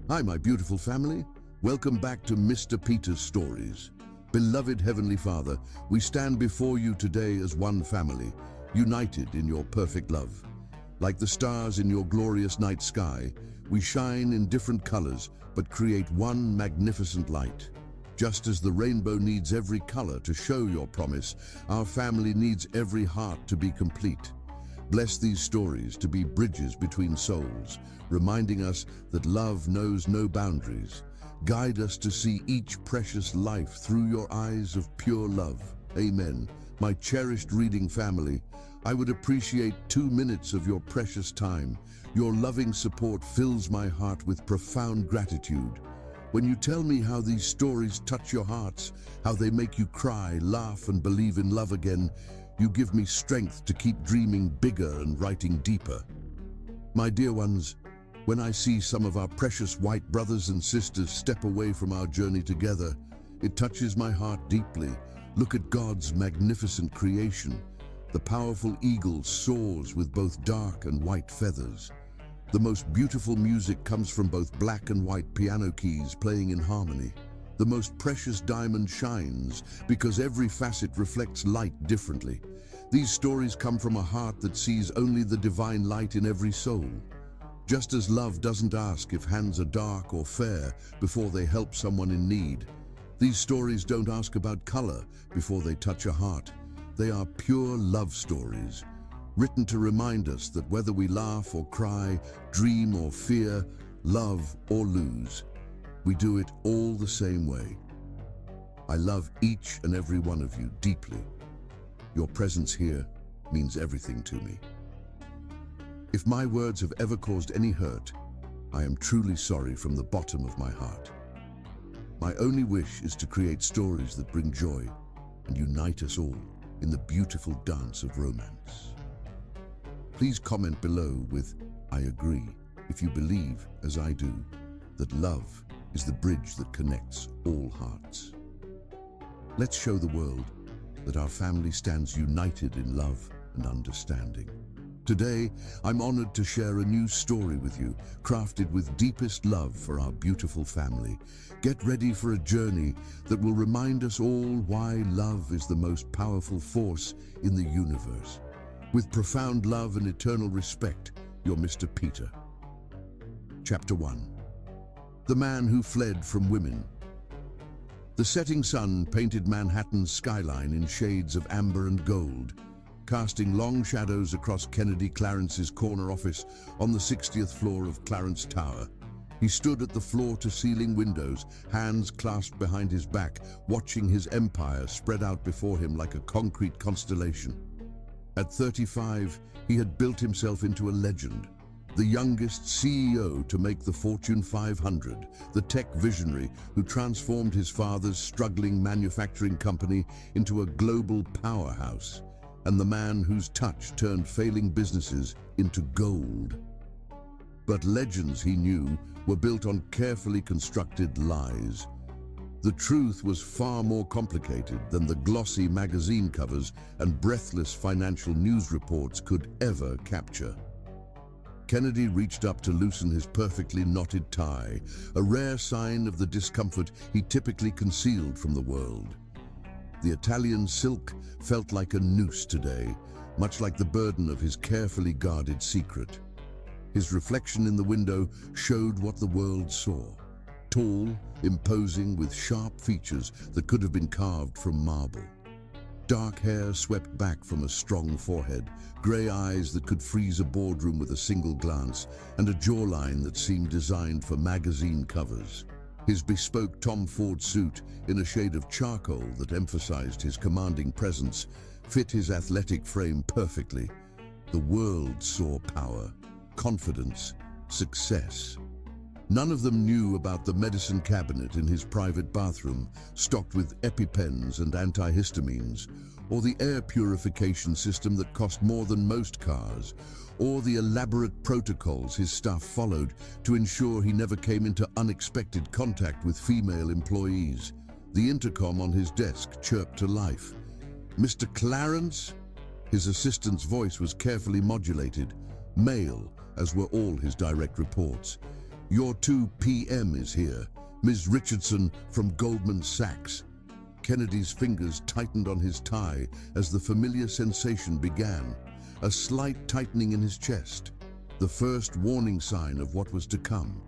Hi, my beautiful family. Welcome back to Mr. Peter's Stories. Beloved Heavenly Father, we stand before you today as one family, united in your perfect love. Like the stars in your glorious night sky, we shine in different colors but create one magnificent light. Just as the rainbow needs every color to show your promise, our family needs every heart to be complete. Bless these stories to be bridges between souls, reminding us that love knows no boundaries. Guide us to see each precious life through your eyes of pure love. Amen. My cherished reading family, I would appreciate 2 minutes of your precious time. Your loving support fills my heart with profound gratitude. When you tell me how these stories touch your hearts, how they make you cry, laugh, and believe in love again, you give me strength to keep dreaming bigger and writing deeper. My dear ones, when I see some of our precious white brothers and sisters step away from our journey together, it touches my heart deeply. Look at God's magnificent creation. The powerful eagle soars with both dark and white feathers. The most beautiful music comes from both black and white piano keys playing in harmony. The most precious diamond shines because every facet reflects light differently. These stories come from a heart that sees only the divine light in every soul. Just as love doesn't ask if hands are dark or fair before they help someone in need, these stories don't ask about color before they touch a heart. They are pure love stories, written to remind us that whether we laugh or cry, dream or fear, love or lose, we do it all the same way. I love each and every one of you deeply. Your presence here means everything to me. If my words have ever caused any hurt, I am truly sorry from the bottom of my heart. My only wish is to create stories that bring joy and unite us all in the beautiful dance of romance. Please comment below with "I agree" if you believe, as I do, that love is the bridge that connects all hearts. Let's show the world that our family stands united in love and understanding. Today, I'm honored to share a new story with you, crafted with deepest love for our beautiful family. Get ready for a journey that will remind us all why love is the most powerful force in the universe. With profound love and eternal respect, your Mr. Peter. Chapter 1. The Man Who Fled from Women. The setting sun painted Manhattan's skyline in shades of amber and gold, casting long shadows across Kennedy Clarence's corner office on the 60th floor of Clarence Tower. He stood at the floor-to-ceiling windows, hands clasped behind his back, watching his empire spread out before him like a concrete constellation. At 35, he had built himself into a legend. The youngest CEO to make the Fortune 500, the tech visionary who transformed his father's struggling manufacturing company into a global powerhouse, and the man whose touch turned failing businesses into gold. But legends, he knew, were built on carefully constructed lies. The truth was far more complicated than the glossy magazine covers and breathless financial news reports could ever capture. Kennedy reached up to loosen his perfectly knotted tie, a rare sign of the discomfort he typically concealed from the world. The Italian silk felt like a noose today, much like the burden of his carefully guarded secret. His reflection in the window showed what the world saw. Tall, imposing, with sharp features that could have been carved from marble. Dark hair swept back from a strong forehead, grey eyes that could freeze a boardroom with a single glance, and a jawline that seemed designed for magazine covers. His bespoke Tom Ford suit, in a shade of charcoal that emphasized his commanding presence, fit his athletic frame perfectly. The world saw power, confidence, success. None of them knew about the medicine cabinet in his private bathroom, stocked with EpiPens and antihistamines, or the air purification system that cost more than most cars, or the elaborate protocols his staff followed to ensure he never came into unexpected contact with female employees. The intercom on his desk chirped to life. "Mr. Clarence?" His assistant's voice was carefully modulated, male, as were all his direct reports. Your 2 p.m. is here. Ms. Richardson from Goldman Sachs. Kennedy's fingers tightened on his tie as the familiar sensation began, a slight tightening in his chest, the first warning sign of what was to come.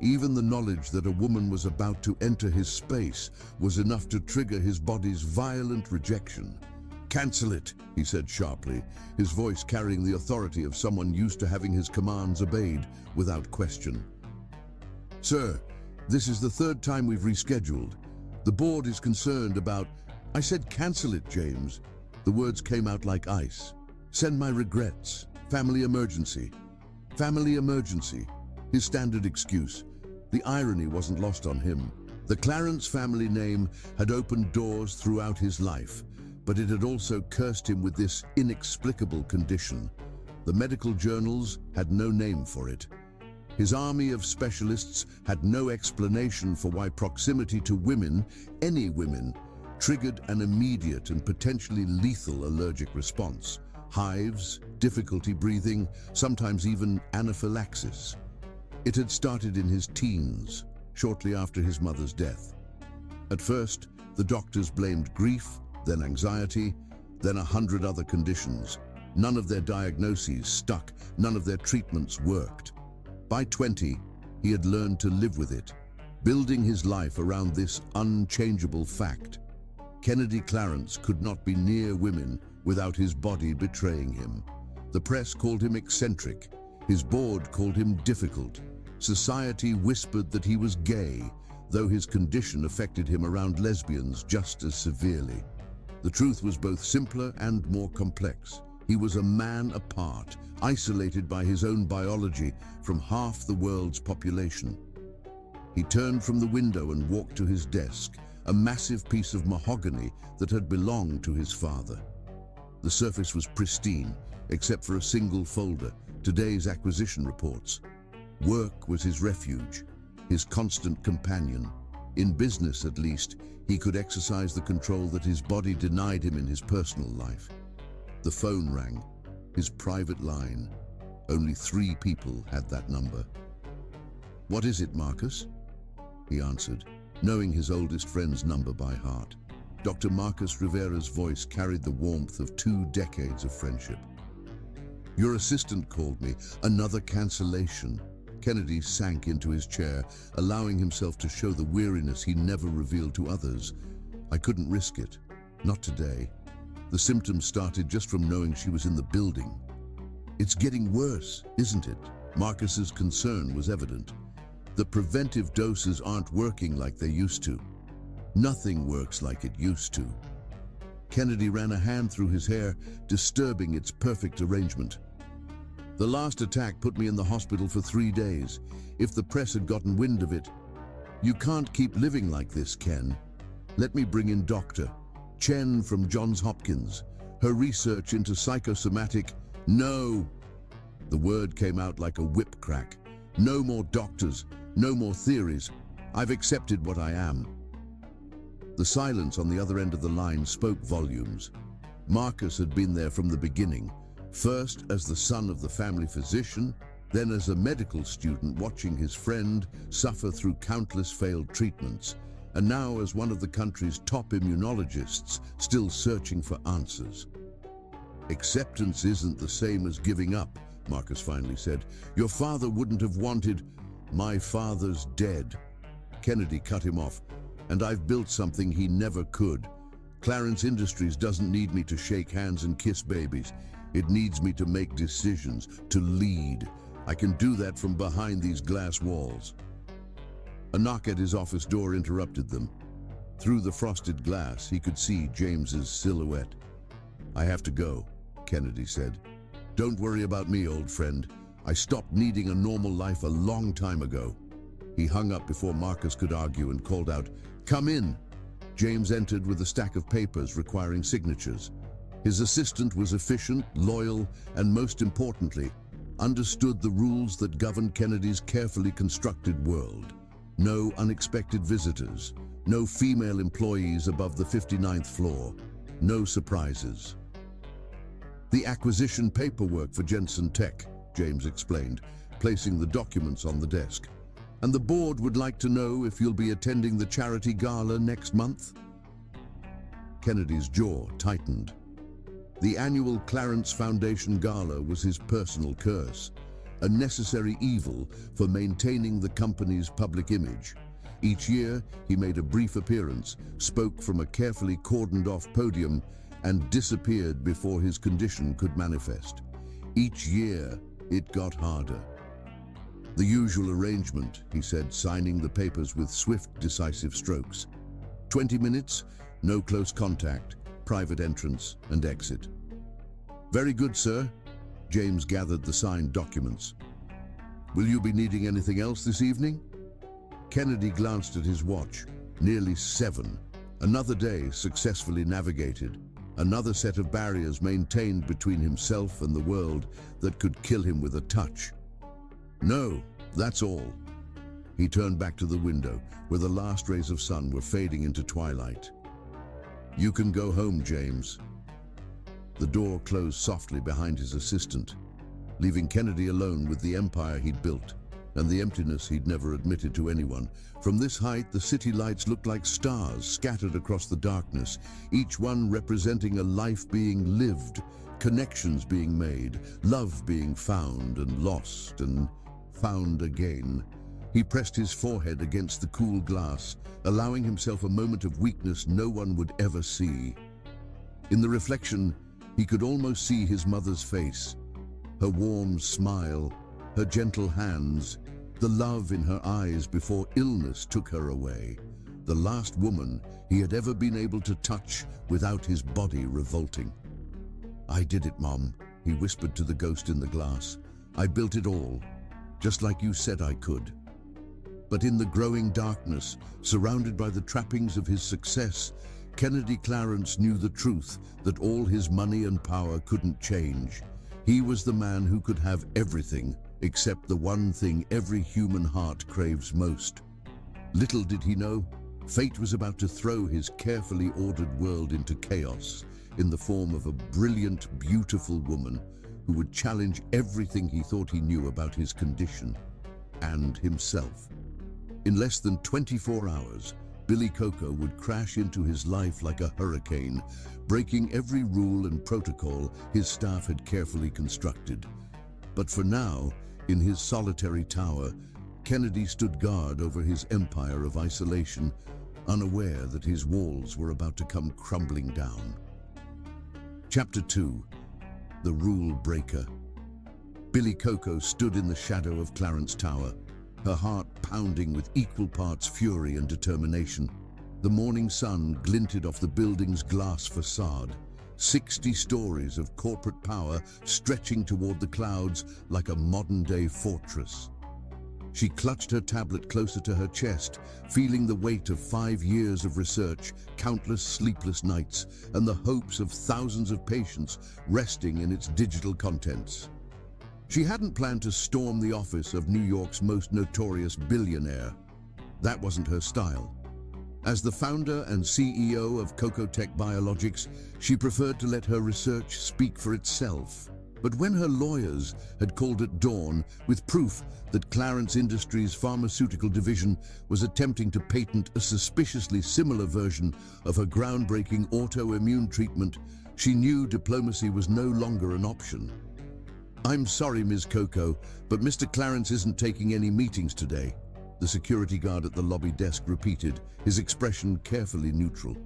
Even the knowledge that a woman was about to enter his space was enough to trigger his body's violent rejection. "Cancel it," he said sharply, his voice carrying the authority of someone used to having his commands obeyed without question. "Sir, this is the third time we've rescheduled. The board is concerned about—" "I said cancel it, James." The words came out like ice. "Send my regrets. Family emergency." Family emergency. His standard excuse. The irony wasn't lost on him. The Clarence family name had opened doors throughout his life, but it had also cursed him with this inexplicable condition. The medical journals had no name for it. His army of specialists had no explanation for why proximity to women, any women, triggered an immediate and potentially lethal allergic response. Hives, difficulty breathing, sometimes even anaphylaxis. It had started in his teens, shortly after his mother's death. At first, the doctors blamed grief, then anxiety, then 100 other conditions. None of their diagnoses stuck, none of their treatments worked. By 20, he had learned to live with it, building his life around this unchangeable fact. Kennedy Clarence could not be near women without his body betraying him. The press called him eccentric, his board called him difficult. Society whispered that he was gay, though his condition affected him around lesbians just as severely. The truth was both simpler and more complex. He was a man apart, isolated by his own biology from half the world's population. He turned from the window and walked to his desk, a massive piece of mahogany that had belonged to his father. The surface was pristine, except for a single folder, today's acquisition reports. Work was his refuge, his constant companion. In business, at least, he could exercise the control that his body denied him in his personal life. The phone rang, his private line. Only 3 people had that number. "What is it, Marcus?" he answered, knowing his oldest friend's number by heart. Dr. Marcus Rivera's voice carried the warmth of 2 decades of friendship. "Your assistant called me. Another cancellation." Kennedy sank into his chair, allowing himself to show the weariness he never revealed to others. "I couldn't risk it. Not today." The symptoms started just from knowing she was in the building. "It's getting worse, isn't it?" Marcus's concern was evident. "The preventive doses aren't working like they used to." "Nothing works like it used to." Kennedy ran a hand through his hair, disturbing its perfect arrangement. "The last attack put me in the hospital for 3 days. If the press had gotten wind of it—" "You can't keep living like this, Ken. Let me bring in Dr. Chen from Johns Hopkins. Her research into psychosomatic—" "No!" The word came out like a whip crack. "No more doctors, no more theories. I've accepted what I am." The silence on the other end of the line spoke volumes. Marcus had been there from the beginning, first as the son of the family physician, then as a medical student watching his friend suffer through countless failed treatments, and now as one of the country's top immunologists still searching for answers. "Acceptance isn't the same as giving up," Marcus finally said. "Your father wouldn't have wanted—" "My father's dead." Kennedy cut him off. "And I've built something he never could. Clarence Industries doesn't need me to shake hands and kiss babies. It needs me to make decisions, to lead. I can do that from behind these glass walls." A knock at his office door interrupted them. Through the frosted glass, he could see James's silhouette. "I have to go," Kennedy said. "Don't worry about me, old friend. I stopped needing a normal life a long time ago." He hung up before Marcus could argue and called out, "Come in." James entered with a stack of papers requiring signatures. His assistant was efficient, loyal, and most importantly, understood the rules that governed Kennedy's carefully constructed world. No unexpected visitors, no female employees above the 59th floor, no surprises. "The acquisition paperwork for Jensen Tech," James explained, placing the documents on the desk. And the board would like to know if you'll be attending the charity gala next month? Kennedy's jaw tightened. The annual Clarence Foundation Gala was his personal curse, a necessary evil for maintaining the company's public image. Each year, he made a brief appearance, spoke from a carefully cordoned-off podium, and disappeared before his condition could manifest. Each year, it got harder. The usual arrangement, he said, signing the papers with swift, decisive strokes. 20 minutes, no close contact, private entrance and exit. Very good, sir. James gathered the signed documents. Will you be needing anything else this evening? Kennedy glanced at his watch. Nearly 7. Another day successfully navigated. Another set of barriers maintained between himself and the world that could kill him with a touch. No, that's all. He turned back to the window, where the last rays of sun were fading into twilight. You can go home, James. The door closed softly behind his assistant, leaving Kennedy alone with the empire he'd built and the emptiness he'd never admitted to anyone. From this height, the city lights looked like stars scattered across the darkness, each one representing a life being lived, connections being made, love being found and lost and found again. He pressed his forehead against the cool glass, allowing himself a moment of weakness no one would ever see. In the reflection, he could almost see his mother's face, her warm smile, her gentle hands, the love in her eyes before illness took her away. The last woman he had ever been able to touch without his body revolting. I did it, Mom, he whispered to the ghost in the glass. I built it all, just like you said I could. But in the growing darkness, surrounded by the trappings of his success, Kennedy Clarence knew the truth that all his money and power couldn't change. He was the man who could have everything except the one thing every human heart craves most. Little did he know, fate was about to throw his carefully ordered world into chaos in the form of a brilliant, beautiful woman who would challenge everything he thought he knew about his condition and himself. In less than 24 hours, Billy Coco would crash into his life like a hurricane, breaking every rule and protocol his staff had carefully constructed. But for now, in his solitary tower, Kennedy stood guard over his empire of isolation, unaware that his walls were about to come crumbling down. Chapter 2. The Rule Breaker. Billy Coco stood in the shadow of Clarence Tower, her heart pounding with equal parts fury and determination. The morning sun glinted off the building's glass facade, 60 stories of corporate power stretching toward the clouds like a modern-day fortress. She clutched her tablet closer to her chest, feeling the weight of 5 years of research, countless sleepless nights, and the hopes of thousands of patients resting in its digital contents. She hadn't planned to storm the office of New York's most notorious billionaire. That wasn't her style. As the founder and CEO of Cocotech Biologics, she preferred to let her research speak for itself. But when her lawyers had called at dawn with proof that Clarence Industries' pharmaceutical division was attempting to patent a suspiciously similar version of her groundbreaking autoimmune treatment, she knew diplomacy was no longer an option. I'm sorry, Ms. Coco, but Mr. Clarence isn't taking any meetings today, the security guard at the lobby desk repeated, his expression carefully neutral.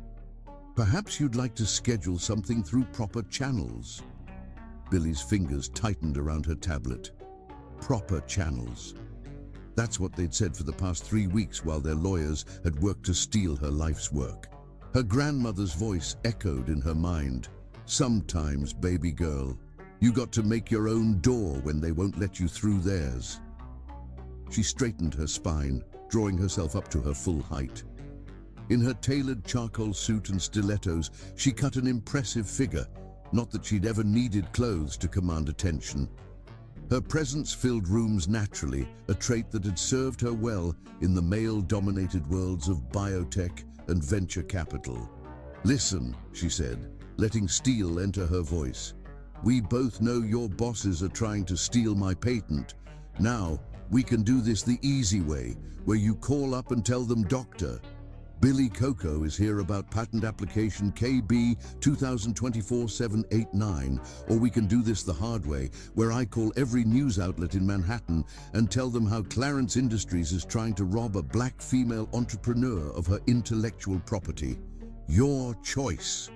Perhaps you'd like to schedule something through proper channels. Billy's fingers tightened around her tablet. Proper channels. That's what they'd said for the past 3 weeks while their lawyers had worked to steal her life's work. Her grandmother's voice echoed in her mind. Sometimes, baby girl, you got to make your own door when they won't let you through theirs. She straightened her spine, drawing herself up to her full height. In her tailored charcoal suit and stilettos, she cut an impressive figure, not that she'd ever needed clothes to command attention. Her presence filled rooms naturally, a trait that had served her well in the male-dominated worlds of biotech and venture capital. Listen, she said, letting steel enter her voice. We both know your bosses are trying to steal my patent. Now, We can do this the easy way, where you call up and tell them, Doctor, Billy Coco is here about patent application KB 2024-789, or we can do this the hard way, where I call every news outlet in Manhattan and tell them how Clarence Industries is trying to rob a black female entrepreneur of her intellectual property. Your choice.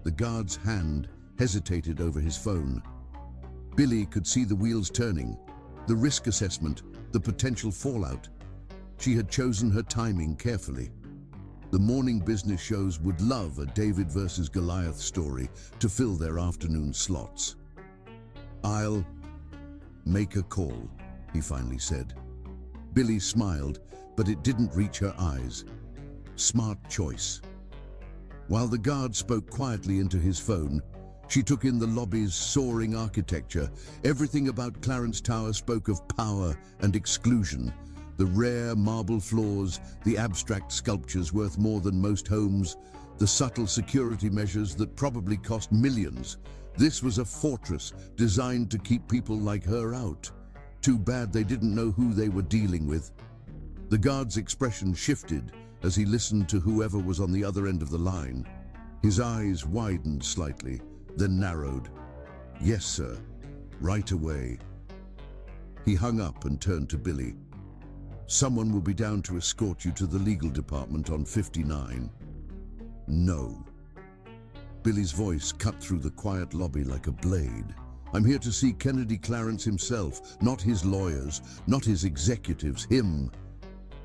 The guard's hand hesitated over his phone. Billy could see the wheels turning, the risk assessment, the potential fallout. She had chosen her timing carefully. The morning business shows would love a David versus Goliath story to fill their afternoon slots. I'll make a call, he finally said. Billy smiled, but it didn't reach her eyes. Smart choice. While the guard spoke quietly into his phone, she took in the lobby's soaring architecture. Everything about Clarence Tower spoke of power and exclusion. The rare marble floors, the abstract sculptures worth more than most homes, the subtle security measures that probably cost millions. This was a fortress designed to keep people like her out. Too bad they didn't know who they were dealing with. The guard's expression shifted as he listened to whoever was on the other end of the line. His eyes widened slightly, then narrowed. Yes, sir. Right away. He hung up and turned to Billy. Someone will be down to escort you to the legal department on 59. No. Billy's voice cut through the quiet lobby like a blade. I'm here to see Kennedy Clarence himself, not his lawyers, not his executives, him.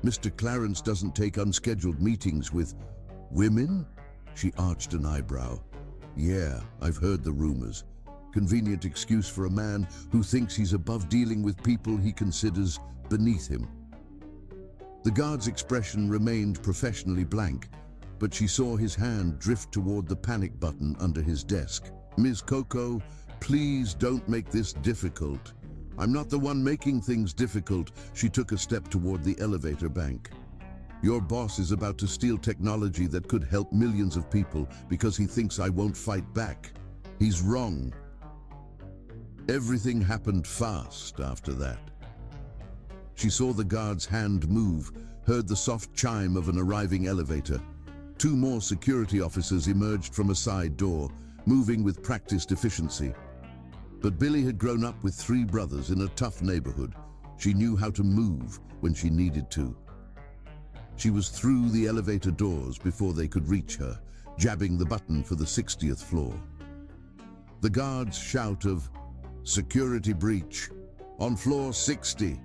Mr. Clarence doesn't take unscheduled meetings with women? She arched an eyebrow. Yeah, I've heard the rumors. Convenient excuse for a man who thinks he's above dealing with people he considers beneath him. The guard's expression remained professionally blank, but she saw his hand drift toward the panic button under his desk. Ms. Coco, please don't make this difficult. I'm not the one making things difficult. She took a step toward the elevator bank. Your boss is about to steal technology that could help millions of people because he thinks I won't fight back. He's wrong. Everything happened fast after that. She saw the guard's hand move, heard the soft chime of an arriving elevator. 2 more security officers emerged from a side door, moving with practiced efficiency. But Billy had grown up with 3 brothers in a tough neighborhood. She knew how to move when she needed to. She was through the elevator doors before they could reach her, jabbing the button for the 60th floor. The guard's shout of, "Security breach! On floor 60!"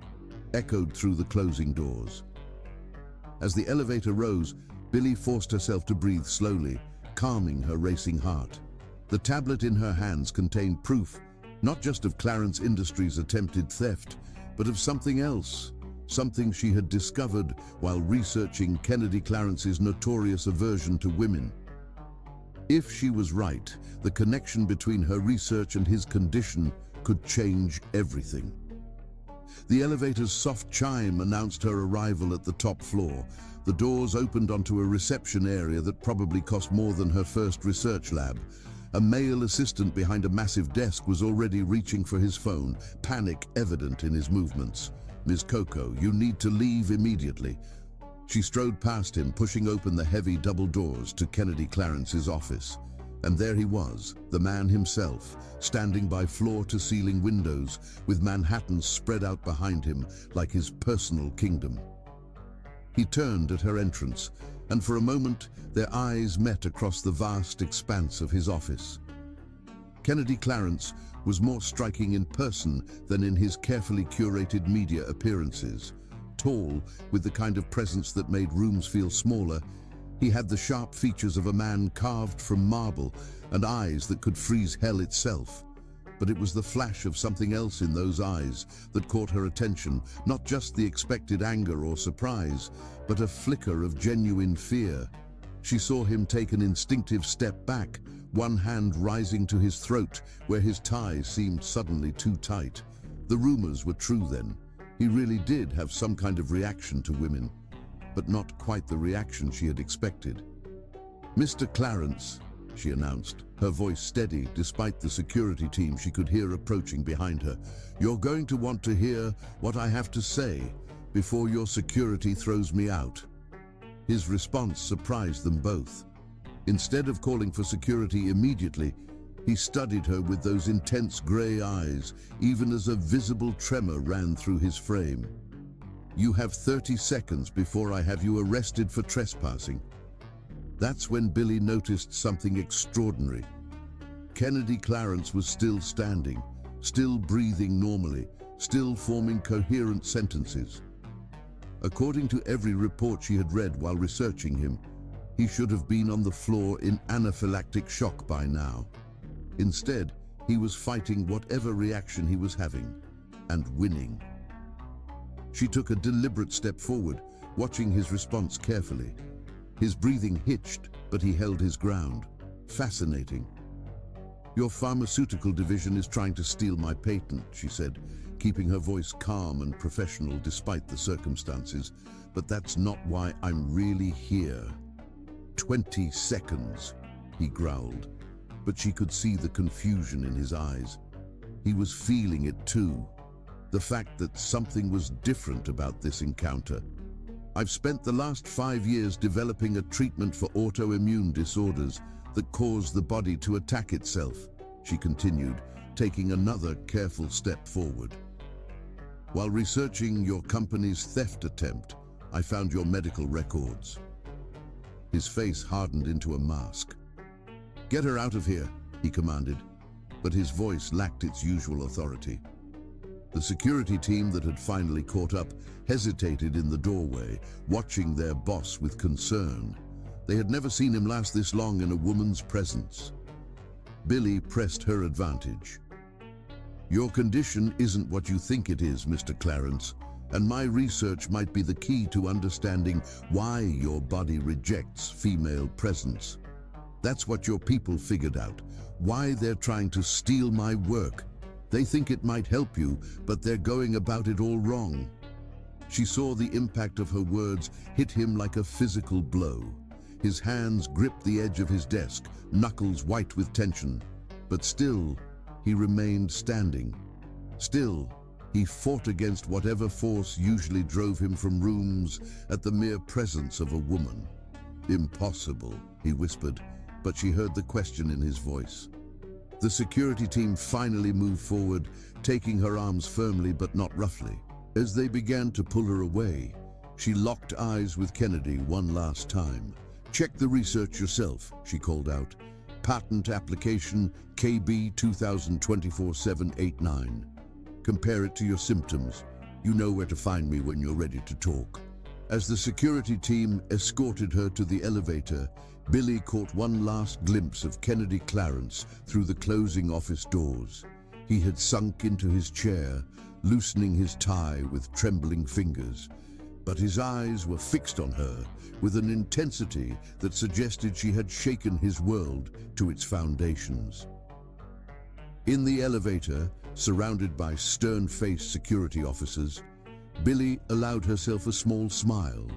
echoed through the closing doors. As the elevator rose, Billy forced herself to breathe slowly, calming her racing heart. The tablet in her hands contained proof, not just of Clarence Industries' attempted theft, but of something else, something she had discovered while researching Kennedy Clarence's notorious aversion to women. If she was right, the connection between her research and his condition could change everything. The elevator's soft chime announced her arrival at the top floor. The doors opened onto a reception area that probably cost more than her first research lab. A male assistant behind a massive desk was already reaching for his phone, panic evident in his movements. "Ms. Coco, you need to leave immediately." She strode past him, pushing open the heavy double doors to Kennedy Clarence's office. And there he was, the man himself, standing by floor-to-ceiling windows, with Manhattan spread out behind him like his personal kingdom. He turned at her entrance, and for a moment their eyes met across the vast expanse of his office. Kennedy Clarence was more striking in person than in his carefully curated media appearances. Tall, with the kind of presence that made rooms feel smaller, he had the sharp features of a man carved from marble and eyes that could freeze hell itself. But it was the flash of something else in those eyes that caught her attention, not just the expected anger or surprise, but a flicker of genuine fear. She saw him take an instinctive step back, one hand rising to his throat where his tie seemed suddenly too tight. The rumors were true then. He really did have some kind of reaction to women, but not quite the reaction she had expected. "Mr. Clarence," she announced, her voice steady despite the security team she could hear approaching behind her. "You're going to want to hear what I have to say before your security throws me out." His response surprised them both. Instead of calling for security immediately, he studied her with those intense grey eyes, even as a visible tremor ran through his frame. "You have 30 seconds before I have you arrested for trespassing." That's when Billy noticed something extraordinary. Kennedy Clarence was still standing, still breathing normally, still forming coherent sentences. According to every report she had read while researching him, he should have been on the floor in anaphylactic shock by now. Instead, he was fighting whatever reaction he was having, and winning. She took a deliberate step forward, watching his response carefully. His breathing hitched, but he held his ground. "Fascinating. Your pharmaceutical division is trying to steal my patent," she said, keeping her voice calm and professional despite the circumstances. "But that's not why I'm really here." 20 seconds, he growled, but she could see the confusion in his eyes. He was feeling it too, the fact that something was different about this encounter. "I've spent the last 5 years developing a treatment for autoimmune disorders that cause the body to attack itself," she continued, taking another careful step forward. "While researching your company's theft attempt, I found your medical records." His face hardened into a mask. "Get her out of here," he commanded, but his voice lacked its usual authority. The security team that had finally caught up hesitated in the doorway, watching their boss with concern. They had never seen him last this long in a woman's presence. Billy pressed her advantage. "Your condition isn't what you think it is, Mr. Clarence, and my research might be the key to understanding why your body rejects female presence. That's what your people figured out, why they're trying to steal my work. They think it might help you, but they're going about it all wrong." She saw the impact of her words hit him like a physical blow. His hands gripped the edge of his desk, knuckles white with tension. But still, he remained standing. Still, he fought against whatever force usually drove him from rooms at the mere presence of a woman. "Impossible," he whispered, but she heard the question in his voice. The security team finally moved forward, taking her arms firmly but not roughly. As they began to pull her away, she locked eyes with Kennedy one last time. "Check the research yourself," she called out. "Patent application KB 2024-789. Compare it to your symptoms. You know where to find me when you're ready to talk." As the security team escorted her to the elevator, Billy caught one last glimpse of Kennedy Clarence through the closing office doors. He had sunk into his chair, loosening his tie with trembling fingers. But his eyes were fixed on her with an intensity that suggested she had shaken his world to its foundations. In the elevator, surrounded by stern-faced security officers, Billy allowed herself a small smile.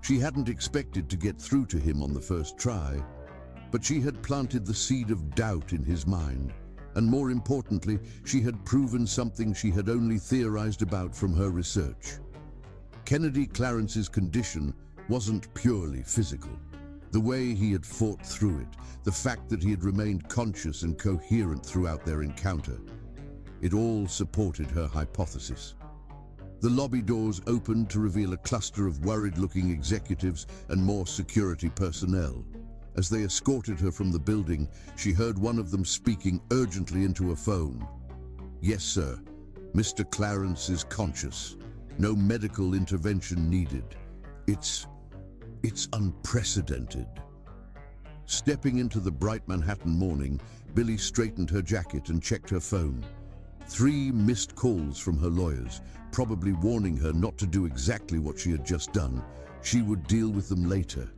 She hadn't expected to get through to him on the first try, but she had planted the seed of doubt in his mind, and more importantly, she had proven something she had only theorized about from her research. Kennedy Clarence's condition wasn't purely physical. The way he had fought through it, the fact that he had remained conscious and coherent throughout their encounter, it all supported her hypothesis. The lobby doors opened to reveal a cluster of worried-looking executives and more security personnel. As they escorted her from the building, she heard one of them speaking urgently into a phone. "Yes, sir. Mr. Clarence is conscious. No medical intervention needed. It's unprecedented." Stepping into the bright Manhattan morning, Billy straightened her jacket and checked her phone. 3 missed calls from her lawyers, probably warning her not to do exactly what she had just done. She would deal with them later.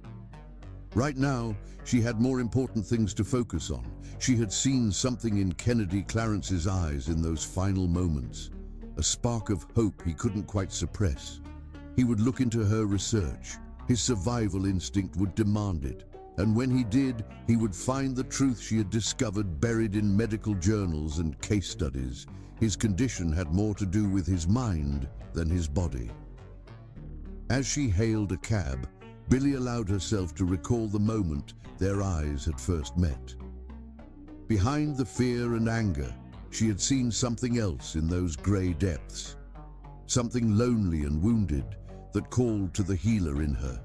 Right now, she had more important things to focus on. She had seen something in Kennedy Clarence's eyes in those final moments, a spark of hope he couldn't quite suppress. He would look into her research. His survival instinct would demand it. And when he did, he would find the truth she had discovered buried in medical journals and case studies. His condition had more to do with his mind than his body. As she hailed a cab, Billie allowed herself to recall the moment their eyes had first met. Behind the fear and anger, she had seen something else in those grey depths. Something lonely and wounded that called to the healer in her.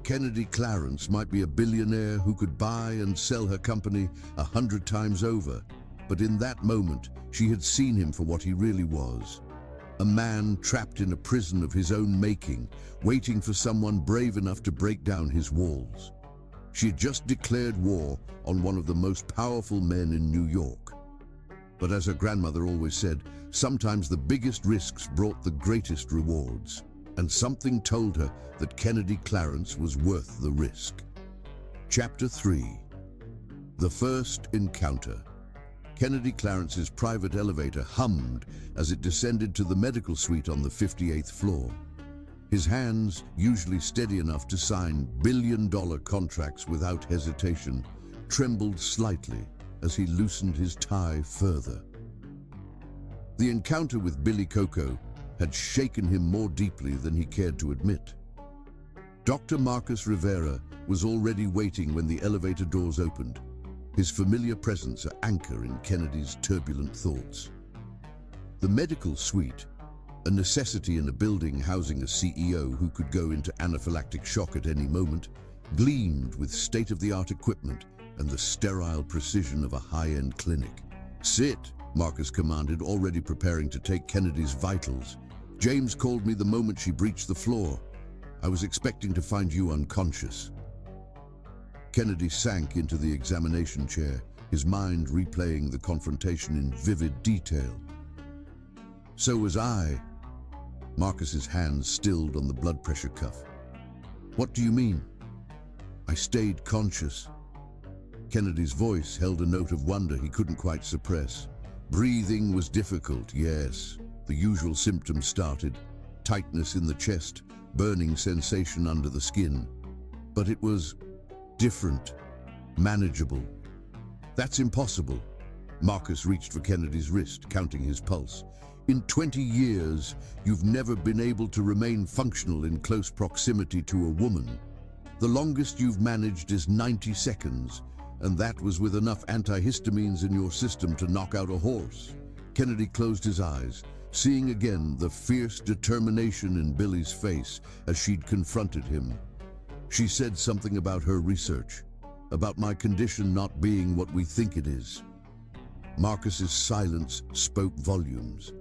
Kennedy Clarence might be a billionaire who could buy and sell her company 100 times over, but in that moment, she had seen him for what he really was. A man trapped in a prison of his own making, waiting for someone brave enough to break down his walls. She had just declared war on one of the most powerful men in New York. But as her grandmother always said, sometimes the biggest risks brought the greatest rewards. And something told her that Kennedy Clarence was worth the risk. Chapter 3. The First Encounter. Kennedy Clarence's private elevator hummed as it descended to the medical suite on the 58th floor. His hands, usually steady enough to sign billion-dollar contracts without hesitation, trembled slightly as he loosened his tie further. The encounter with Billy Coco had shaken him more deeply than he cared to admit. Dr. Marcus Rivera was already waiting when the elevator doors opened, his familiar presence an anchor in Kennedy's turbulent thoughts. The medical suite, a necessity in a building housing a CEO who could go into anaphylactic shock at any moment, gleamed with state-of-the-art equipment and the sterile precision of a high-end clinic. "Sit," Marcus commanded, already preparing to take Kennedy's vitals. "James called me the moment she breached the floor. I was expecting to find you unconscious." Kennedy sank into the examination chair, his mind replaying the confrontation in vivid detail. "So was I." Marcus's hands stilled on the blood pressure cuff. "What do you mean?" "I stayed conscious." Kennedy's voice held a note of wonder he couldn't quite suppress. Breathing was difficult, yes. The usual symptoms started: tightness in the chest, burning sensation under the skin. But it was different, manageable. "That's impossible." Marcus reached for Kennedy's wrist, counting his pulse. "In 20 years, you've never been able to remain functional in close proximity to a woman. The longest you've managed is 90 seconds, and that was with enough antihistamines in your system to knock out a horse." Kennedy closed his eyes, seeing again the fierce determination in Billy's face as she'd confronted him. "She said something about her research, about my condition not being what we think it is." Marcus's silence spoke volumes.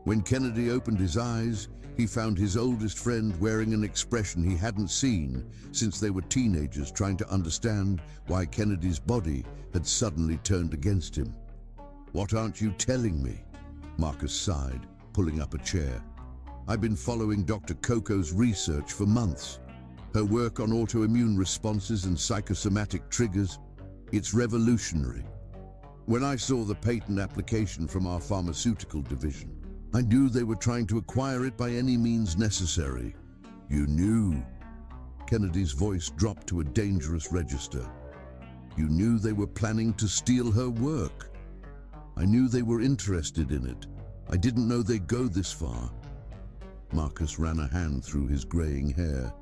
When Kennedy opened his eyes, he found his oldest friend wearing an expression he hadn't seen since they were teenagers, trying to understand why Kennedy's body had suddenly turned against him. "What aren't you telling me?" Marcus sighed, pulling up a chair. "I've been following Dr. Coco's research for months. Her work on autoimmune responses and psychosomatic triggers, it's revolutionary. When I saw the patent application from our pharmaceutical division, I knew they were trying to acquire it by any means necessary." "You knew?" Kennedy's voice dropped to a dangerous register. "You knew they were planning to steal her work?" "I knew they were interested in it. I didn't know they'd go this far." Marcus ran a hand through his graying hair.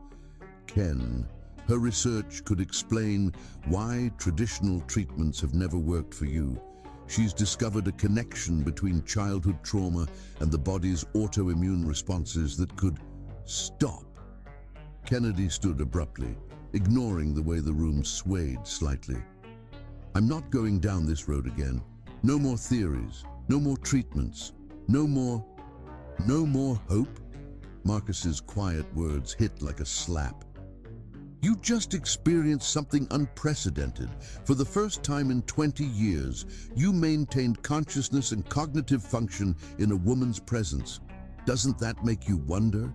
"Ken, her research could explain why traditional treatments have never worked for you. She's discovered a connection between childhood trauma and the body's autoimmune responses that could stop." Kennedy stood abruptly, ignoring the way the room swayed slightly. "I'm not going down this road again. No more theories, no more treatments, no more hope." Marcus's quiet words hit like a slap. "You just experienced something unprecedented. For the first time in 20 years, you maintained consciousness and cognitive function in a woman's presence. Doesn't that make you wonder?"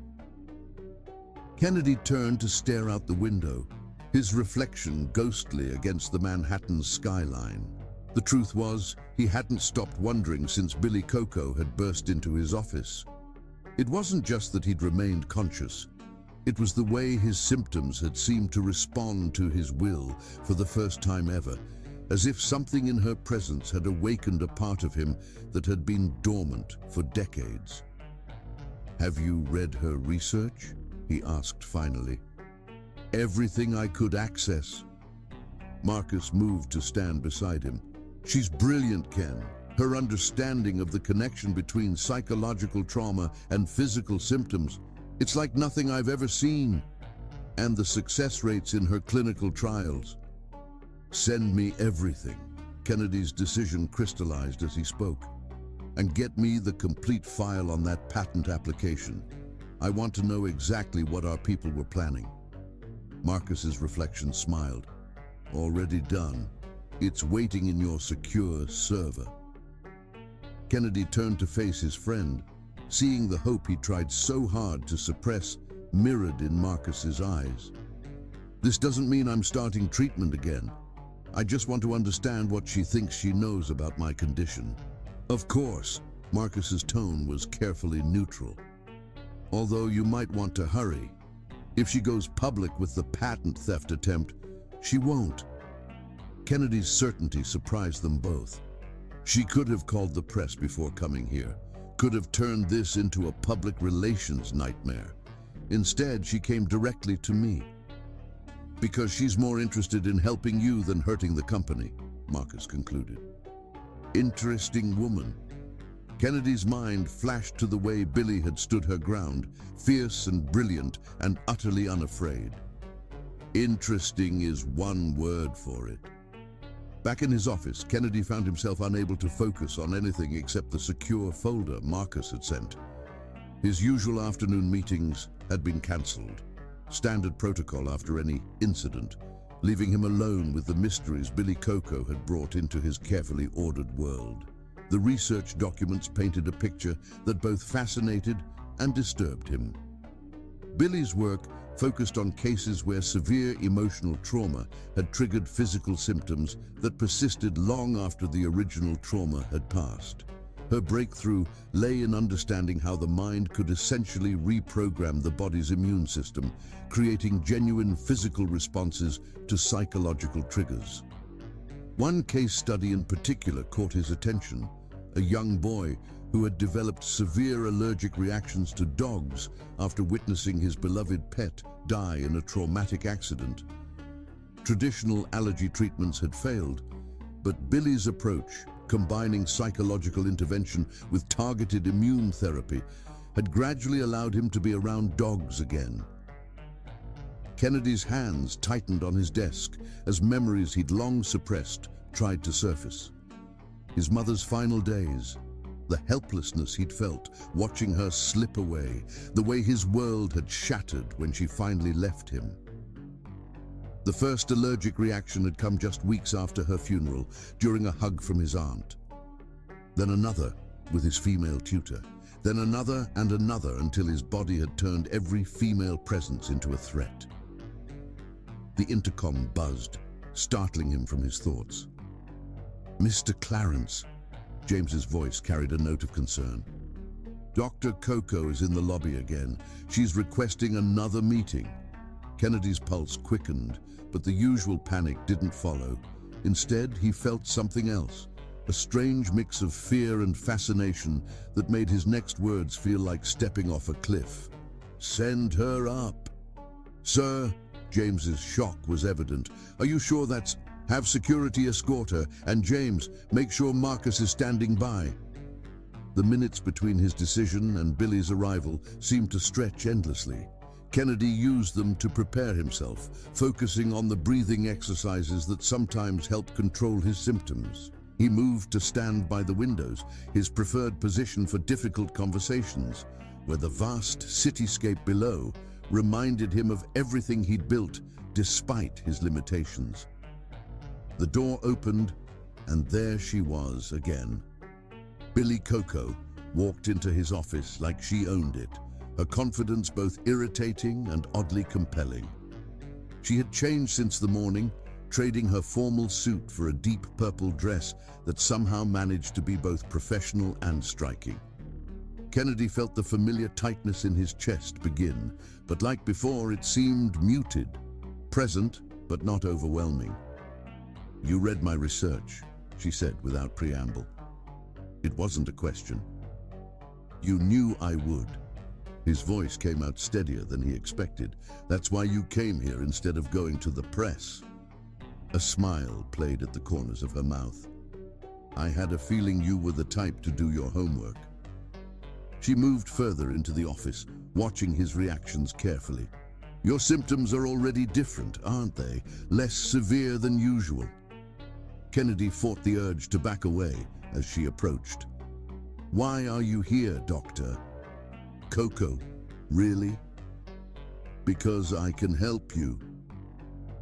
Kennedy turned to stare out the window, his reflection ghostly against the Manhattan skyline. The truth was, he hadn't stopped wondering since Billy Coco had burst into his office. It wasn't just that he'd remained conscious. It was the way his symptoms had seemed to respond to his will for the first time ever, as if something in her presence had awakened a part of him that had been dormant for decades. "Have you read her research?" he asked finally. "Everything I could access." Marcus moved to stand beside him. "She's brilliant, Ken. Her understanding of the connection between psychological trauma and physical symptoms, it's like nothing I've ever seen. And the success rates in her clinical trials." "Send me everything." Kennedy's decision crystallized as he spoke. "And get me the complete file on that patent application. I want to know exactly what our people were planning." Marcus's reflection smiled. "Already done. It's waiting in your secure server." Kennedy turned to face his friend, seeing the hope he tried so hard to suppress mirrored in Marcus's eyes. "This doesn't mean I'm starting treatment again. I just want to understand what she thinks she knows about my condition." "Of course," Marcus's tone was carefully neutral. "Although you might want to hurry. If she goes public with the patent theft attempt, she won't." Kennedy's certainty surprised them both. "She could have called the press before coming here, could have turned this into a public relations nightmare. Instead, she came directly to me." "Because she's more interested in helping you than hurting the company," Marcus concluded. Interesting woman. Kennedy's mind flashed to the way Billy had stood her ground, fierce and brilliant and utterly unafraid. Interesting is one word for it. Back in his office, Kennedy found himself unable to focus on anything except the secure folder Marcus had sent. His usual afternoon meetings had been cancelled, standard protocol after any incident, leaving him alone with the mysteries Billy Coco had brought into his carefully ordered world. The research documents painted a picture that both fascinated and disturbed him. Billy's work focused on cases where severe emotional trauma had triggered physical symptoms that persisted long after the original trauma had passed. Her breakthrough lay in understanding how the mind could essentially reprogram the body's immune system, creating genuine physical responses to psychological triggers. One case study in particular caught his attention: a young boy who had developed severe allergic reactions to dogs after witnessing his beloved pet die in a traumatic accident. Traditional allergy treatments had failed, but Billy's approach, combining psychological intervention with targeted immune therapy, had gradually allowed him to be around dogs again. Kennedy's hands tightened on his desk as memories he'd long suppressed tried to surface. His mother's final days, the helplessness he'd felt watching her slip away, the way his world had shattered when she finally left him. The first allergic reaction had come just weeks after her funeral, during a hug from his aunt. Then another with his female tutor. Then another and another until his body had turned every female presence into a threat. The intercom buzzed, startling him from his thoughts. "Mr. Clarence," James's voice carried a note of concern. "Dr. Coco is in the lobby again. She's requesting another meeting." Kennedy's pulse quickened, but the usual panic didn't follow. Instead, he felt something else, a strange mix of fear and fascination that made his next words feel like stepping off a cliff. "Send her up." "Sir," James's shock was evident. "Are you sure that's... Have security escort her, and James, make sure Marcus is standing by." The minutes between his decision and Billy's arrival seemed to stretch endlessly. Kennedy used them to prepare himself, focusing on the breathing exercises that sometimes helped control his symptoms. He moved to stand by the windows, his preferred position for difficult conversations, where the vast cityscape below reminded him of everything he'd built despite his limitations. The door opened, and there she was again. Billy Coco walked into his office like she owned it, her confidence both irritating and oddly compelling. She had changed since the morning, trading her formal suit for a deep purple dress that somehow managed to be both professional and striking. Kennedy felt the familiar tightness in his chest begin, but like before, it seemed muted, present, but not overwhelming. "You read my research," she said without preamble. It wasn't a question. "You knew I would." His voice came out steadier than he expected. "That's why you came here instead of going to the press." A smile played at the corners of her mouth. "I had a feeling you were the type to do your homework." She moved further into the office, watching his reactions carefully. "Your symptoms are already different, aren't they? Less severe than usual." Kennedy fought the urge to back away as she approached. "Why are you here, doctor?" "Coco, really?" "Because I can help you."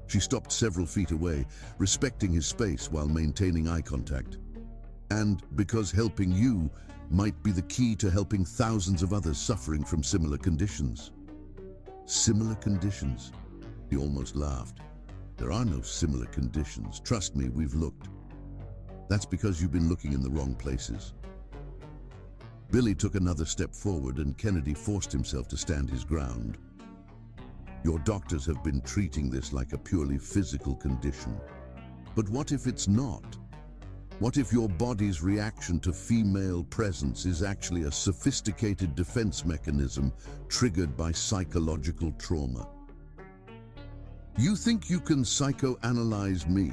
She stopped several feet away, respecting his space while maintaining eye contact. "And because helping you might be the key to helping thousands of others suffering from similar conditions." "Similar conditions?" He almost laughed. "There are no similar conditions. Trust me, we've looked." "That's because you've been looking in the wrong places." Billy took another step forward and Kennedy forced himself to stand his ground. "Your doctors have been treating this like a purely physical condition. But what if it's not? What if your body's reaction to female presence is actually a sophisticated defense mechanism triggered by psychological trauma?" "You think you can psychoanalyze me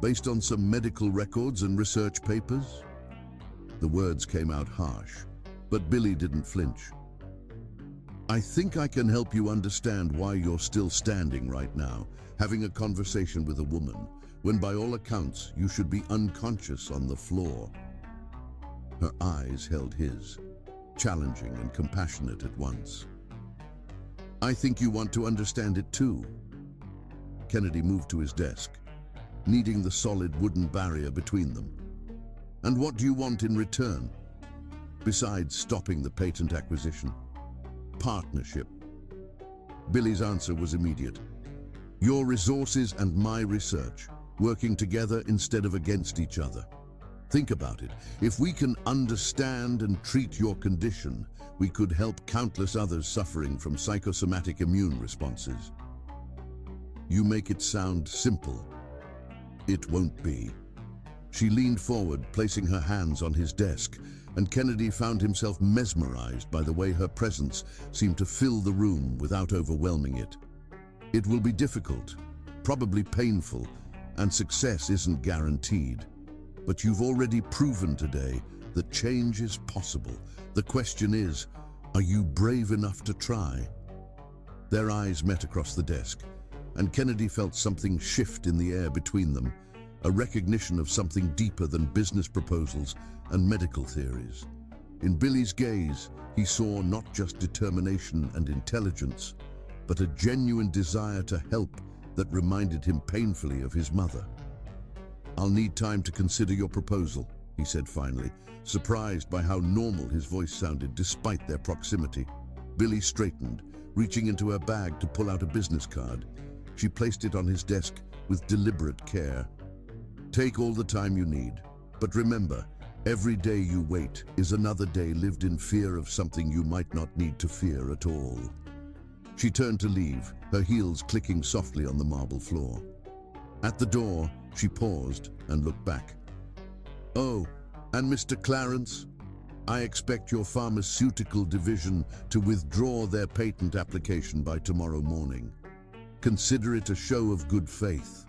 based on some medical records and research papers?" The words came out harsh, but Billy didn't flinch. "I think I can help you understand why you're still standing right now, having a conversation with a woman, when by all accounts you should be unconscious on the floor." Her eyes held his, challenging and compassionate at once. "I think you want to understand it too." Kennedy moved to his desk, kneading the solid wooden barrier between them. "And what do you want in return? Besides stopping the patent acquisition?" "Partnership." Billy's answer was immediate. "Your resources and my research, working together instead of against each other. Think about it. If we can understand and treat your condition, we could help countless others suffering from psychosomatic immune responses." "You make it sound simple." "It won't be." She leaned forward, placing her hands on his desk, and Kennedy found himself mesmerized by the way her presence seemed to fill the room without overwhelming it. "It will be difficult, probably painful, and success isn't guaranteed. But you've already proven today that change is possible. The question is, are you brave enough to try?" Their eyes met across the desk, and Kennedy felt something shift in the air between them, a recognition of something deeper than business proposals and medical theories. In Billy's gaze, he saw not just determination and intelligence, but a genuine desire to help that reminded him painfully of his mother. "I'll need time to consider your proposal," he said finally, surprised by how normal his voice sounded despite their proximity. Billy straightened, reaching into her bag to pull out a business card. She placed it on his desk with deliberate care. "Take all the time you need, but remember, every day you wait is another day lived in fear of something you might not need to fear at all." She turned to leave, her heels clicking softly on the marble floor. At the door, she paused and looked back. "Oh, and Mr. Clarence, I expect your pharmaceutical division to withdraw their patent application by tomorrow morning. Consider it a show of good faith."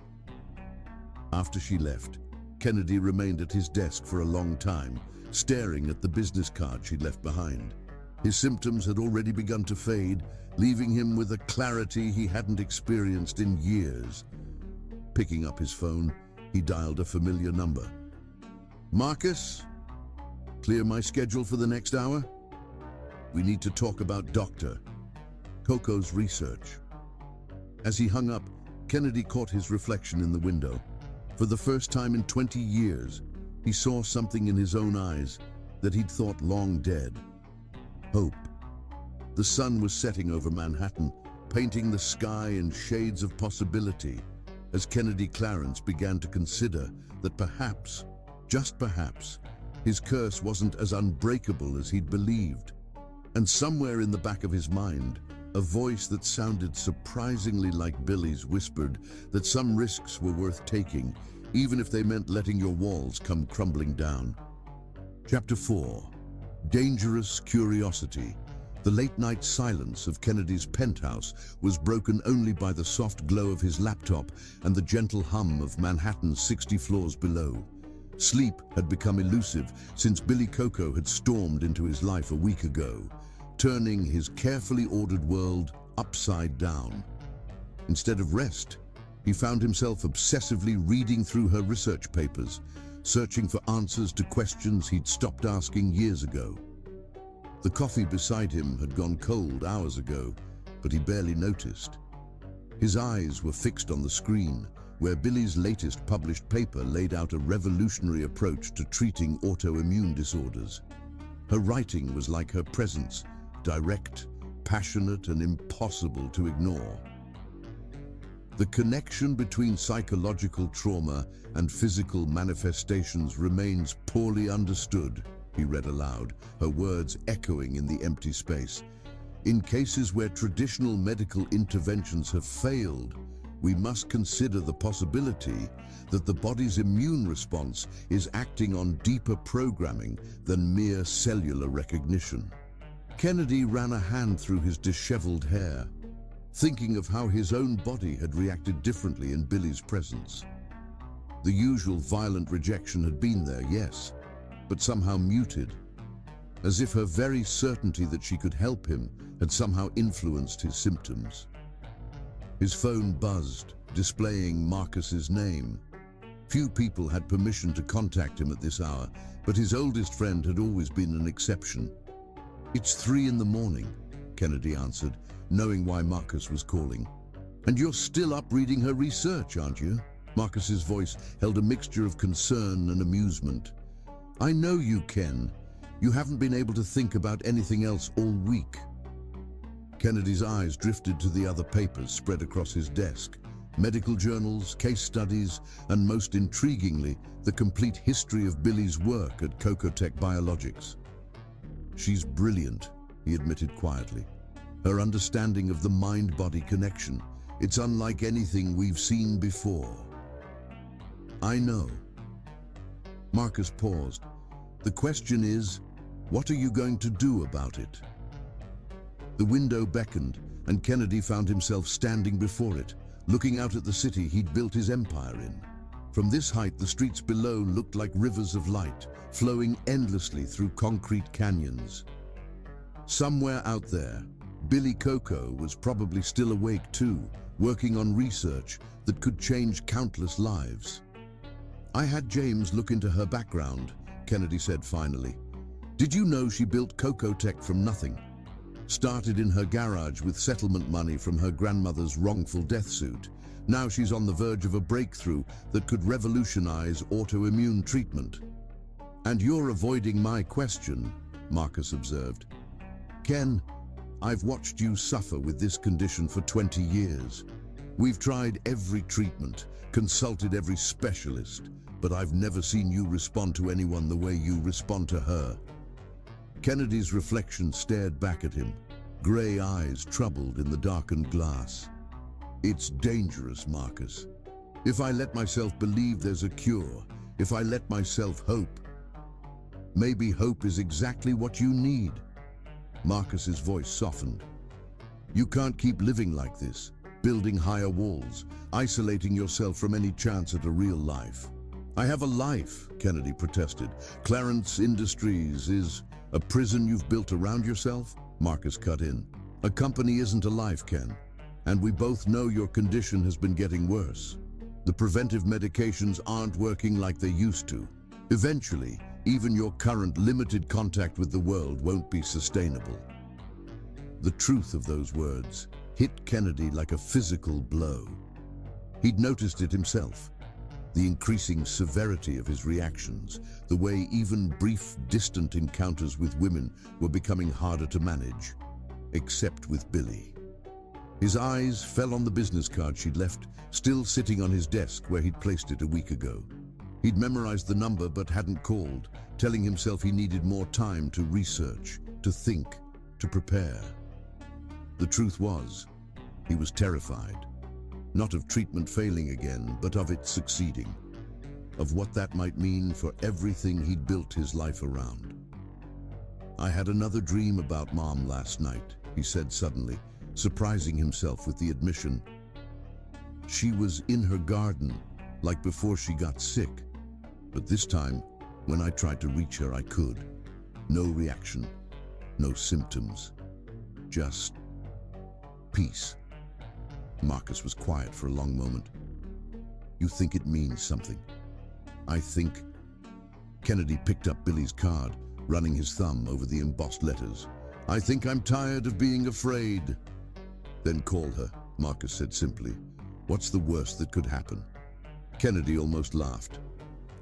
After she left, Kennedy remained at his desk for a long time, staring at the business card she'd left behind. His symptoms had already begun to fade, leaving him with a clarity he hadn't experienced in years. Picking up his phone, he dialed a familiar number. "Marcus? Clear my schedule for the next hour? We need to talk about Dr. Coco's research." As he hung up, Kennedy caught his reflection in the window. For the first time in 20 years, he saw something in his own eyes that he'd thought long dead. Hope. The sun was setting over Manhattan, painting the sky in shades of possibility, as Kennedy Clarence began to consider that perhaps, just perhaps, His curse wasn't as unbreakable as he'd believed. And somewhere in the back of his mind, a voice that sounded surprisingly like Billy's whispered that some risks were worth taking, even if they meant letting your walls come crumbling down. Chapter 4. Dangerous Curiosity. The late-night silence of Kennedy's penthouse was broken only by the soft glow of his laptop and the gentle hum of Manhattan's 60 floors below. Sleep had become elusive since Billy Coco had stormed into his life a week ago, turning his carefully ordered world upside down. Instead of rest, he found himself obsessively reading through her research papers, searching for answers to questions he'd stopped asking years ago. The coffee beside him had gone cold hours ago, but he barely noticed. His eyes were fixed on the screen, where Billy's latest published paper laid out a revolutionary approach to treating autoimmune disorders. Her writing was like her presence, direct, passionate, and impossible to ignore. The connection between psychological trauma and physical manifestations remains poorly understood, he read aloud, her words echoing in the empty space. In cases where traditional medical interventions have failed, we must consider the possibility that the body's immune response is acting on deeper programming than mere cellular recognition. Kennedy ran a hand through his disheveled hair, thinking of how his own body had reacted differently in Billy's presence. The usual violent rejection had been there, yes, but somehow muted, as if her very certainty that she could help him had somehow influenced his symptoms. His phone buzzed, displaying Marcus's name. Few people had permission to contact him at this hour, but his oldest friend had always been an exception. "It's 3 in the morning," Kennedy answered, knowing why Marcus was calling. "And you're still up reading her research, aren't you?" Marcus's voice held a mixture of concern and amusement. "I know you, Ken. You haven't been able to think about anything else all week." Kennedy's eyes drifted to the other papers spread across his desk. Medical journals, case studies, and most intriguingly, the complete history of Billy's work at Cocotec Biologics. "She's brilliant," he admitted quietly. "Her understanding of the mind-body connection, it's unlike anything we've seen before." "I know." Marcus paused. "The question is, what are you going to do about it?" The window beckoned, and Kennedy found himself standing before it, looking out at the city he'd built his empire in. From this height, the streets below looked like rivers of light, flowing endlessly through concrete canyons. Somewhere out there, Billy Coco was probably still awake too, working on research that could change countless lives. "I had James look into her background," Kennedy said finally. "Did you know she built Cocotec from nothing? Started in her garage with settlement money from her grandmother's wrongful death suit. Now she's on the verge of a breakthrough that could revolutionize autoimmune treatment." "And you're avoiding my question," Marcus observed. "Ken, I've watched you suffer with this condition for 20 years. We've tried every treatment, consulted every specialist, but I've never seen you respond to anyone the way you respond to her." Kennedy's reflection stared back at him, gray eyes troubled in the darkened glass. "It's dangerous, Marcus. If I let myself believe there's a cure, if I let myself hope, maybe hope is exactly what you need." Marcus's voice softened. "You can't keep living like this, building higher walls, isolating yourself from any chance at a real life." "I have a life," Kennedy protested. "Clarence Industries is a prison you've built around yourself?" Marcus cut in. "A company isn't a life, Ken. And we both know your condition has been getting worse. The preventive medications aren't working like they used to. Eventually, even your current limited contact with the world won't be sustainable." The truth of those words hit Kennedy like a physical blow. He'd noticed it himself. The increasing severity of his reactions, the way even brief, distant encounters with women were becoming harder to manage, except with Billy. His eyes fell on the business card she'd left, still sitting on his desk where he'd placed it a week ago. He'd memorized the number but hadn't called, telling himself he needed more time to research, to think, to prepare. The truth was, he was terrified. Not of treatment failing again, but of it succeeding. Of what that might mean for everything he'd built his life around. "I had another dream about Mom last night," he said suddenly, surprising himself with the admission. She was in her garden, like before she got sick. But this time, when I tried to reach her, I could. No reaction, no symptoms, just peace. Marcus was quiet for a long moment. "You think it means something?" "I think..." Kennedy picked up Billy's card, running his thumb over the embossed letters. "I think I'm tired of being afraid." "Then call her," Marcus said simply. "What's the worst that could happen?" Kennedy almost laughed.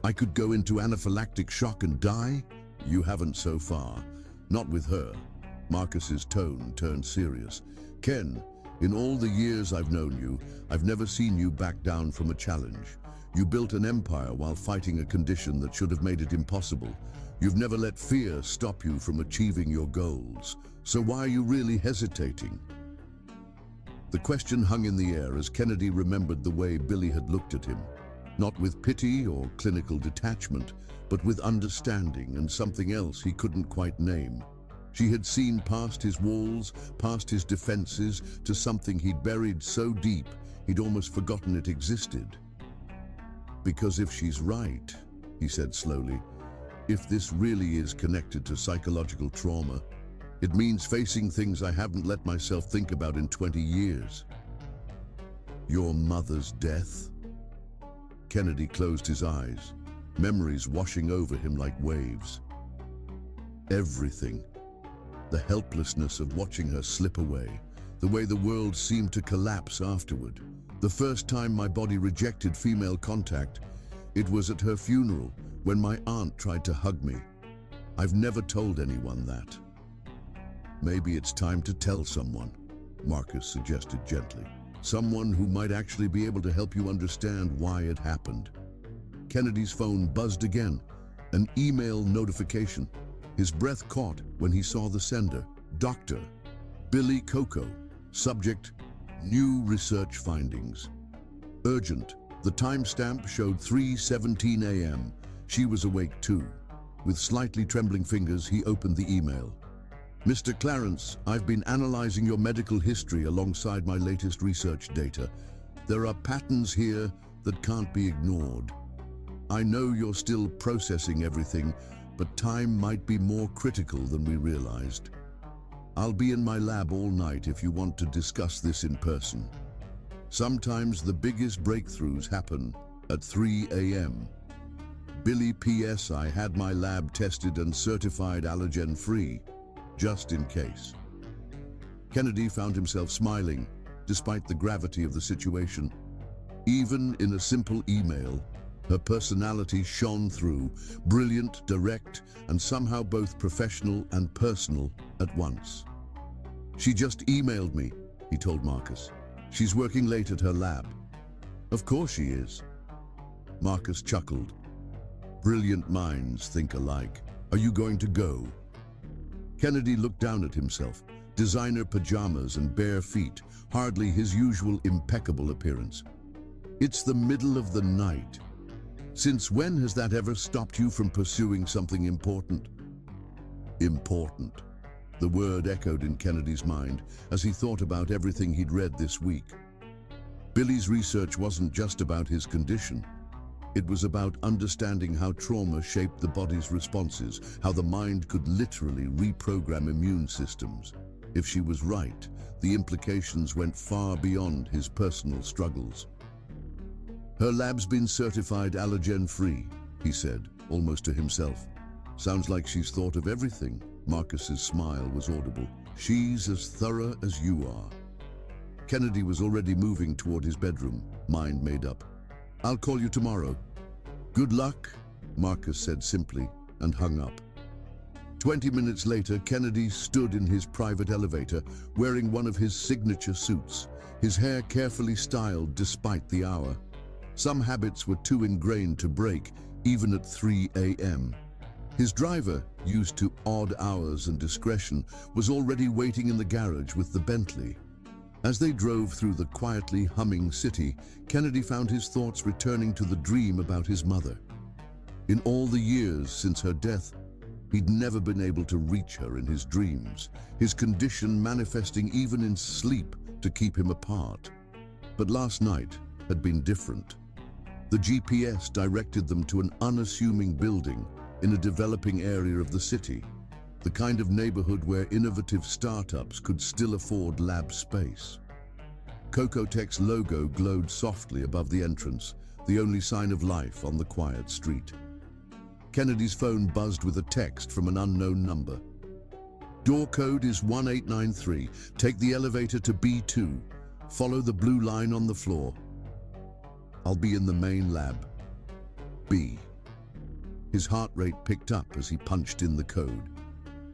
"I could go into anaphylactic shock and die?" "You haven't so far. Not with her." Marcus's tone turned serious. "Ken, in all the years I've known you, I've never seen you back down from a challenge. You built an empire while fighting a condition that should have made it impossible. You've never let fear stop you from achieving your goals. So why are you really hesitating?" The question hung in the air as Kennedy remembered the way Billy had looked at him. Not with pity or clinical detachment, but with understanding and something else he couldn't quite name. She had seen past his walls, past his defenses, to something he'd buried so deep he'd almost forgotten it existed. "Because if she's right," he said slowly, "if this really is connected to psychological trauma, it means facing things I haven't let myself think about in 20 years. Your mother's death?" Kennedy closed his eyes, memories washing over him like waves. Everything. The helplessness of watching her slip away, the way the world seemed to collapse afterward. The first time my body rejected female contact, it was at her funeral, when my aunt tried to hug me. I've never told anyone that. "Maybe it's time to tell someone," Marcus suggested gently. "Someone who might actually be able to help you understand why it happened." Kennedy's phone buzzed again, an email notification. His breath caught when he saw the sender. Dr. Billy Coco. Subject, new research findings. Urgent. The timestamp showed 3:17 a.m. She was awake too. With slightly trembling fingers, he opened the email. "Mr. Clarence, I've been analyzing your medical history alongside my latest research data. There are patterns here that can't be ignored. I know you're still processing everything, but time might be more critical than we realized. I'll be in my lab all night if you want to discuss this in person. Sometimes the biggest breakthroughs happen at 3 a.m. Billy, P.S. I had my lab tested and certified allergen-free, just in case." Kennedy found himself smiling, despite the gravity of the situation. Even in a simple email, her personality shone through, brilliant, direct, and somehow both professional and personal at once. "She just emailed me," he told Marcus. "She's working late at her lab." "Of course she is." Marcus chuckled. Brilliant minds think alike. "Are you going to go?" Kennedy looked down at himself. Designer pajamas and bare feet, hardly his usual impeccable appearance. "It's the middle of the night. Since when has that ever stopped you from pursuing something important?" Important. The word echoed in Kennedy's mind as he thought about everything he'd read this week. Billy's research wasn't just about his condition. It was about understanding how trauma shaped the body's responses, how the mind could literally reprogram immune systems. If she was right, the implications went far beyond his personal struggles. "Her lab's been certified allergen-free," he said, almost to himself. "Sounds like she's thought of everything." Marcus's smile was audible. "She's as thorough as you are." Kennedy was already moving toward his bedroom, mind made up. "I'll call you tomorrow." "Good luck," Marcus said simply, and hung up. 20 minutes later, Kennedy stood in his private elevator, wearing one of his signature suits, his hair carefully styled despite the hour. Some habits were too ingrained to break, even at 3 a.m. His driver, used to odd hours and discretion, was already waiting in the garage with the Bentley. As they drove through the quietly humming city, Kennedy found his thoughts returning to the dream about his mother. In all the years since her death, he'd never been able to reach her in his dreams, his condition manifesting even in sleep to keep him apart. But last night had been different. The GPS directed them to an unassuming building in a developing area of the city, the kind of neighborhood where innovative startups could still afford lab space. Cocotec's logo glowed softly above the entrance, the only sign of life on the quiet street. Kennedy's phone buzzed with a text from an unknown number. Door code is 1893. Take the elevator to B2. Follow the blue line on the floor. I'll be in the main lab. B. His heart rate picked up as he punched in the code.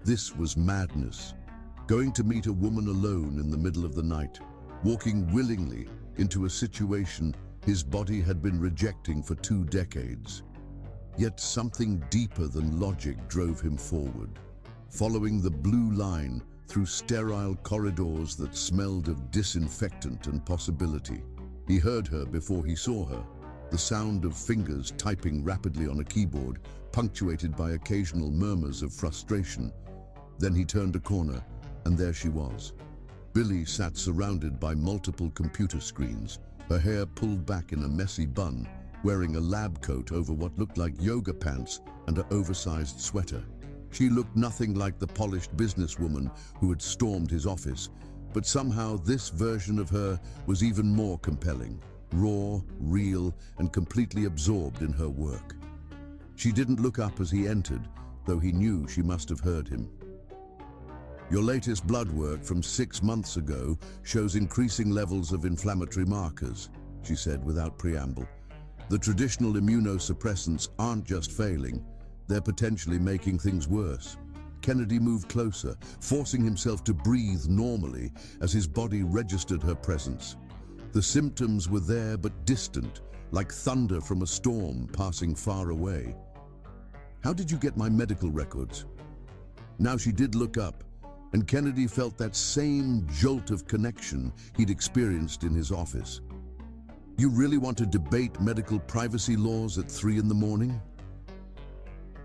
This was madness. Going to meet a woman alone in the middle of the night, walking willingly into a situation his body had been rejecting for 2 decades. Yet something deeper than logic drove him forward, following the blue line through sterile corridors that smelled of disinfectant and possibility. He heard her before he saw her, the sound of fingers typing rapidly on a keyboard, punctuated by occasional murmurs of frustration. Then he turned a corner, and there she was. Billie sat surrounded by multiple computer screens, her hair pulled back in a messy bun, wearing a lab coat over what looked like yoga pants and an oversized sweater. She looked nothing like the polished businesswoman who had stormed his office, but somehow this version of her was even more compelling, raw, real, and completely absorbed in her work. She didn't look up as he entered, though he knew she must have heard him. Your latest blood work from 6 months ago shows increasing levels of inflammatory markers, she said without preamble. The traditional immunosuppressants aren't just failing, they're potentially making things worse. Kennedy moved closer, forcing himself to breathe normally as his body registered her presence. The symptoms were there but distant, like thunder from a storm passing far away. How did you get my medical records? Now she did look up, and Kennedy felt that same jolt of connection he'd experienced in his office. You really want to debate medical privacy laws at 3 in the morning?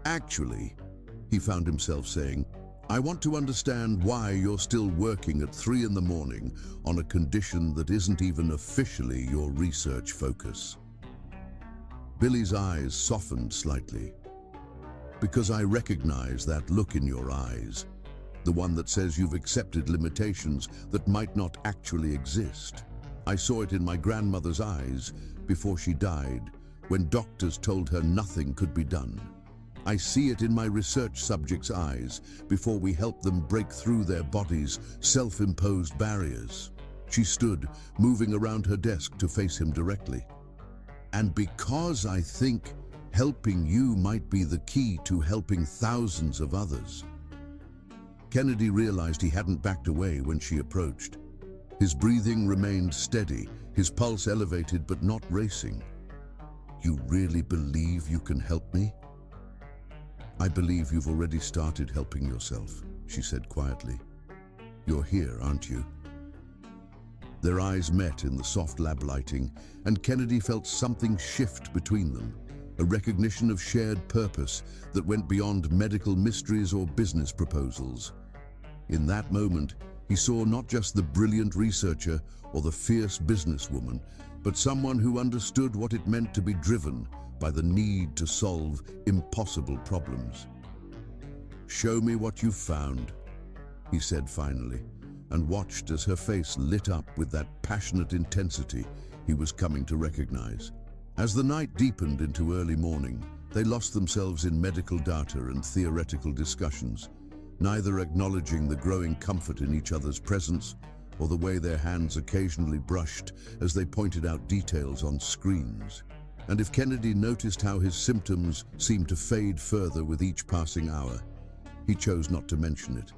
Actually, he found himself saying, I want to understand why you're still working at 3 in the morning on a condition that isn't even officially your research focus. Billie's eyes softened slightly. Because I recognize that look in your eyes, the one that says you've accepted limitations that might not actually exist. I saw it in my grandmother's eyes before she died, when doctors told her nothing could be done. I see it in my research subjects' eyes before we help them break through their bodies' self-imposed barriers. She stood, moving around her desk to face him directly. And because I think helping you might be the key to helping thousands of others. Kennedy realized he hadn't backed away when she approached. His breathing remained steady, his pulse elevated but not racing. You really believe you can help me? I believe you've already started helping yourself, she said quietly. You're here, aren't you? Their eyes met in the soft lab lighting, and Kennedy felt something shift between them, a recognition of shared purpose that went beyond medical mysteries or business proposals. In that moment, he saw not just the brilliant researcher or the fierce businesswoman, but someone who understood what it meant to be driven by the need to solve impossible problems. Show me what you've found, he said finally, and watched as her face lit up with that passionate intensity he was coming to recognize. As the night deepened into early morning, they lost themselves in medical data and theoretical discussions, neither acknowledging the growing comfort in each other's presence or the way their hands occasionally brushed as they pointed out details on screens. And if Kennedy noticed how his symptoms seemed to fade further with each passing hour, he chose not to mention it.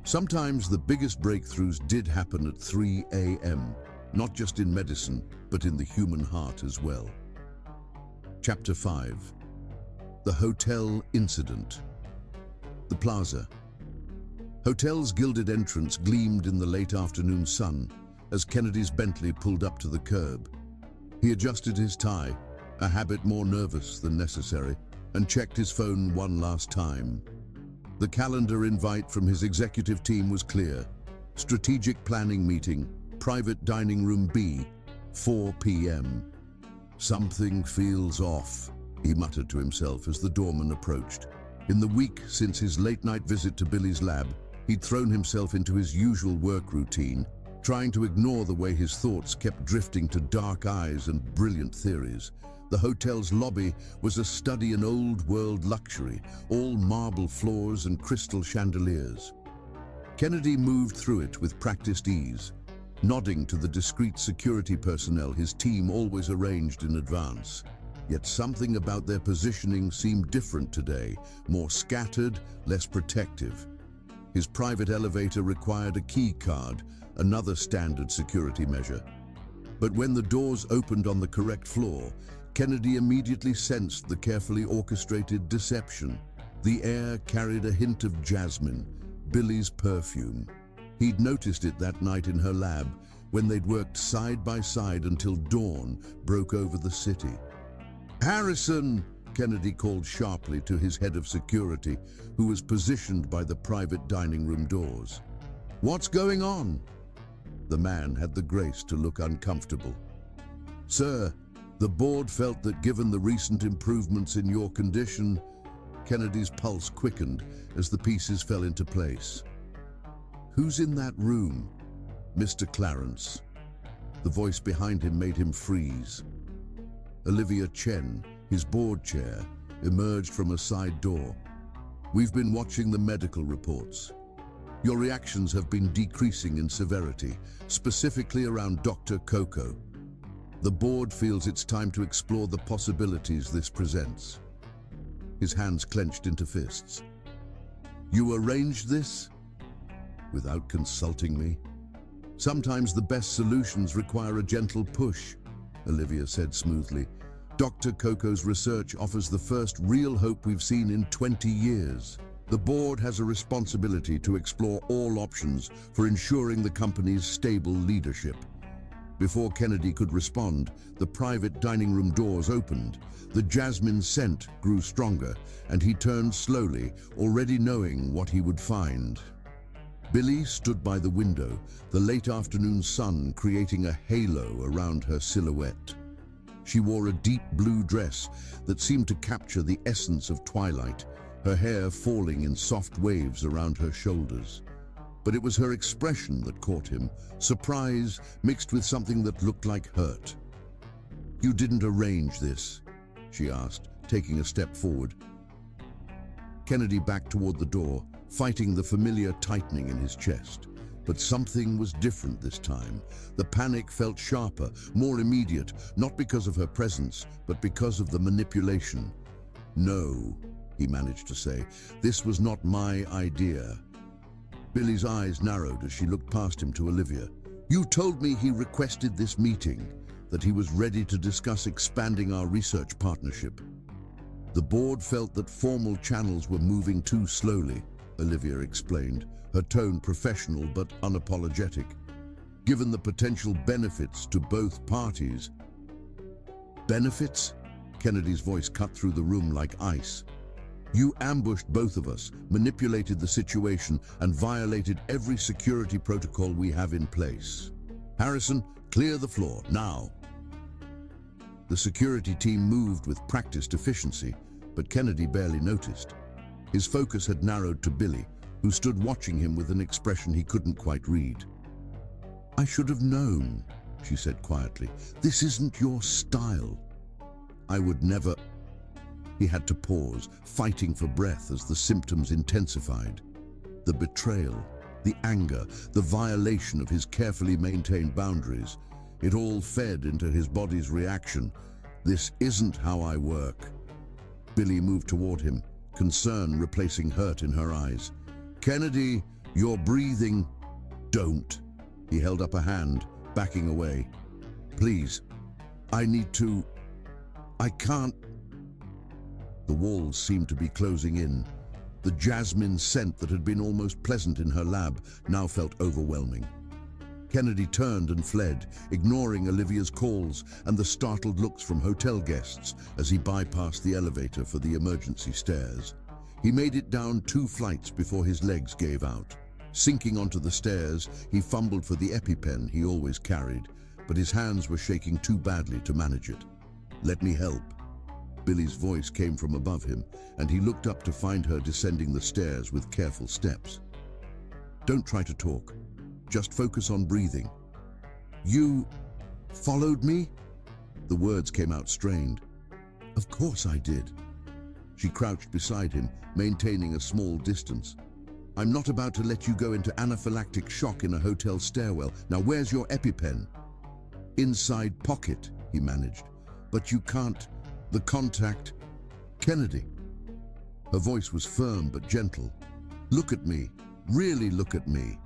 Sometimes the biggest breakthroughs did happen at 3 a.m., not just in medicine, but in the human heart as well. Chapter 5. The hotel incident. The plaza. Hotel's gilded entrance gleamed in the late afternoon sun as Kennedy's Bentley pulled up to the curb. He adjusted his tie, a habit more nervous than necessary, and checked his phone one last time. The calendar invite from his executive team was clear. Strategic planning meeting, private dining room B, 4 p.m. Something feels off, he muttered to himself as the doorman approached. In the week since his late-night visit to Billy's lab, he'd thrown himself into his usual work routine, trying to ignore the way his thoughts kept drifting to dark eyes and brilliant theories. The hotel's lobby was a study in old-world luxury, all marble floors and crystal chandeliers. Kennedy moved through it with practiced ease, nodding to the discreet security personnel his team always arranged in advance. Yet something about their positioning seemed different today, more scattered, less protective. His private elevator required a key card, another standard security measure. But when the doors opened on the correct floor, Kennedy immediately sensed the carefully orchestrated deception. The air carried a hint of jasmine, Billy's perfume. He'd noticed it that night in her lab, when they'd worked side by side until dawn broke over the city. "Harrison!" Kennedy called sharply to his head of security, who was positioned by the private dining room doors. "What's going on?" The man had the grace to look uncomfortable. "Sir, the board felt that given the recent improvements in your condition," Kennedy's pulse quickened as the pieces fell into place. "Who's in that room?" "Mr. Clarence." The voice behind him made him freeze. Olivia Chen, his board chair, emerged from a side door. "We've been watching the medical reports. Your reactions have been decreasing in severity, specifically around Dr. Coco. The board feels it's time to explore the possibilities this presents." His hands clenched into fists. "You arranged this? Without consulting me?" "Sometimes the best solutions require a gentle push," Olivia said smoothly. "Dr. Coco's research offers the first real hope we've seen in 20 years. The board has a responsibility to explore all options for ensuring the company's stable leadership." Before Kennedy could respond, the private dining room doors opened. The jasmine scent grew stronger, and he turned slowly, already knowing what he would find. Billy stood by the window, the late afternoon sun creating a halo around her silhouette. She wore a deep blue dress that seemed to capture the essence of twilight, her hair falling in soft waves around her shoulders. But it was her expression that caught him, surprise mixed with something that looked like hurt. "You didn't arrange this?" she asked, taking a step forward. Kennedy backed toward the door, fighting the familiar tightening in his chest. But something was different this time. The panic felt sharper, more immediate, not because of her presence, but because of the manipulation. "No," he managed to say, "this was not my idea." Billy's eyes narrowed as she looked past him to Olivia. "You told me he requested this meeting, that he was ready to discuss expanding our research partnership." "The board felt that formal channels were moving too slowly," Olivia explained, her tone professional but unapologetic. "Given the potential benefits to both parties." "Benefits?" Kennedy's voice cut through the room like ice. "You ambushed both of us, manipulated the situation, and violated every security protocol we have in place. Harrison, clear the floor, now." The security team moved with practiced efficiency, but Kennedy barely noticed. His focus had narrowed to Billy, who stood watching him with an expression he couldn't quite read. "I should have known," she said quietly. "This isn't your style." "I would never..." He had to pause, fighting for breath as the symptoms intensified. The betrayal, the anger, the violation of his carefully maintained boundaries, it all fed into his body's reaction. "This isn't how I work." Billy moved toward him, concern replacing hurt in her eyes. "Kennedy, you're breathing." "Don't." He held up a hand, backing away. "Please, I need to... I can't..." The walls seemed to be closing in. The jasmine scent that had been almost pleasant in her lab now felt overwhelming. Kennedy turned and fled, ignoring Olivia's calls and the startled looks from hotel guests as he bypassed the elevator for the emergency stairs. He made it down 2 flights before his legs gave out. Sinking onto the stairs, he fumbled for the EpiPen he always carried, but his hands were shaking too badly to manage it. "Let me help." Billy's voice came from above him, and he looked up to find her descending the stairs with careful steps. "Don't try to talk. Just focus on breathing." "You followed me?" The words came out strained. "Of course I did." She crouched beside him, maintaining a small distance. "I'm not about to let you go into anaphylactic shock in a hotel stairwell. Now where's your EpiPen?" "Inside pocket," he managed. "But you can't. The contact." "Kennedy." Her voice was firm but gentle. "Look at me. Really look at me."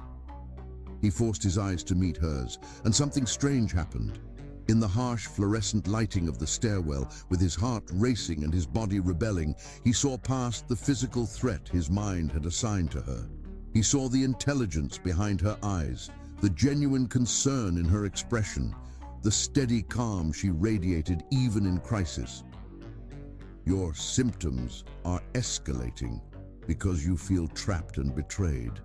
He forced his eyes to meet hers, and something strange happened. In the harsh fluorescent lighting of the stairwell, with his heart racing and his body rebelling, he saw past the physical threat his mind had assigned to her. He saw the intelligence behind her eyes, the genuine concern in her expression, the steady calm she radiated even in crisis. "Your symptoms are escalating because you feel trapped and betrayed,"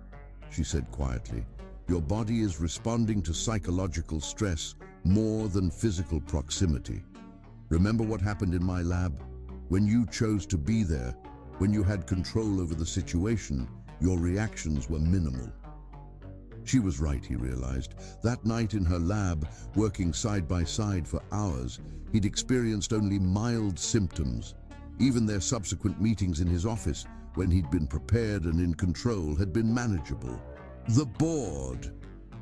she said quietly. "Your body is responding to psychological stress more than physical proximity. Remember what happened in my lab? When you chose to be there, when you had control over the situation, your reactions were minimal." She was right, he realized. That night in her lab, working side by side for hours, he'd experienced only mild symptoms. Even their subsequent meetings in his office, when he'd been prepared and in control, had been manageable. "The board,"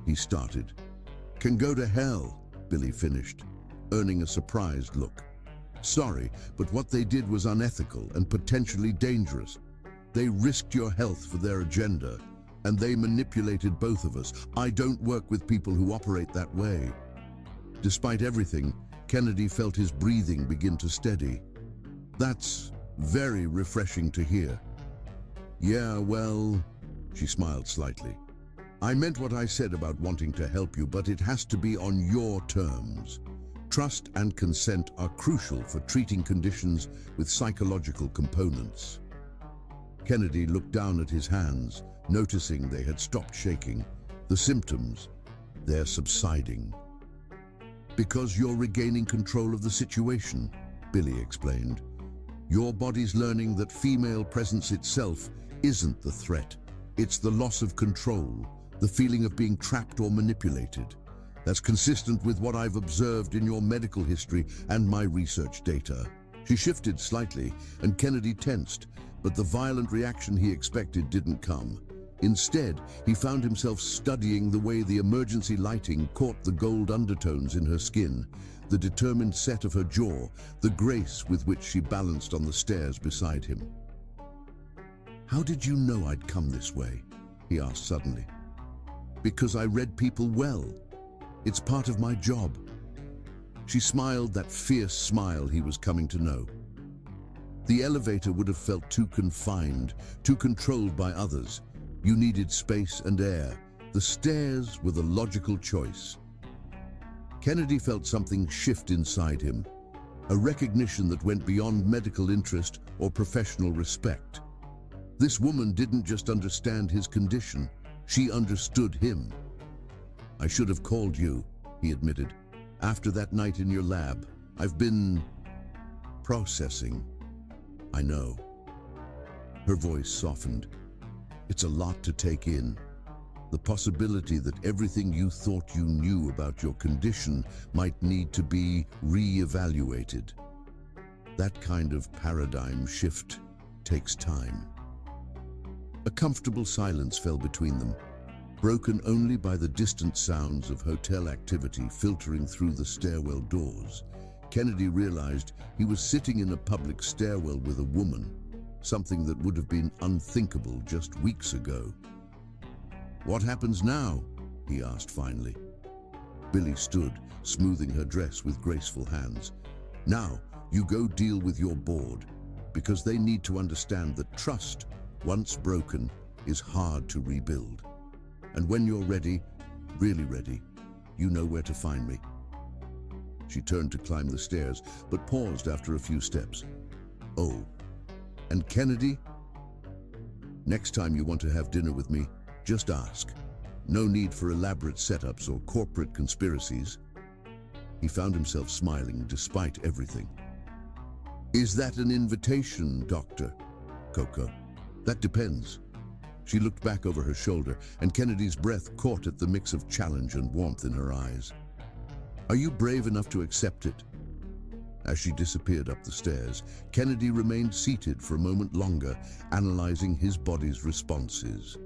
he started. "Can go to hell," Billy finished, earning a surprised look. "Sorry, but what they did was unethical and potentially dangerous. They risked your health for their agenda, and they manipulated both of us. I don't work with people who operate that way." Despite everything, Kennedy felt his breathing begin to steady. "That's very refreshing to hear." "Yeah, well," she smiled slightly. "I meant what I said about wanting to help you, but it has to be on your terms. Trust and consent are crucial for treating conditions with psychological components." Kennedy looked down at his hands, noticing they had stopped shaking. The symptoms, they're subsiding. "Because you're regaining control of the situation," Billy explained. "Your body's learning that female presence itself isn't the threat. It's the loss of control, the feeling of being trapped or manipulated. That's consistent with what I've observed in your medical history and my research data." She shifted slightly, and Kennedy tensed, but the violent reaction he expected didn't come. Instead, he found himself studying the way the emergency lighting caught the gold undertones in her skin, the determined set of her jaw, the grace with which she balanced on the stairs beside him. "How did you know I'd come this way?" he asked suddenly. "Because I read people well. It's part of my job." She smiled that fierce smile he was coming to know. The elevator would have felt too confined, too controlled by others. You needed space and air. The stairs were the logical choice. Kennedy felt something shift inside him, a recognition that went beyond medical interest or professional respect. This woman didn't just understand his condition, she understood him. "I should have called you," he admitted. "After that night in your lab, I've been processing." "I know." Her voice softened. "It's a lot to take in. The possibility that everything you thought you knew about your condition might need to be re-evaluated. That kind of paradigm shift takes time." A comfortable silence fell between them, broken only by the distant sounds of hotel activity filtering through the stairwell doors. Kennedy realized he was sitting in a public stairwell with a woman, something that would have been unthinkable just weeks ago. "What happens now?" he asked finally. Billy stood, smoothing her dress with graceful hands. "Now, you go deal with your board. because they need to understand that trust, once broken, is hard to rebuild. And when you're ready, really ready, you know where to find me. She turned to climb the stairs, but paused after a few steps. Oh, and Kennedy? Next time you want to have dinner with me, just ask. No need for elaborate setups or corporate conspiracies. He found himself smiling despite everything. Is that an invitation, Dr. Coco? That depends. She looked back over her shoulder, and Kennedy's breath caught at the mix of challenge and warmth in her eyes. Are you brave enough to accept it? As she disappeared up the stairs, Kennedy remained seated for a moment longer, analyzing his body's responses.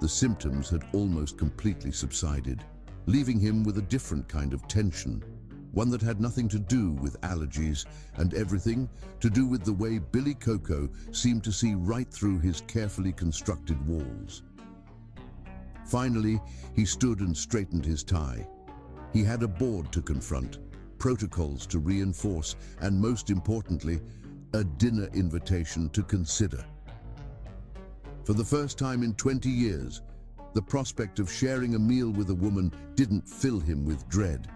The symptoms had almost completely subsided, leaving him with a different kind of tension, one that had nothing to do with allergies and everything to do with the way Billy Coco seemed to see right through his carefully constructed walls. Finally, he stood and straightened his tie. He had a board to confront, protocols to reinforce, and most importantly, a dinner invitation to consider. For the first time in 20 years, the prospect of sharing a meal with a woman didn't fill him with dread.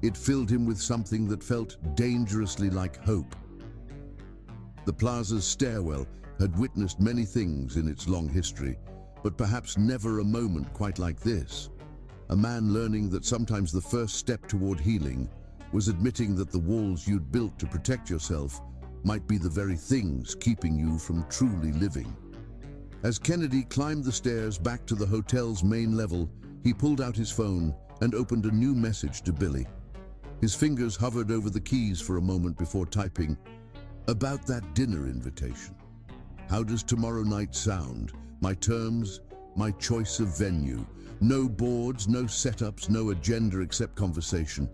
It filled him with something that felt dangerously like hope. The plaza's stairwell had witnessed many things in its long history, but perhaps never a moment quite like this. A man learning that sometimes the first step toward healing was admitting that the walls you'd built to protect yourself might be the very things keeping you from truly living. As Kennedy climbed the stairs back to the hotel's main level, he pulled out his phone and opened a new message to Billy. His fingers hovered over the keys for a moment before typing, "About that dinner invitation. How does tomorrow night sound? My terms, my choice of venue. No boards, no setups, no agenda except conversation."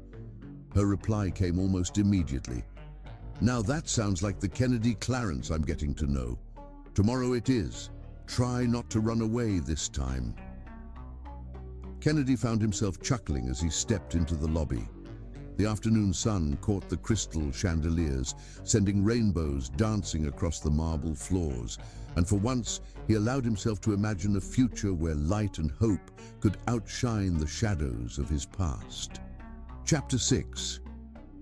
Her reply came almost immediately. "Now that sounds like the Kennedy Clarence I'm getting to know. Tomorrow it is. Try not to run away this time." Kennedy found himself chuckling as he stepped into the lobby. The afternoon sun caught the crystal chandeliers, sending rainbows dancing across the marble floors, and for once he allowed himself to imagine a future where light and hope could outshine the shadows of his past. Chapter 6.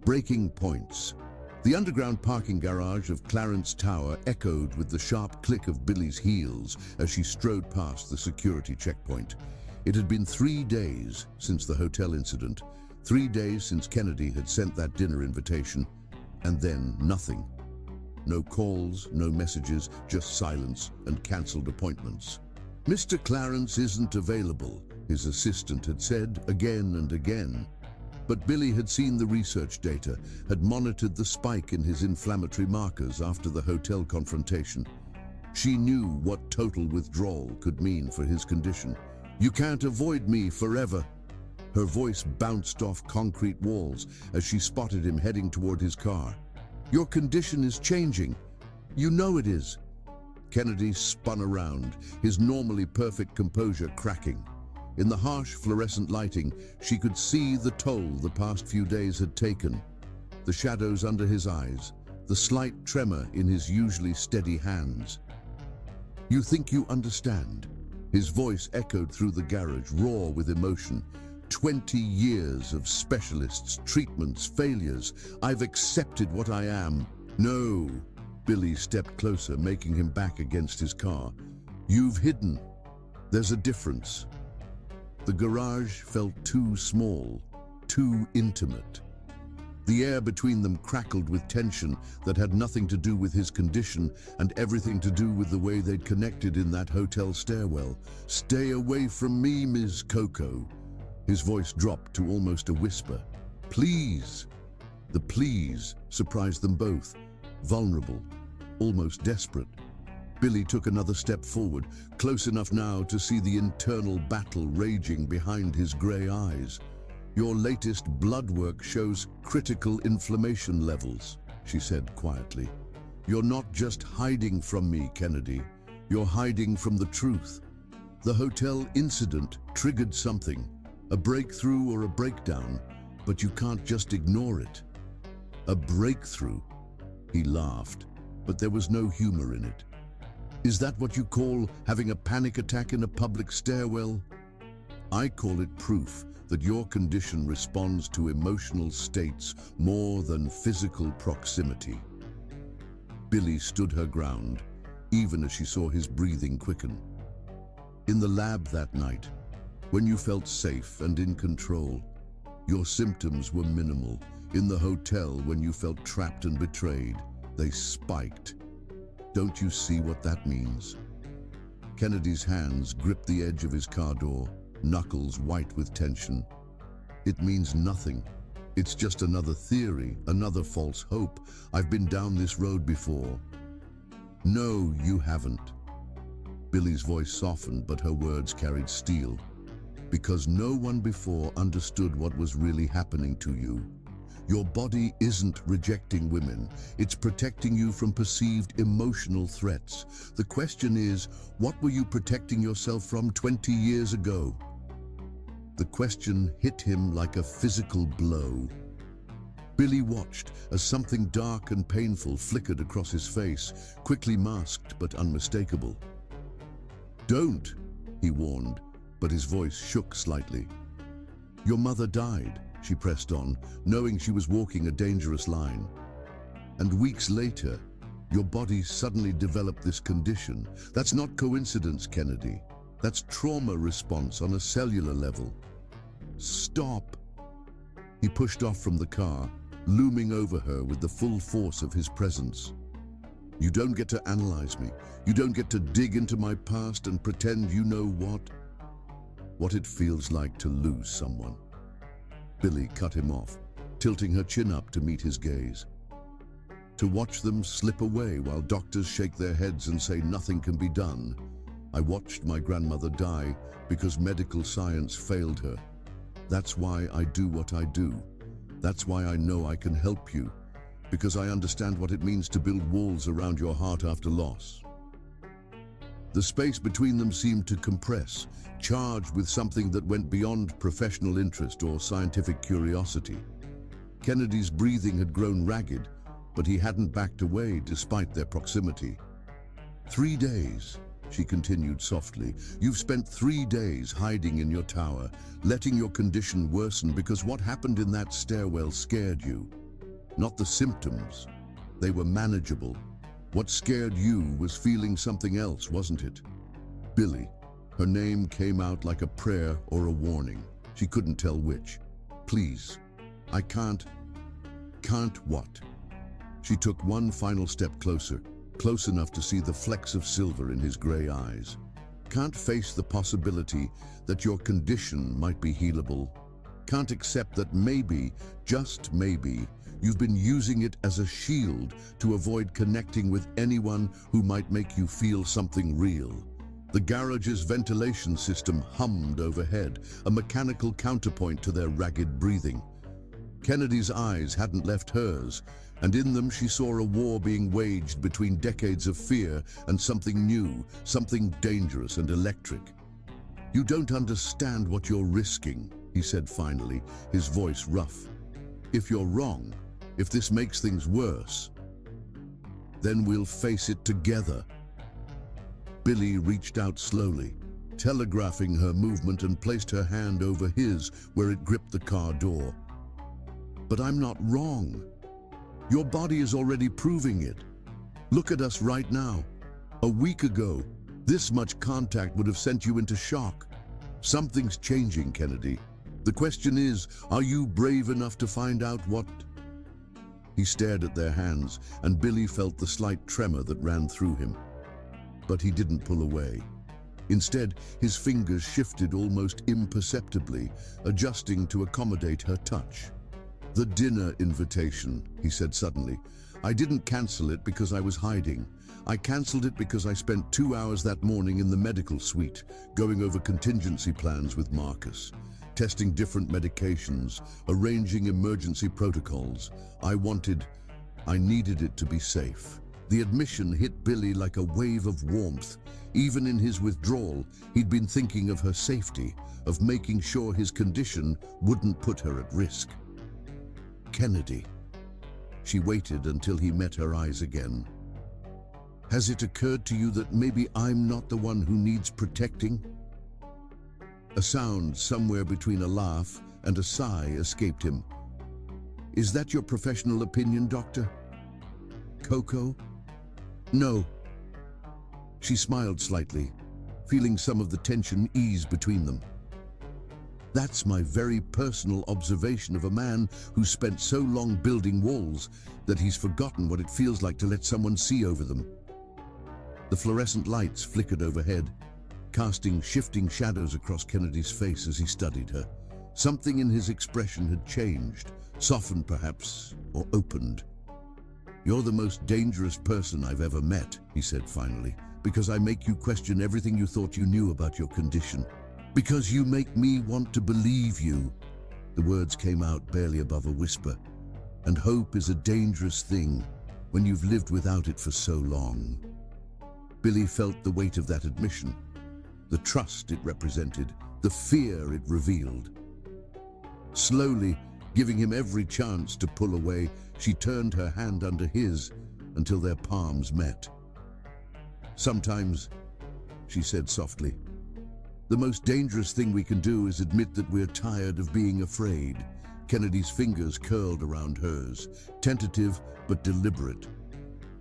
Breaking Points. The underground parking garage of Clarence Tower echoed with the sharp click of Billy's heels as she strode past the security checkpoint. It had been 3 days since the hotel incident, 3 days since Kennedy had sent that dinner invitation, and then nothing. No calls, no messages, just silence and cancelled appointments. "Mr. Clarence isn't available," his assistant had said again and again. But Billy had seen the research data, had monitored the spike in his inflammatory markers after the hotel confrontation. She knew what total withdrawal could mean for his condition. "You can't avoid me forever." Her voice bounced off concrete walls as she spotted him heading toward his car. "Your condition is changing. You know it is." Kennedy spun around, his normally perfect composure cracking. In the harsh fluorescent lighting, she could see the toll the past few days had taken. The shadows under his eyes, the slight tremor in his usually steady hands. "You think you understand?" His voice echoed through the garage, raw with emotion. 20 years of specialists, treatments, failures. I've accepted what I am." "No." Billy stepped closer, making him back against his car. "You've hidden. There's a difference." The garage felt too small, too intimate. The air between them crackled with tension that had nothing to do with his condition and everything to do with the way they'd connected in that hotel stairwell. "Stay away from me, Ms. Coco." His voice dropped to almost a whisper. "Please." The please surprised them both, vulnerable, almost desperate. Billy took another step forward, close enough now to see the internal battle raging behind his gray eyes. "Your latest blood work shows critical inflammation levels," she said quietly. "You're not just hiding from me, Kennedy. You're hiding from the truth. The hotel incident triggered something, a breakthrough or a breakdown, but you can't just ignore it." "A breakthrough?" He laughed. but there was no humor in it. Is that what you call having a panic attack in a public stairwell? I call it proof that your condition responds to emotional states more than physical proximity. Billy stood her ground, even as she saw his breathing quicken. In the lab that night, when you felt safe and in control, your symptoms were minimal. In the hotel, when you felt trapped and betrayed, they spiked. Don't you see what that means? Kennedy's hands gripped the edge of his car door, knuckles white with tension. It means nothing. It's just another theory, another false hope. I've been down this road before. No, you haven't. Billy's voice softened, but her words carried steel. Because no one before understood what was really happening to you. Your body isn't rejecting women. It's protecting you from perceived emotional threats. The question is, what were you protecting yourself from 20 years ago? The question hit him like a physical blow. Billy watched as something dark and painful flickered across his face, quickly masked but unmistakable. Don't, he warned, but his voice shook slightly. Your mother died, she pressed on, knowing she was walking a dangerous line. And weeks later, your body suddenly developed this condition. That's not coincidence, Kennedy. That's trauma response on a cellular level. Stop. He pushed off from the car, looming over her with the full force of his presence. You don't get to analyze me. You don't get to dig into my past and pretend you know what it feels like to lose someone. Billy cut him off, tilting her chin up to meet his gaze. To watch them slip away while doctors shake their heads and say nothing can be done. I watched my grandmother die because medical science failed her. That's why I do what I do. That's why I know I can help you, because I understand what it means to build walls around your heart after loss. The space between them seemed to compress, charged with something that went beyond professional interest or scientific curiosity. Kennedy's breathing had grown ragged, but he hadn't backed away despite their proximity. 3 days, she continued softly. You've spent 3 days hiding in your tower, letting your condition worsen because what happened in that stairwell scared you. Not the symptoms. They were manageable. What scared you was feeling something else, wasn't it? Billy. Her name came out like a prayer or a warning. She couldn't tell which. Please. I can't. Can't what? She took one final step closer, close enough to see the flecks of silver in his gray eyes. Can't face the possibility that your condition might be healable. Can't accept that maybe, just maybe, you've been using it as a shield to avoid connecting with anyone who might make you feel something real. The garage's ventilation system hummed overhead, a mechanical counterpoint to their ragged breathing. Kennedy's eyes hadn't left hers, and in them she saw a war being waged between decades of fear and something new, something dangerous and electric. You don't understand what you're risking, he said finally, his voice rough. If you're wrong, if this makes things worse, then we'll face it together. Billy reached out slowly, telegraphing her movement, and placed her hand over his where it gripped the car door. But I'm not wrong. Your body is already proving it. Look at us right now. A week ago, this much contact would have sent you into shock. Something's changing, Kennedy. The question is, are you brave enough to find out what? He stared at their hands, and Billy felt the slight tremor that ran through him. But he didn't pull away. Instead, his fingers shifted almost imperceptibly, adjusting to accommodate her touch. The dinner invitation, he said suddenly. I didn't cancel it because I was hiding. I canceled it because I spent 2 hours that morning in the medical suite, going over contingency plans with Marcus, testing different medications, arranging emergency protocols. I needed it to be safe. The admission hit Billy like a wave of warmth. Even in his withdrawal, he'd been thinking of her safety, of making sure his condition wouldn't put her at risk. Kennedy. She waited until he met her eyes again. Has it occurred to you that maybe I'm not the one who needs protecting? A sound somewhere between a laugh and a sigh escaped him. Is that your professional opinion, Doctor? Coco? No. She smiled slightly, feeling some of the tension ease between them. That's my very personal observation of a man who spent so long building walls that he's forgotten what it feels like to let someone see over them. The fluorescent lights flickered overhead, casting shifting shadows across Kennedy's face as he studied her. Something in his expression had changed, softened perhaps, or opened. You're the most dangerous person I've ever met, he said finally, because I make you question everything you thought you knew about your condition. Because you make me want to believe you. The words came out barely above a whisper. And hope is a dangerous thing when you've lived without it for so long. Billy felt the weight of that admission, the trust it represented, the fear it revealed. Slowly, giving him every chance to pull away, she turned her hand under his until their palms met. Sometimes, she said softly, the most dangerous thing we can do is admit that we're tired of being afraid. Kennedy's fingers curled around hers, tentative but deliberate.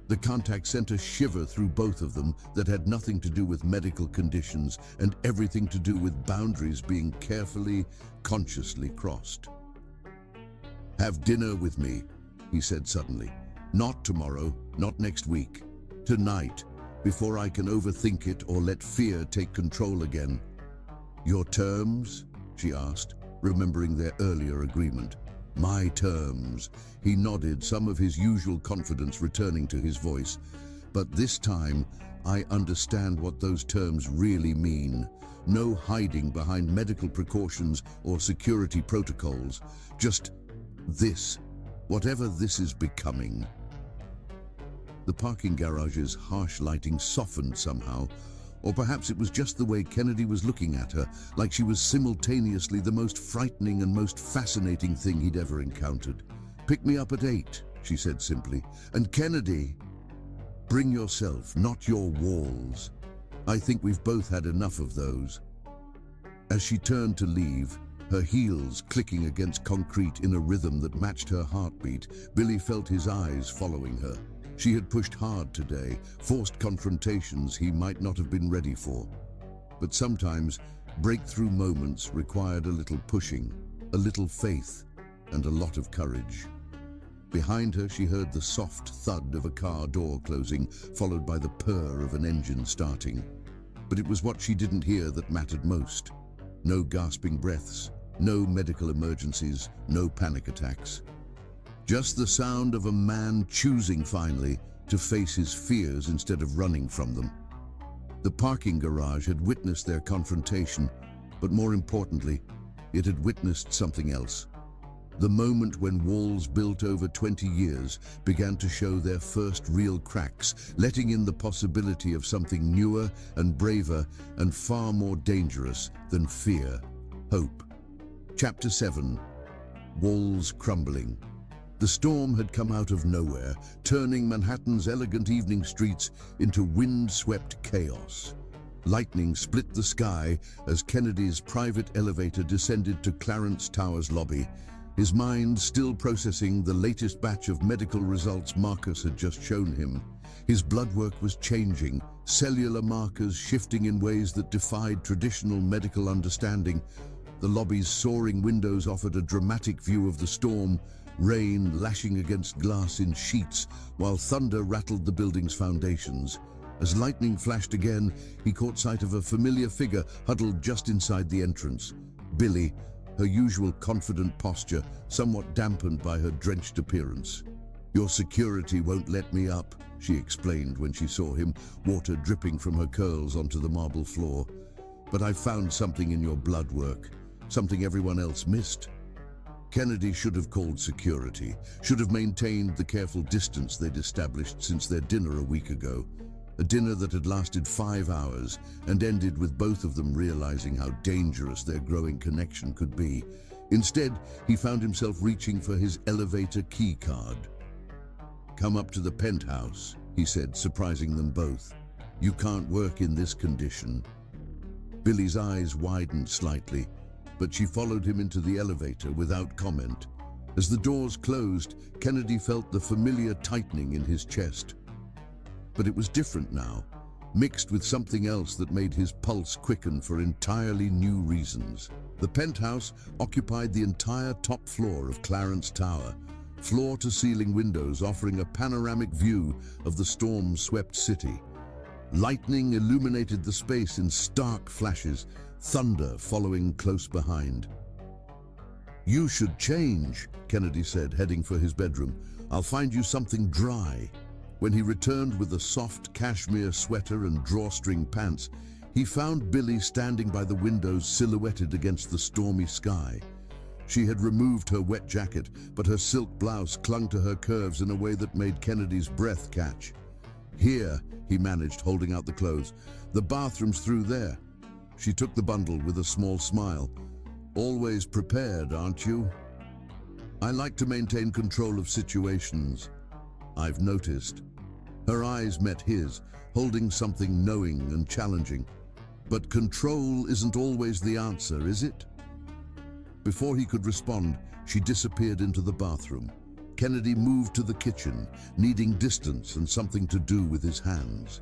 The contact sent a shiver through both of them that had nothing to do with medical conditions and everything to do with boundaries being carefully, consciously crossed. Have dinner with me, he said suddenly. Not tomorrow, not next week. Tonight, before I can overthink it or let fear take control again. Your terms? She asked, remembering their earlier agreement. My terms. He nodded, some of his usual confidence returning to his voice. But this time, I understand what those terms really mean. No hiding behind medical precautions or security protocols. Just this, whatever this is becoming. The parking garage's harsh lighting softened somehow, or perhaps it was just the way Kennedy was looking at her, like she was simultaneously the most frightening and most fascinating thing he'd ever encountered. Pick me up at 8, she said simply. And Kennedy, bring yourself, not your walls. I think we've both had enough of those. As she turned to leave, her heels clicking against concrete in a rhythm that matched her heartbeat, Billy felt his eyes following her. She had pushed hard today, forced confrontations he might not have been ready for. But sometimes, breakthrough moments required a little pushing, a little faith, and a lot of courage. Behind her, she heard the soft thud of a car door closing, followed by the purr of an engine starting. But it was what she didn't hear that mattered most. No gasping breaths, no medical emergencies, no panic attacks. Just the sound of a man choosing finally to face his fears instead of running from them. The parking garage had witnessed their confrontation, but more importantly, it had witnessed something else. The moment when walls built over 20 years began to show their first real cracks, letting in the possibility of something newer and braver and far more dangerous than fear, hope. Chapter 7. Walls Crumbling. The storm had come out of nowhere, turning Manhattan's elegant evening streets into wind-swept chaos. Lightning split the sky as Kennedy's private elevator descended to Clarence Tower's lobby, his mind still processing the latest batch of medical results Marcus had just shown him. His blood work was changing, cellular markers shifting in ways that defied traditional medical understanding. The lobby's soaring windows offered a dramatic view of the storm, rain lashing against glass in sheets, while thunder rattled the building's foundations. As lightning flashed again, he caught sight of a familiar figure huddled just inside the entrance. Billy, her usual confident posture somewhat dampened by her drenched appearance. Your security won't let me up, she explained when she saw him, water dripping from her curls onto the marble floor. But I found something in your blood work, something everyone else missed. Kennedy should have called security, should have maintained the careful distance they'd established since their dinner a week ago. A dinner that had lasted 5 hours and ended with both of them realizing how dangerous their growing connection could be. Instead, he found himself reaching for his elevator key card. Come up to the penthouse, he said, surprising them both. "You can't work in this condition." Billy's eyes widened slightly, but she followed him into the elevator without comment. As the doors closed, Kennedy felt the familiar tightening in his chest. But it was different now, mixed with something else that made his pulse quicken for entirely new reasons. The penthouse occupied the entire top floor of Clarence Tower, floor-to-ceiling windows offering a panoramic view of the storm-swept city. Lightning illuminated the space in stark flashes, thunder following close behind. "You should change," Kennedy said, heading for his bedroom. "I'll find you something dry." When he returned with a soft cashmere sweater and drawstring pants, he found Billy standing by the windows silhouetted against the stormy sky. She had removed her wet jacket, but her silk blouse clung to her curves in a way that made Kennedy's breath catch. "Here," he managed, holding out the clothes. "The bathroom's through there." She took the bundle with a small smile. "Always prepared, aren't you?" "I like to maintain control of situations. I've noticed." Her eyes met his, holding something knowing and challenging. "But control isn't always the answer, is it?" Before he could respond, she disappeared into the bathroom. Kennedy moved to the kitchen, needing distance and something to do with his hands.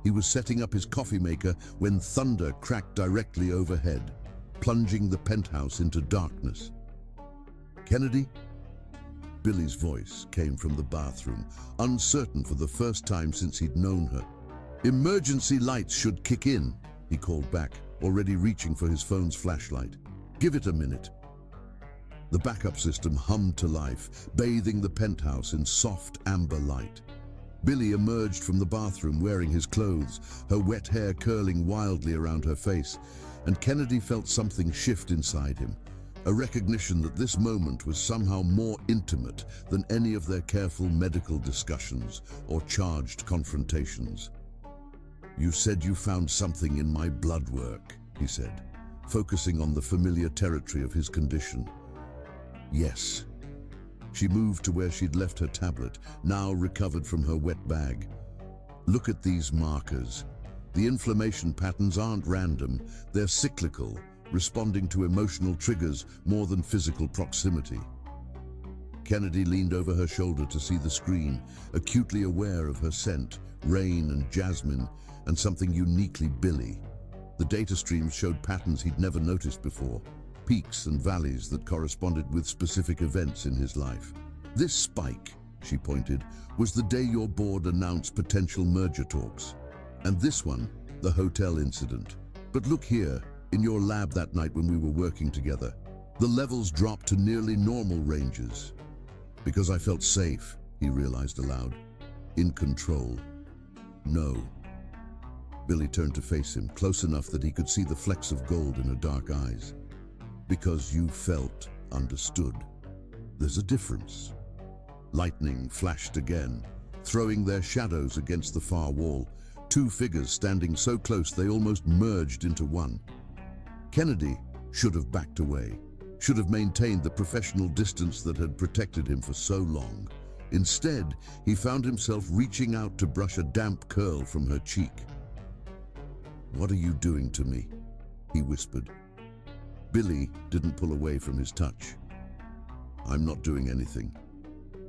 He was setting up his coffee maker when thunder cracked directly overhead, plunging the penthouse into darkness. "Kennedy?" Billy's voice came from the bathroom, uncertain for the first time since he'd known her. "Emergency lights should kick in," he called back, already reaching for his phone's flashlight. "Give it a minute." The backup system hummed to life, bathing the penthouse in soft amber light. Billy emerged from the bathroom wearing his clothes, her wet hair curling wildly around her face, and Kennedy felt something shift inside him, a recognition that this moment was somehow more intimate than any of their careful medical discussions or charged confrontations. "You said you found something in my blood work," he said, focusing on the familiar territory of his condition. "Yes." She moved to where she'd left her tablet, now recovered from her wet bag. "Look at these markers. The inflammation patterns aren't random, they're cyclical, responding to emotional triggers more than physical proximity." Kennedy leaned over her shoulder to see the screen, acutely aware of her scent, rain and jasmine, and something uniquely Billy. The data streams showed patterns he'd never noticed before, peaks and valleys that corresponded with specific events in his life. "This spike," she pointed, "was the day your board announced potential merger talks. And this one, the hotel incident. But look here, in your lab that night when we were working together, the levels dropped to nearly normal ranges." "Because I felt safe," he realized aloud. "In control." "No." Billy turned to face him, close enough that he could see the flecks of gold in her dark eyes. "Because you felt understood. There's a difference." Lightning flashed again, throwing their shadows against the far wall, two figures standing so close they almost merged into one. Kennedy should have backed away, should have maintained the professional distance that had protected him for so long. Instead, he found himself reaching out to brush a damp curl from her cheek. "What are you doing to me?" he whispered. Billy didn't pull away from his touch. "I'm not doing anything.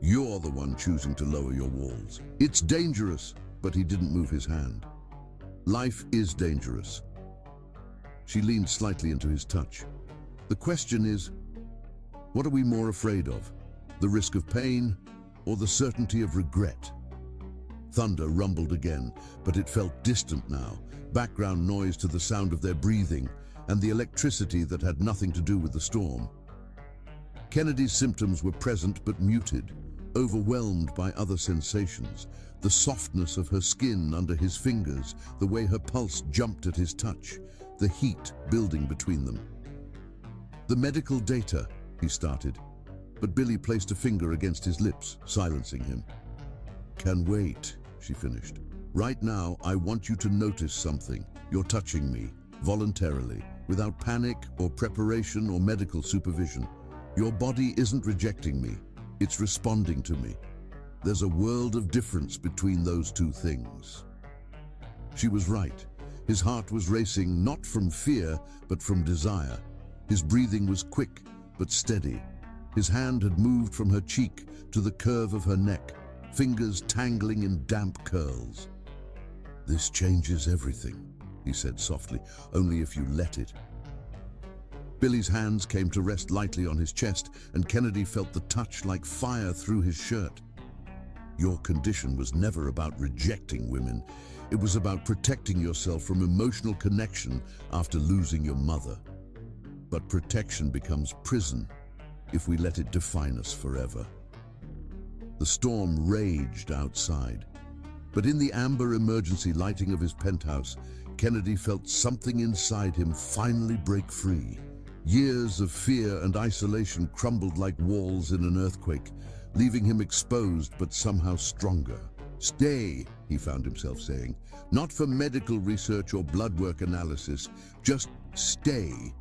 You're the one choosing to lower your walls. It's dangerous," but he didn't move his hand. "Life is dangerous." She leaned slightly into his touch. "The question is, what are we more afraid of? The risk of pain or the certainty of regret?" Thunder rumbled again, but it felt distant now, background noise to the sound of their breathing and the electricity that had nothing to do with the storm. Kennedy's symptoms were present but muted, overwhelmed by other sensations, the softness of her skin under his fingers, the way her pulse jumped at his touch, the heat building between them. "The medical data," he started, but Billy placed a finger against his lips, silencing him. "Can wait," she finished. "Right now, I want you to notice something. You're touching me, voluntarily, without panic or preparation or medical supervision. Your body isn't rejecting me, it's responding to me. There's a world of difference between those two things. She was right. His heart was racing not from fear, but from desire. His breathing was quick, but steady. His hand had moved from her cheek to the curve of her neck, fingers tangling in damp curls. "This changes everything," he said softly, "only if you let it." Billy's hands came to rest lightly on his chest, and Kennedy felt the touch like fire through his shirt. "Your condition was never about rejecting women. It was about protecting yourself from emotional connection after losing your mother. But protection becomes prison if we let it define us forever." The storm raged outside, but in the amber emergency lighting of his penthouse, Kennedy felt something inside him finally break free. Years of fear and isolation crumbled like walls in an earthquake, leaving him exposed but somehow stronger. "Stay," he found himself saying, "not for medical research or blood work analysis, just stay.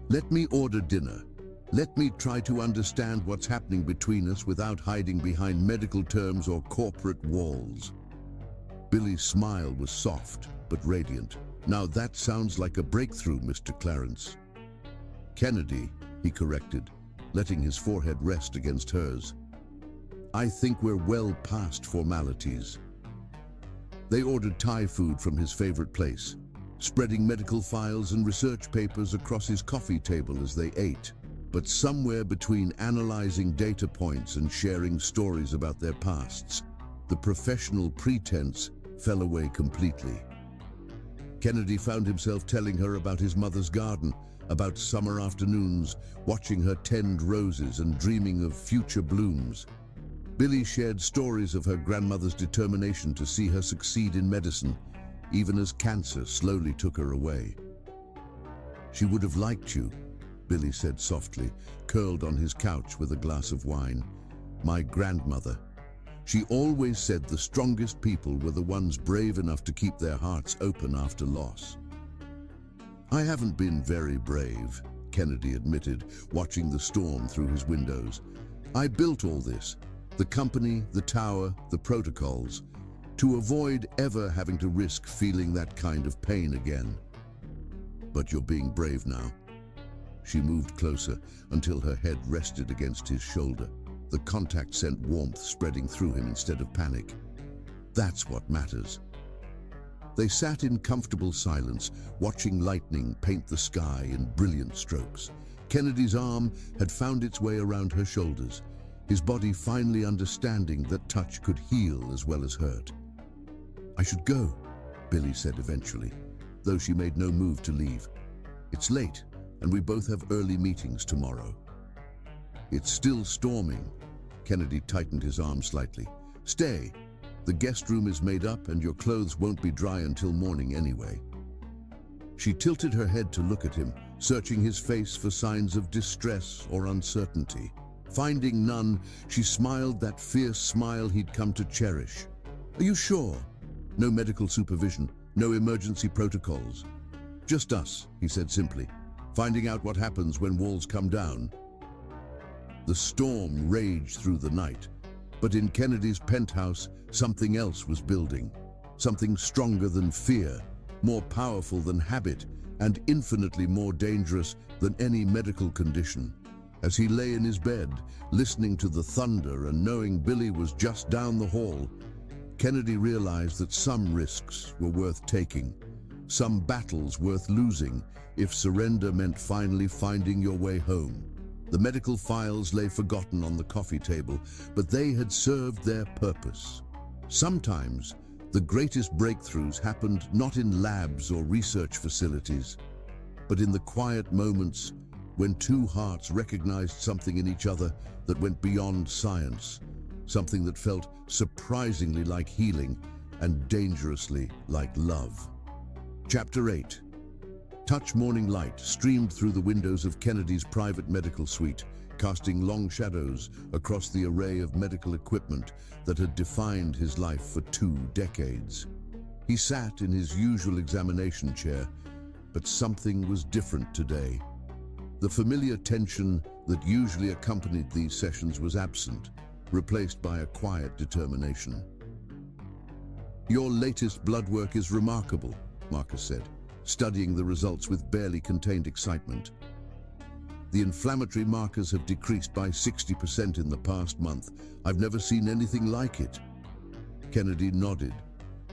Let me order dinner. Let me try to understand what's happening between us without hiding behind medical terms or corporate walls." Billy's smile was soft but radiant. "Now that sounds like a breakthrough, Mr. Clarence." "Kennedy," he corrected, letting his forehead rest against hers. "I think we're well past formalities." They ordered Thai food from his favorite place, spreading medical files and research papers across his coffee table as they ate. But somewhere between analyzing data points and sharing stories about their pasts, the professional pretense fell away completely. Kennedy found himself telling her about his mother's garden, about summer afternoons, watching her tend roses and dreaming of future blooms. Billy shared stories of her grandmother's determination to see her succeed in medicine, even as cancer slowly took her away. "She would have liked you," Billy said softly, curled on his couch with a glass of wine. "My grandmother. She always said the strongest people were the ones brave enough to keep their hearts open after loss." "I haven't been very brave," Kennedy admitted, watching the storm through his windows. "I built all this, the company, the tower, the protocols, to avoid ever having to risk feeling that kind of pain again. But you're being brave now." She moved closer until her head rested against his shoulder. The contact sent warmth spreading through him instead of panic. "That's what matters." They sat in comfortable silence, watching lightning paint the sky in brilliant strokes. Kennedy's arm had found its way around her shoulders, his body finally understanding that touch could heal as well as hurt. "I should go," Billy said eventually, though she made no move to leave. "It's late, and we both have early meetings tomorrow." "It's still storming." Kennedy tightened his arm slightly. "Stay. The guest room is made up and your clothes won't be dry until morning anyway." She tilted her head to look at him, searching his face for signs of distress or uncertainty. Finding none, she smiled that fierce smile he'd come to cherish. "Are you sure? No medical supervision, no emergency protocols?" "Just us," he said simply, "finding out what happens when walls come down." The storm raged through the night, but in Kennedy's penthouse, something else was building. Something stronger than fear, more powerful than habit, and infinitely more dangerous than any medical condition. As he lay in his bed, listening to the thunder and knowing Billy was just down the hall, Kennedy realized that some risks were worth taking, some battles worth losing, if surrender meant finally finding your way home. The medical files lay forgotten on the coffee table, but they had served their purpose. Sometimes, the greatest breakthroughs happened not in labs or research facilities, but in the quiet moments when two hearts recognized something in each other that went beyond science, something that felt surprisingly like healing and dangerously like love. Chapter 8. Touch morning light streamed through the windows of Kennedy's private medical suite, casting long shadows across the array of medical equipment that had defined his life for 2 decades. He sat in his usual examination chair, but something was different today. The familiar tension that usually accompanied these sessions was absent. replaced by a quiet determination. "Your latest blood work is remarkable," Marcus said, studying the results with barely contained excitement. "The inflammatory markers have decreased by 60% in the past month. I've never seen anything like it." Kennedy nodded,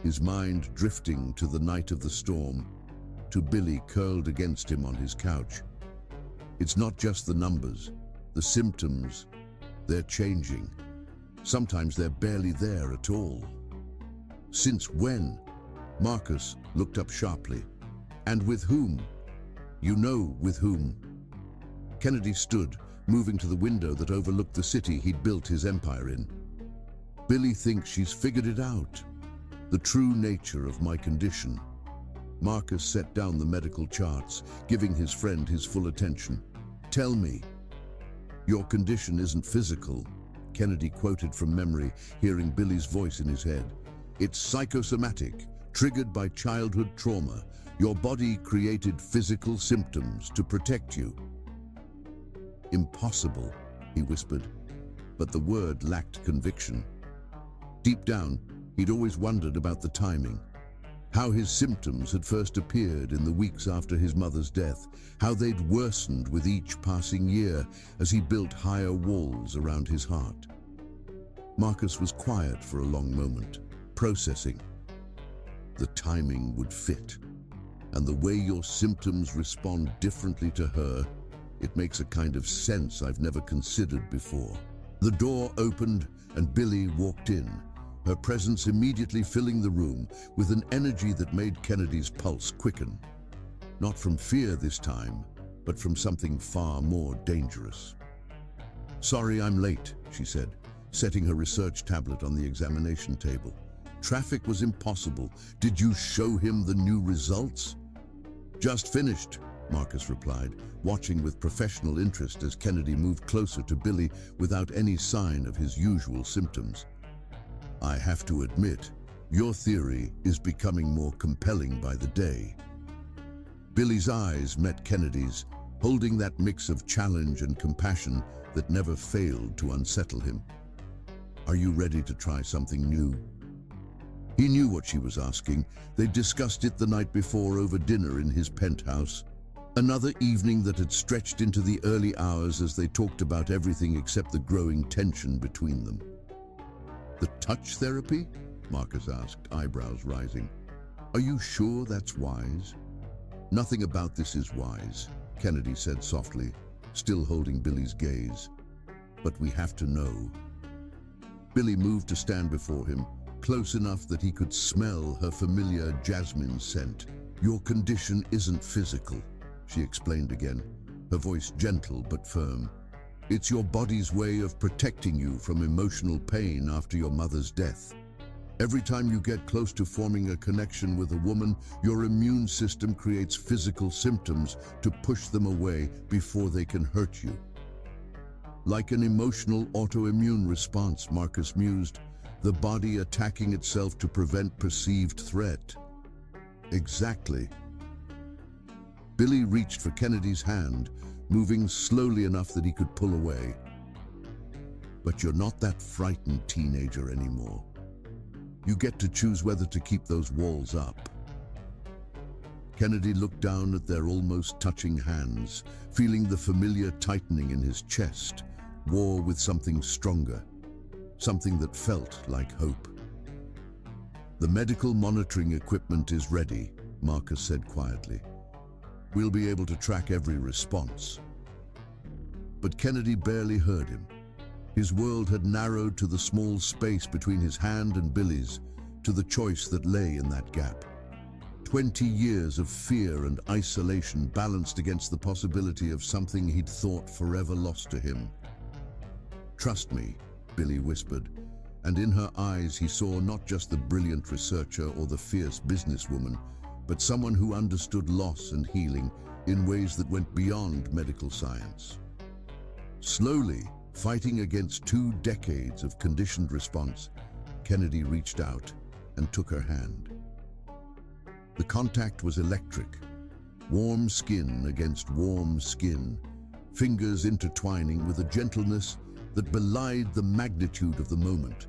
his mind drifting to the night of the storm, to Billy curled against him on his couch. "It's not just the numbers, the symptoms. They're changing. Sometimes they're barely there at all." "Since when?" Marcus looked up sharply. "And with whom?" "You know with whom." Kennedy stood, moving to the window that overlooked the city he'd built his empire in. "Billy thinks she's figured it out. The true nature of my condition." Marcus set down the medical charts, giving his friend his full attention. "Tell me." "Your condition isn't physical," Kennedy quoted from memory, hearing Billy's voice in his head. "It's psychosomatic, triggered by childhood trauma. Your body created physical symptoms to protect you." "Impossible," he whispered, but the word lacked conviction. Deep down, he'd always wondered about the timing. How his symptoms had first appeared in the weeks after his mother's death, how they'd worsened with each passing year as he built higher walls around his heart. Marcus was quiet for a long moment, processing. The timing would fit, and the way your symptoms respond differently to her, it makes a kind of sense I've never considered before. The door opened and Billy walked in, her presence immediately filling the room with an energy that made Kennedy's pulse quicken. Not from fear this time, but from something far more dangerous. "Sorry I'm late," she said, setting her research tablet on the examination table. "Traffic was impossible. Did you show him the new results?" "Just finished," Marcus replied, watching with professional interest as Kennedy moved closer to Billy without any sign of his usual symptoms. "I have to admit, your theory is becoming more compelling by the day." Billy's eyes met Kennedy's, holding that mix of challenge and compassion that never failed to unsettle him. "Are you ready to try something new?" He knew what she was asking. They'd discussed it the night before over dinner in his penthouse. Another evening that had stretched into the early hours as they talked about everything except the growing tension between them. "The touch therapy?" Marcus asked, eyebrows rising. "Are you sure that's wise?" "Nothing about this is wise," Kennedy said softly, still holding Billy's gaze. "But we have to know." Billy moved to stand before him, close enough that he could smell her familiar jasmine scent. "Your condition isn't physical," she explained again, her voice gentle but firm. "It's your body's way of protecting you from emotional pain after your mother's death. Every time you get close to forming a connection with a woman, your immune system creates physical symptoms to push them away before they can hurt you." "Like an emotional autoimmune response," Marcus mused, "the body attacking itself to prevent perceived threat." "Exactly." Billy reached for Kennedy's hand, moving slowly enough that he could pull away. "But you're not that frightened teenager anymore. You get to choose whether to keep those walls up." Kennedy looked down at their almost touching hands, feeling the familiar tightening in his chest, war with something stronger, something that felt like hope. "The medical monitoring equipment is ready," Marcus said quietly. "We'll be able to track every response." But Kennedy barely heard him. His world had narrowed to the small space between his hand and Billy's, to the choice that lay in that gap. 20 years of fear and isolation balanced against the possibility of something he'd thought forever lost to him. "Trust me," Billy whispered, and in her eyes he saw not just the brilliant researcher or the fierce businesswoman, but someone who understood loss and healing in ways that went beyond medical science. Slowly, fighting against 2 decades of conditioned response, Kennedy reached out and took her hand. The contact was electric, warm skin against warm skin, fingers intertwining with a gentleness that belied the magnitude of the moment.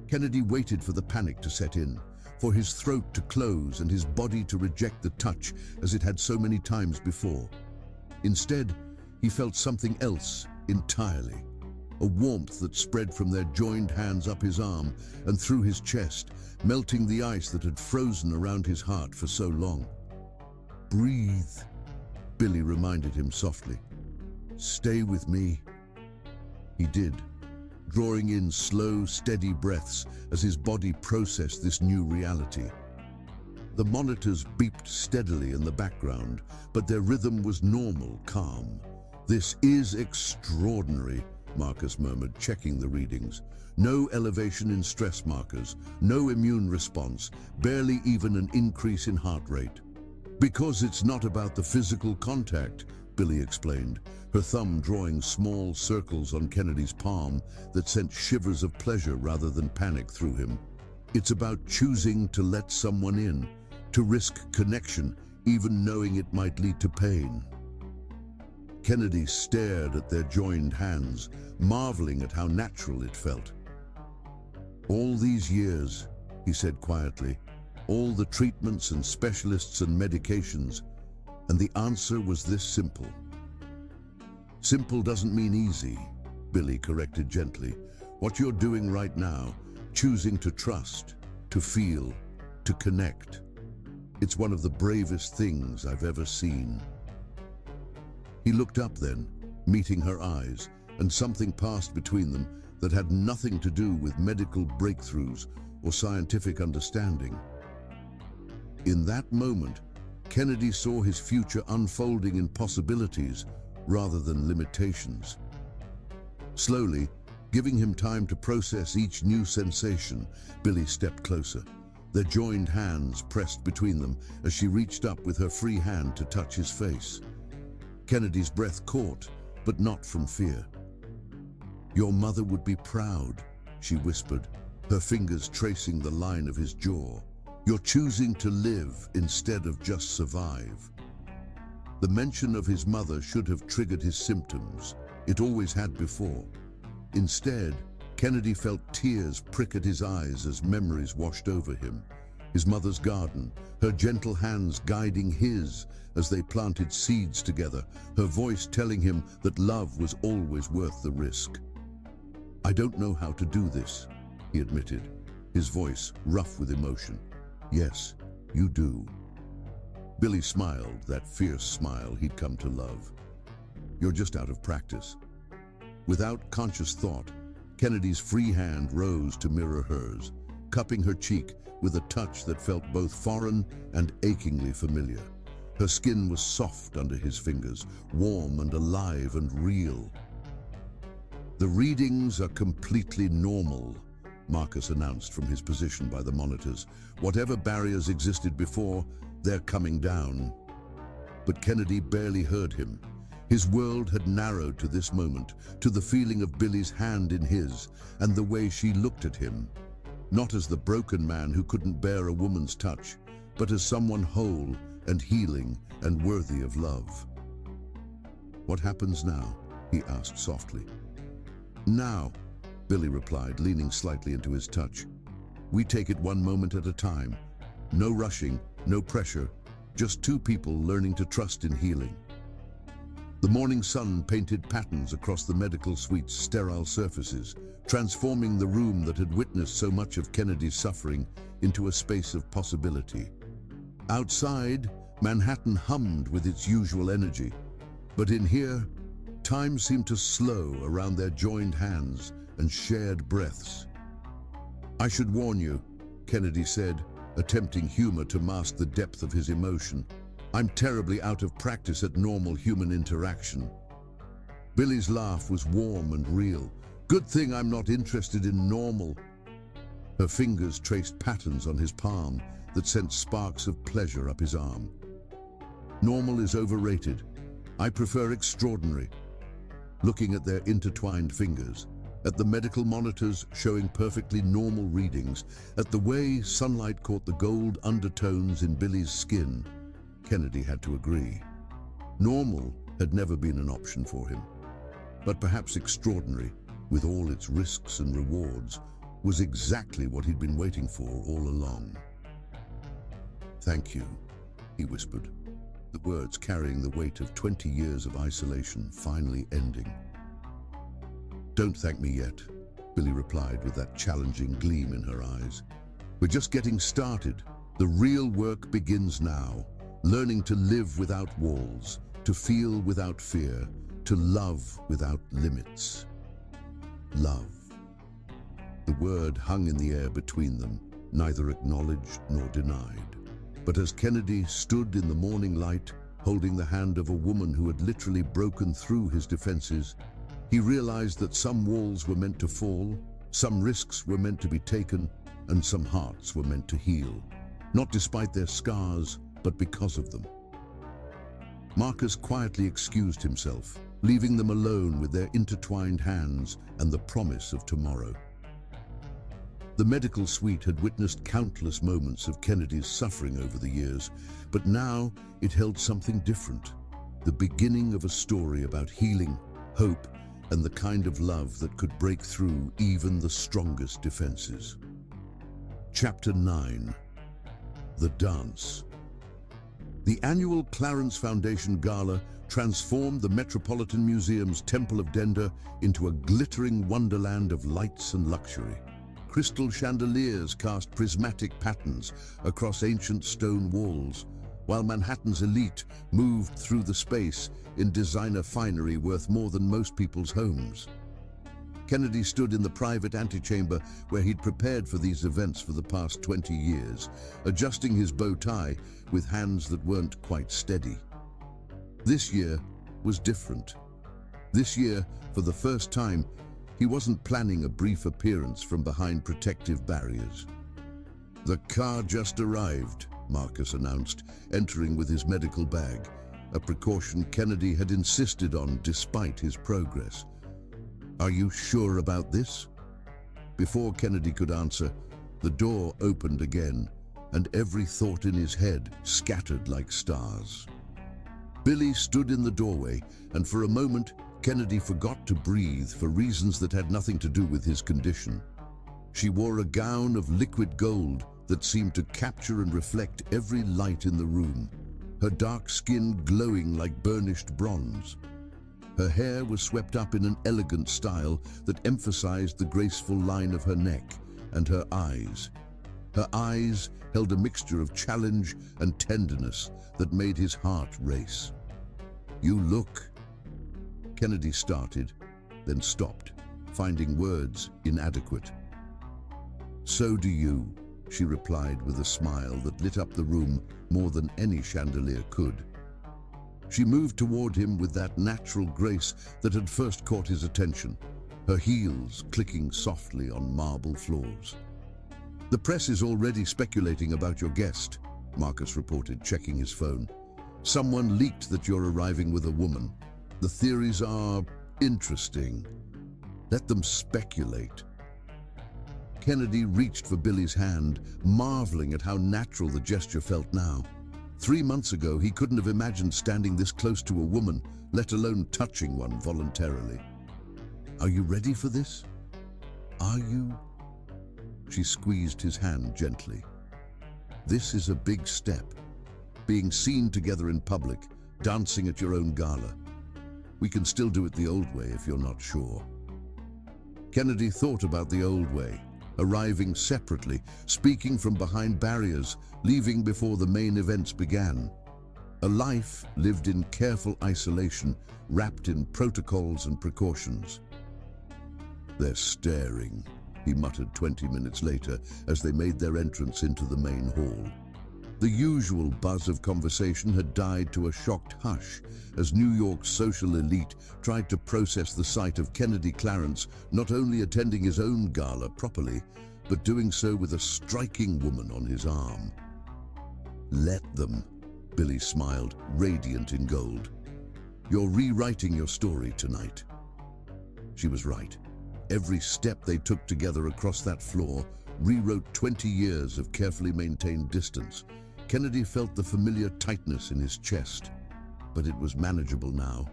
Kennedy waited for the panic to set in, for his throat to close and his body to reject the touch as it had so many times before. Instead, he felt something else entirely. A warmth that spread from their joined hands up his arm and through his chest, melting the ice that had frozen around his heart for so long. "Breathe," Billy reminded him softly. "Stay with me." He did, drawing in slow, steady breaths as his body processed this new reality. The monitors beeped steadily in the background, but their rhythm was normal, calm. "This is extraordinary," Marcus murmured, checking the readings. No elevation in stress markers, no immune response, barely even an increase in heart rate. "Because it's not about the physical contact," Billy explained, her thumb drawing small circles on Kennedy's palm that sent shivers of pleasure rather than panic through him. "It's about choosing to let someone in, to risk connection, even knowing it might lead to pain." Kennedy stared at their joined hands, marveling at how natural it felt. "All these years," he said quietly, "all the treatments and specialists and medications, and the answer was this simple." "Simple doesn't mean easy," Billy corrected gently. "What you're doing right now, choosing to trust, to feel, to connect, it's one of the bravest things I've ever seen." He looked up then, meeting her eyes, and something passed between them that had nothing to do with medical breakthroughs or scientific understanding. In that moment, Kennedy saw his future unfolding in possibilities rather than limitations. Slowly, giving him time to process each new sensation, Billy stepped closer. Their joined hands pressed between them as she reached up with her free hand to touch his face. Kennedy's breath caught, but not from fear. "Your mother would be proud," she whispered, her fingers tracing the line of his jaw. "You're choosing to live instead of just survive." The mention of his mother should have triggered his symptoms. It always had before. Instead, Kennedy felt tears prick at his eyes as memories washed over him. His mother's garden, her gentle hands guiding his as they planted seeds together, her voice telling him that love was always worth the risk. "I don't know how to do this," he admitted, his voice rough with emotion. "Yes, you do." Billy smiled, that fierce smile he'd come to love. "You're just out of practice." Without conscious thought, Kennedy's free hand rose to mirror hers, cupping her cheek with a touch that felt both foreign and achingly familiar. Her skin was soft under his fingers, warm and alive and real. "The readings are completely normal," Marcus announced from his position by the monitors. "Whatever barriers existed before, they're coming down." But Kennedy barely heard him. His world had narrowed to this moment, to the feeling of Billy's hand in his, and the way she looked at him. Not as the broken man who couldn't bear a woman's touch, but as someone whole and healing and worthy of love. "What happens now?" he asked softly. "Now," Billy replied, leaning slightly into his touch. "We take it one moment at a time. No rushing, no pressure, just two people learning to trust in healing." The morning sun painted patterns across the medical suite's sterile surfaces, transforming the room that had witnessed so much of Kennedy's suffering into a space of possibility. Outside, Manhattan hummed with its usual energy, but in here, time seemed to slow around their joined hands and shared breaths. "I should warn you," Kennedy said, attempting humor to mask the depth of his emotion. "I'm terribly out of practice at normal human interaction." Billy's laugh was warm and real. "Good thing I'm not interested in normal." Her fingers traced patterns on his palm that sent sparks of pleasure up his arm. "Normal is overrated. I prefer extraordinary." Looking at their intertwined fingers, at the medical monitors showing perfectly normal readings, at the way sunlight caught the gold undertones in Billy's skin, Kennedy had to agree. Normal had never been an option for him. but perhaps extraordinary, with all its risks and rewards, was exactly what he'd been waiting for all along. "Thank you," he whispered, the words carrying the weight of 20 years of isolation finally ending. "Don't thank me yet," Billy replied with that challenging gleam in her eyes. "We're just getting started. The real work begins now, learning to live without walls, to feel without fear, to love without limits." Love. The word hung in the air between them, neither acknowledged nor denied. But as Kennedy stood in the morning light, holding the hand of a woman who had literally broken through his defenses, he realized that some walls were meant to fall, some risks were meant to be taken, and some hearts were meant to heal, not despite their scars, but because of them. Marcus quietly excused himself, leaving them alone with their intertwined hands and the promise of tomorrow. The medical suite had witnessed countless moments of Kennedy's suffering over the years, but now it held something different, the beginning of a story about healing, hope, and the kind of love that could break through even the strongest defenses. Chapter 9. The Dance. The annual Clarence Foundation Gala transformed the Metropolitan Museum's Temple of Dender into a glittering wonderland of lights and luxury. Crystal chandeliers cast prismatic patterns across ancient stone walls, while Manhattan's elite moved through the space in designer finery worth more than most people's homes. Kennedy stood in the private antechamber where he'd prepared for these events for the past 20 years, adjusting his bow tie with hands that weren't quite steady. This year was different. This year, for the first time, he wasn't planning a brief appearance from behind protective barriers. "The car just arrived," Marcus announced, entering with his medical bag, a precaution Kennedy had insisted on despite his progress. "Are you sure about this?" Before Kennedy could answer, the door opened again, and every thought in his head scattered like stars. Billy stood in the doorway, and for a moment, Kennedy forgot to breathe for reasons that had nothing to do with his condition. She wore a gown of liquid gold that seemed to capture and reflect every light in the room, her dark skin glowing like burnished bronze. Her hair was swept up in an elegant style that emphasized the graceful line of her neck, and her eyes. Her eyes held a mixture of challenge and tenderness that made his heart race. "You look..." Kennedy started, then stopped, finding words inadequate. "So do you," she replied with a smile that lit up the room more than any chandelier could. She moved toward him with that natural grace that had first caught his attention, her heels clicking softly on marble floors. "The press is already speculating about your guest," Marcus reported, checking his phone. "Someone leaked that you're arriving with a woman. The theories are interesting. Let them speculate." Kennedy reached for Billy's hand, marveling at how natural the gesture felt now. 3 months ago, he couldn't have imagined standing this close to a woman, let alone touching one voluntarily. "Are you ready for this? Are you?" She squeezed his hand gently. "This is a big step. Being seen together in public, dancing at your own gala. We can still do it the old way if you're not sure." Kennedy thought about the old way, arriving separately, speaking from behind barriers, leaving before the main events began. A life lived in careful isolation, wrapped in protocols and precautions. "They're staring," he muttered 20 minutes later as they made their entrance into the main hall. The usual buzz of conversation had died to a shocked hush as New York's social elite tried to process the sight of Kennedy Clarence not only attending his own gala properly, but doing so with a striking woman on his arm. "Let them," Billy smiled, radiant in gold. "You're rewriting your story tonight." She was right. Every step they took together across that floor rewrote 20 years of carefully maintained distance. Kennedy felt the familiar tightness in his chest, but it was manageable now.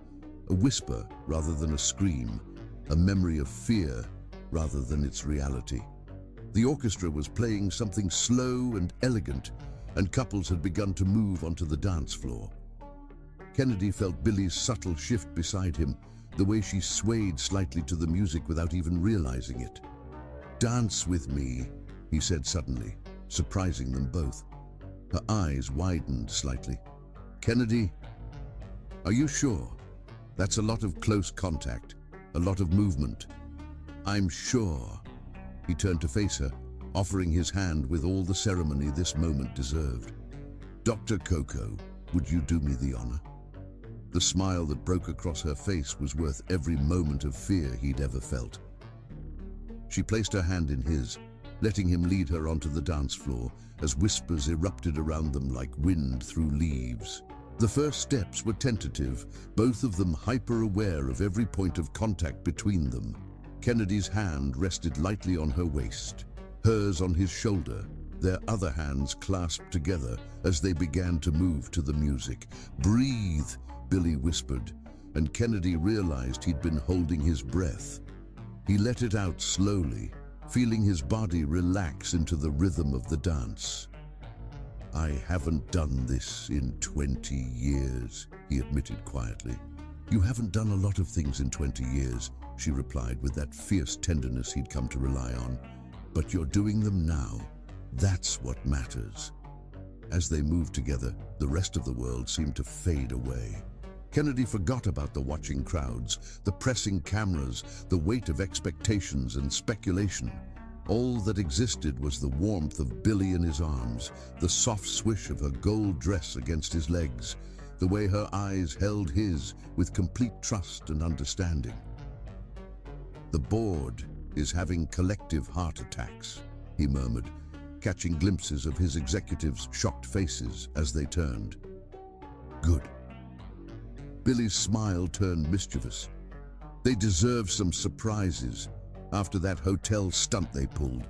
a whisper rather than a scream, a memory of fear rather than its reality. The orchestra was playing something slow and elegant, and couples had begun to move onto the dance floor. Kennedy felt Billy's subtle shift beside him, the way she swayed slightly to the music without even realizing it. "Dance with me," he said suddenly, surprising them both. Her eyes widened slightly. "Kennedy, are you sure? That's a lot of close contact, a lot of movement." "I'm sure." He turned to face her, offering his hand with all the ceremony this moment deserved. "Dr. Coco, would you do me the honor?" The smile that broke across her face was worth every moment of fear he'd ever felt. She placed her hand in his, letting him lead her onto the dance floor as whispers erupted around them like wind through leaves. The first steps were tentative, both of them hyper-aware of every point of contact between them. Kennedy's hand rested lightly on her waist, hers on his shoulder, their other hands clasped together as they began to move to the music. "Breathe," Billy whispered, and Kennedy realized he'd been holding his breath. He let it out slowly, feeling his body relax into the rhythm of the dance. "I haven't done this in 20 years, he admitted quietly. "You haven't done a lot of things in 20 years, she replied with that fierce tenderness he'd come to rely on. "But you're doing them now. That's what matters." As they moved together, the rest of the world seemed to fade away. Kennedy forgot about the watching crowds, the pressing cameras, the weight of expectations and speculation. All that existed was the warmth of Billy in his arms, the soft swish of her gold dress against his legs, the way her eyes held his with complete trust and understanding. "The board is having collective heart attacks," he murmured, catching glimpses of his executives' shocked faces as they turned. "Good." Billy's smile turned mischievous. They deserve some surprises after that hotel stunt they pulled.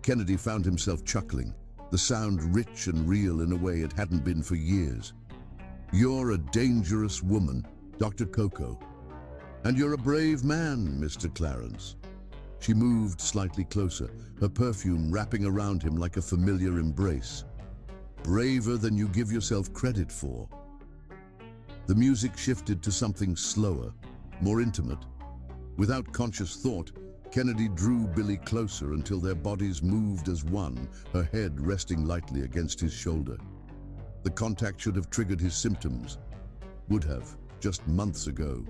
Kennedy found himself chuckling, the sound rich and real in a way it hadn't been for years. "You're a dangerous woman, Dr. Coco. And you're a brave man, Mr. Clarence." She moved slightly closer, her perfume wrapping around him like a familiar embrace. "Braver than you give yourself credit for." The music shifted to something slower, more intimate. Without conscious thought, Kennedy drew Billy closer until their bodies moved as one, her head resting lightly against his shoulder. The contact should have triggered his symptoms. Would have, just months ago.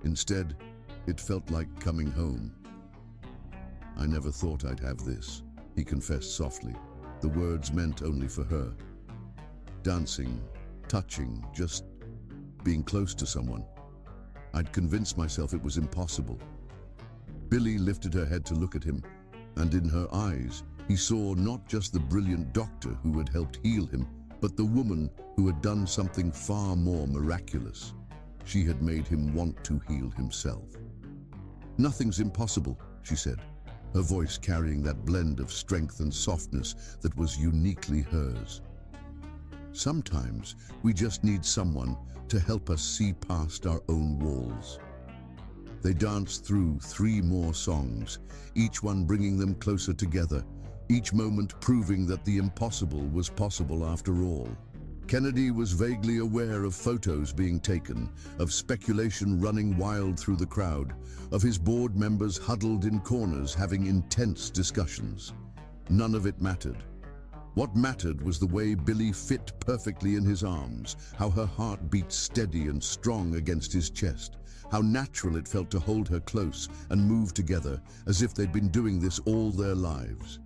Instead, it felt like coming home. "I never thought I'd have this," he confessed softly. The words meant only for her. Dancing, touching, just being close to someone. I'd convinced myself it was impossible. Billy lifted her head to look at him, and in her eyes, he saw not just the brilliant doctor who had helped heal him, but the woman who had done something far more miraculous. She had made him want to heal himself. "Nothing's impossible," she said, her voice carrying that blend of strength and softness that was uniquely hers. "Sometimes we just need someone to help us see past our own walls." They danced through 3 more songs, each one bringing them closer together, each moment proving that the impossible was possible after all. Kennedy was vaguely aware of photos being taken, of speculation running wild through the crowd, of his board members huddled in corners having intense discussions. None of it mattered. What mattered was the way Billy fit perfectly in his arms, how her heart beat steady and strong against his chest, how natural it felt to hold her close and move together as if they'd been doing this all their lives.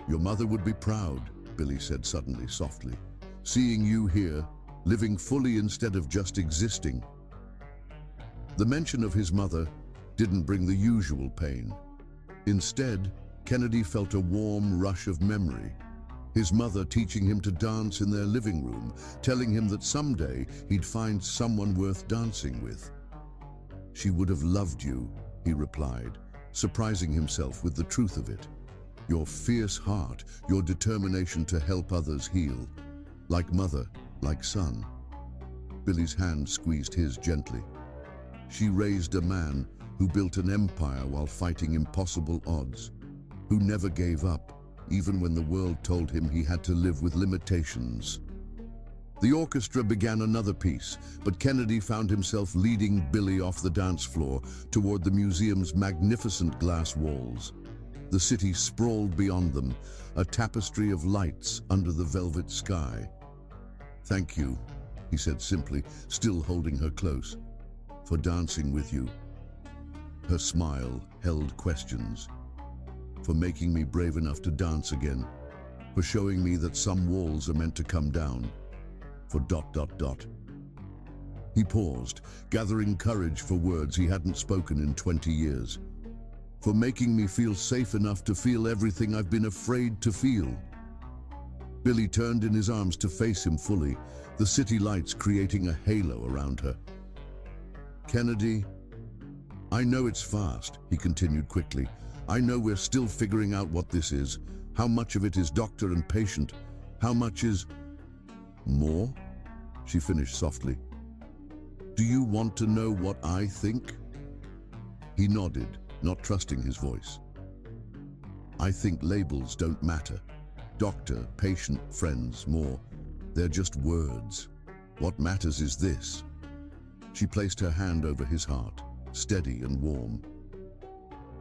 "Your mother would be proud," Billy said suddenly, softly. "Seeing you here, living fully instead of just existing." The mention of his mother didn't bring the usual pain. Instead, Kennedy felt a warm rush of memory. His mother teaching him to dance in their living room, telling him that someday he'd find someone worth dancing with. "She would have loved you," he replied, surprising himself with the truth of it. "Your fierce heart, your determination to help others heal. Like mother, like son." Billy's hand squeezed his gently. She raised a man who built an empire while fighting impossible odds, who never gave up, even when the world told him he had to live with limitations. The orchestra began another piece, but Kennedy found himself leading Billy off the dance floor toward the museum's magnificent glass walls. The city sprawled beyond them, a tapestry of lights under the velvet sky. "Thank you," he said simply, still holding her close, "for dancing with you." Her smile held questions. "For making me brave enough to dance again. For showing me that some walls are meant to come down. For ... He paused, gathering courage for words he hadn't spoken in 20 years. "For making me feel safe enough to feel everything I've been afraid to feel." Billy turned in his arms to face him fully, the city lights creating a halo around her. "Kennedy, I know it's fast," he continued quickly. "I know we're still figuring out what this is, how much of it is doctor and patient, how much is more," she finished softly. "Do you want to know what I think?" He nodded, not trusting his voice. "I think labels don't matter. Doctor, patient, friends, more. They're just words. What matters is this." She placed her hand over his heart, steady and warm.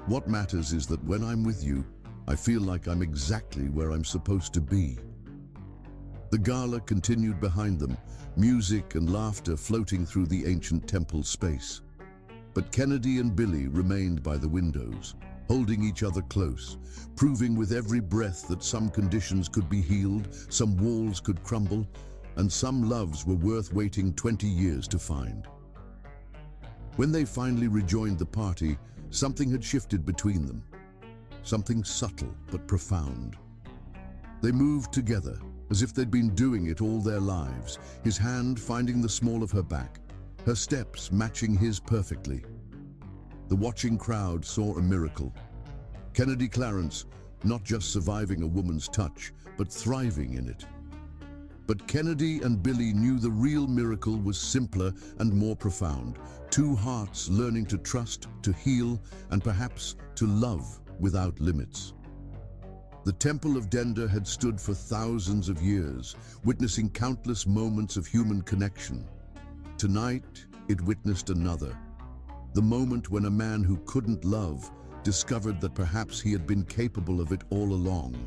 "What matters is that when I'm with you, I feel like I'm exactly where I'm supposed to be." The gala continued behind them, music and laughter floating through the ancient temple space. But Kennedy and Billy remained by the windows, holding each other close, proving with every breath that some conditions could be healed, some walls could crumble, and some loves were worth waiting 20 years to find. When they finally rejoined the party, something had shifted between them. Something subtle but profound. They moved together, as if they'd been doing it all their lives, his hand finding the small of her back, her steps matching his perfectly. The watching crowd saw a miracle. Kennedy Clarence, not just surviving a woman's touch, but thriving in it. But Kennedy and Billy knew the real miracle was simpler and more profound. Two hearts learning to trust, to heal, and perhaps to love without limits. The Temple of Dender had stood for thousands of years, witnessing countless moments of human connection. Tonight, it witnessed another. The moment when a man who couldn't love discovered that perhaps he had been capable of it all along.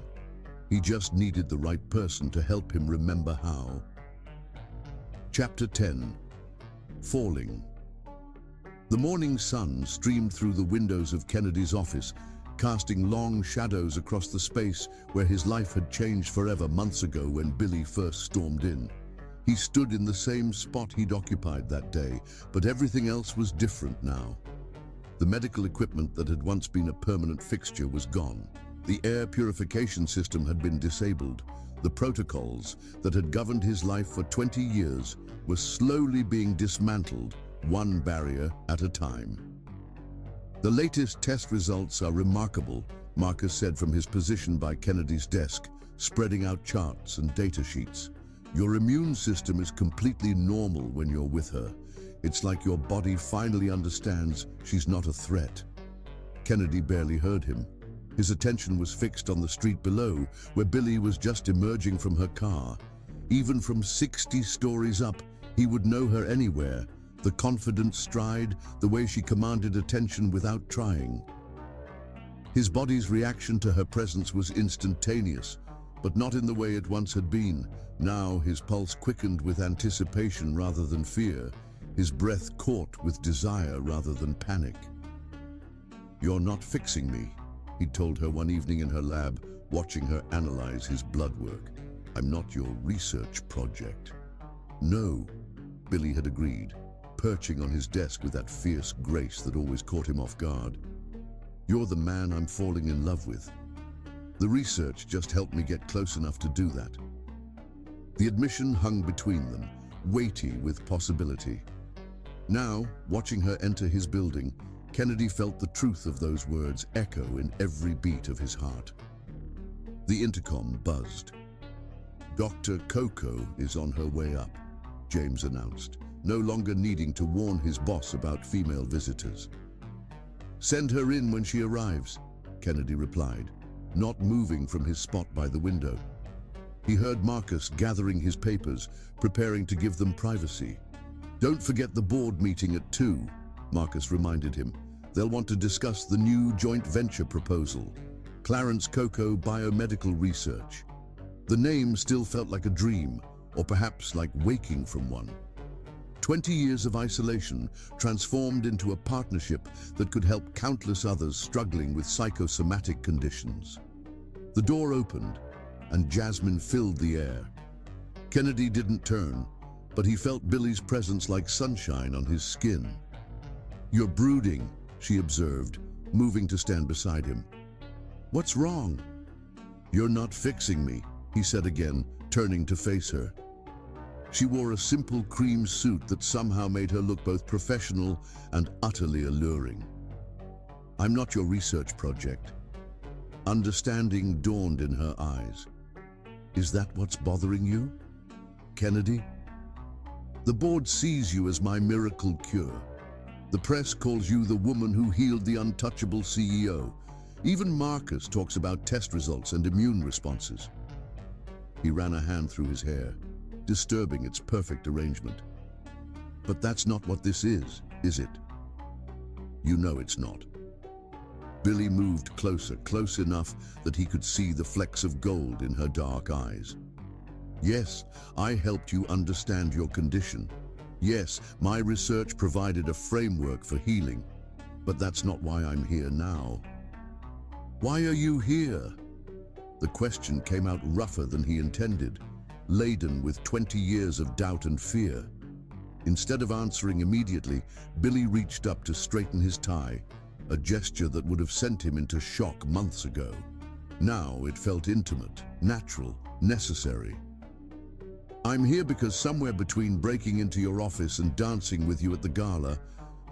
He just needed the right person to help him remember how. Chapter 10. Falling. The morning sun streamed through the windows of Kennedy's office, casting long shadows across the space where his life had changed forever months ago when Billy first stormed in. He stood in the same spot he'd occupied that day, but everything else was different now. The medical equipment that had once been a permanent fixture was gone. The air purification system had been disabled. The protocols that had governed his life for 20 years were slowly being dismantled, one barrier at a time. "The latest test results are remarkable," Marcus said from his position by Kennedy's desk, spreading out charts and data sheets. "Your immune system is completely normal when you're with her. It's like your body finally understands she's not a threat." Kennedy barely heard him. His attention was fixed on the street below, where Billy was just emerging from her car. Even from 60 stories up, he would know her anywhere. The confident stride, the way she commanded attention without trying. His body's reaction to her presence was instantaneous, but not in the way it once had been. Now his pulse quickened with anticipation rather than fear, his breath caught with desire rather than panic. "You're not fixing me," he'd told her one evening in her lab, watching her analyze his blood work. "I'm not your research project." "No," Billy had agreed, perching on his desk with that fierce grace that always caught him off guard. "You're the man I'm falling in love with. The research just helped me get close enough to do that." The admission hung between them, weighty with possibility. Now, watching her enter his building, Kennedy felt the truth of those words echo in every beat of his heart. The intercom buzzed. "Dr. Coco is on her way up. James announced, no longer needing to warn his boss about female visitors. "Send her in when she arrives," Kennedy replied, not moving from his spot by the window. He heard Marcus gathering his papers, preparing to give them privacy. "Don't forget the board meeting at 2, Marcus reminded him. "They'll want to discuss the new joint venture proposal, Clarence Coco Biomedical Research." The name still felt like a dream, or perhaps like waking from one. 20 years of isolation transformed into a partnership that could help countless others struggling with psychosomatic conditions. The door opened, and jasmine filled the air. Kennedy didn't turn, but he felt Billy's presence like sunshine on his skin. "You're brooding," she observed, moving to stand beside him. "What's wrong?" "You're not fixing me," he said again, turning to face her. She wore a simple cream suit that somehow made her look both professional and utterly alluring. "I'm not your research project." Understanding dawned in her eyes. "Is that what's bothering you, Kennedy? The board sees you as my miracle cure. The press calls you the woman who healed the untouchable CEO. Even Marcus talks about test results and immune responses." He ran a hand through his hair, disturbing its perfect arrangement. "But that's not what this is it?" "You know it's not." Billy moved closer, close enough that he could see the flecks of gold in her dark eyes. "Yes, I helped you understand your condition. Yes, my research provided a framework for healing. But that's not why I'm here now." "Why are you here?" The question came out rougher than he intended, laden with 20 years of doubt and fear. Instead of answering immediately, Billy reached up to straighten his tie, a gesture that would have sent him into shock months ago. Now it felt intimate, natural, necessary. "I'm here because somewhere between breaking into your office and dancing with you at the gala,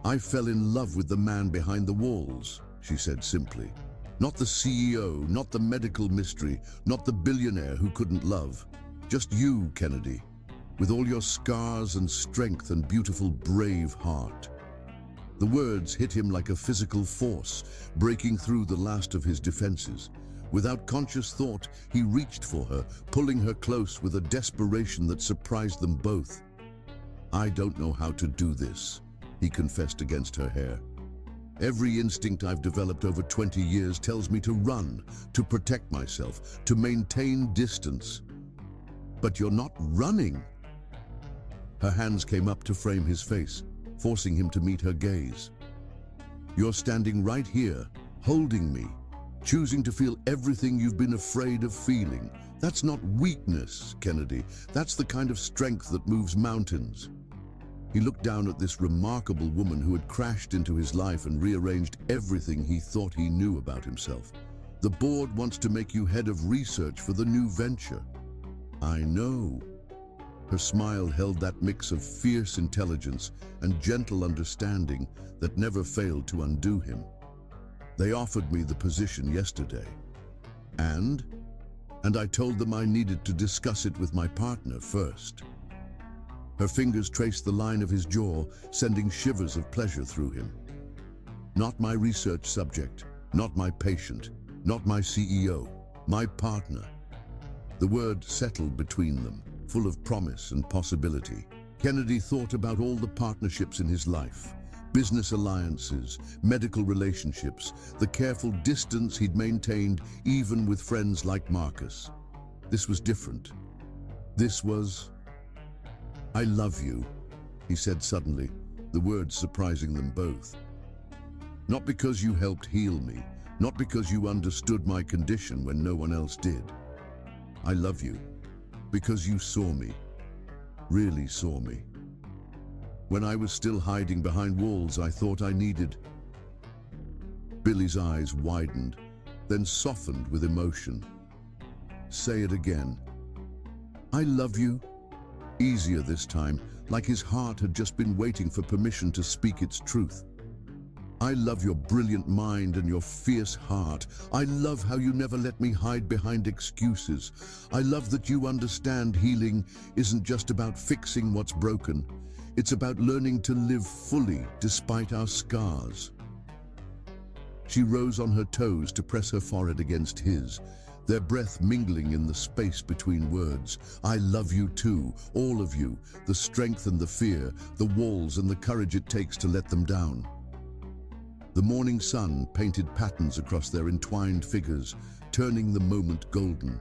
I fell in love with the man behind the walls," she said simply. "Not the CEO, not the medical mystery, not the billionaire who couldn't love. Just you, Kennedy, with all your scars and strength and beautiful, brave heart." The words hit him like a physical force, breaking through the last of his defenses. Without conscious thought, he reached for her, pulling her close with a desperation that surprised them both. "I don't know how to do this," he confessed against her hair. "Every instinct I've developed over 20 years tells me to run, to protect myself, to maintain distance. But you're not running." Her hands came up to frame his face, forcing him to meet her gaze. "You're standing right here, holding me, choosing to feel everything you've been afraid of feeling. That's not weakness, Kennedy. That's the kind of strength that moves mountains." He looked down at this remarkable woman who had crashed into his life and rearranged everything he thought he knew about himself. "The board wants to make you head of research for the new venture." "I know." Her smile held that mix of fierce intelligence and gentle understanding that never failed to undo him. "They offered me the position yesterday. And I told them I needed to discuss it with my partner first." Her fingers traced the line of his jaw, sending shivers of pleasure through him. "Not my research subject, not my patient, not my CEO, my partner." The word settled between them, full of promise and possibility. Kennedy thought about all the partnerships in his life, business alliances, medical relationships, the careful distance he'd maintained even with friends like Marcus. This was different. This was... "I love you," he said suddenly, the words surprising them both. "Not because you helped heal me, not because you understood my condition when no one else did. I love you because you saw me, really saw me. When I was still hiding behind walls I thought I needed." Billy's eyes widened, then softened with emotion. "Say it again." "I love you." Easier this time, like his heart had just been waiting for permission to speak its truth. I love your brilliant mind and your fierce heart. I love how you never let me hide behind excuses. I love that you understand healing isn't just about fixing what's broken. It's about learning to live fully despite our scars. She rose on her toes to press her forehead against his, their breath mingling in the space between words. I love you too, all of you, the strength and the fear, the walls and the courage it takes to let them down. The morning sun painted patterns across their entwined figures, turning the moment golden.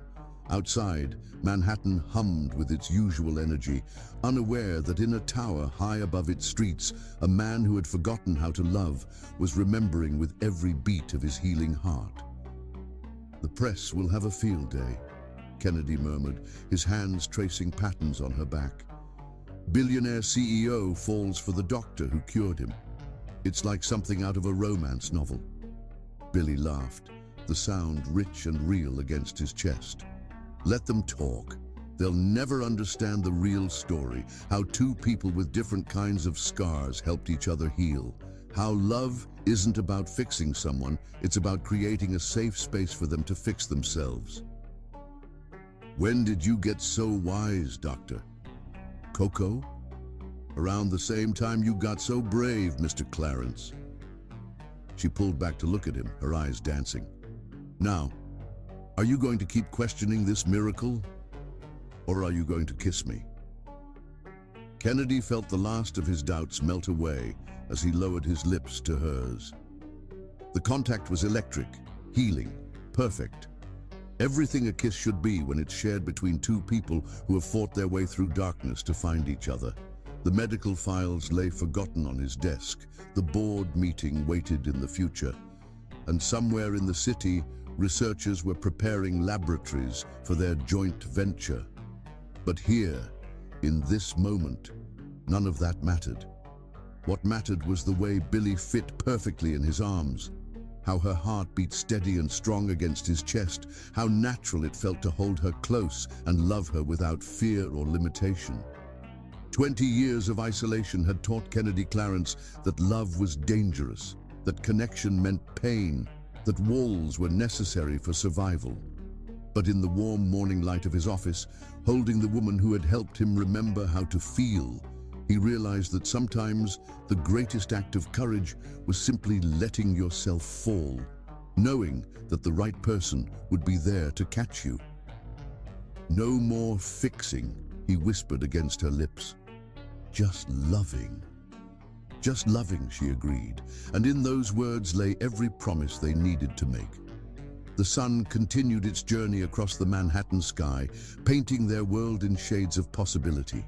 Outside, Manhattan hummed with its usual energy, unaware that in a tower high above its streets, a man who had forgotten how to love was remembering with every beat of his healing heart. The press will have a field day, Kennedy murmured, his hands tracing patterns on her back. Billionaire CEO falls for the doctor who cured him. It's like something out of a romance novel. Billy laughed, the sound rich and real against his chest. Let them talk. They'll never understand the real story, how two people with different kinds of scars helped each other heal. How love isn't about fixing someone, it's about creating a safe space for them to fix themselves. When did you get so wise, Doctor? Coco? Around the same time you got so brave, Mr. Clarence. She pulled back to look at him, her eyes dancing. Now, are you going to keep questioning this miracle? Or are you going to kiss me? Kennedy felt the last of his doubts melt away as he lowered his lips to hers. The contact was electric, healing, perfect. Everything a kiss should be when it's shared between two people who have fought their way through darkness to find each other. The medical files lay forgotten on his desk. The board meeting waited in the future. And somewhere in the city, researchers were preparing laboratories for their joint venture. But here, in this moment, none of that mattered. What mattered was the way Billy fit perfectly in his arms, how her heart beat steady and strong against his chest, how natural it felt to hold her close and love her without fear or limitation. 20 years of isolation had taught Kennedy Clarence that love was dangerous, that connection meant pain, that walls were necessary for survival. But in the warm morning light of his office, holding the woman who had helped him remember how to feel, he realized that sometimes the greatest act of courage was simply letting yourself fall, knowing that the right person would be there to catch you. No more fixing, he whispered against her lips. Just loving. Just loving, she agreed, and in those words lay every promise they needed to make. The sun continued its journey across the Manhattan sky, painting their world in shades of possibility.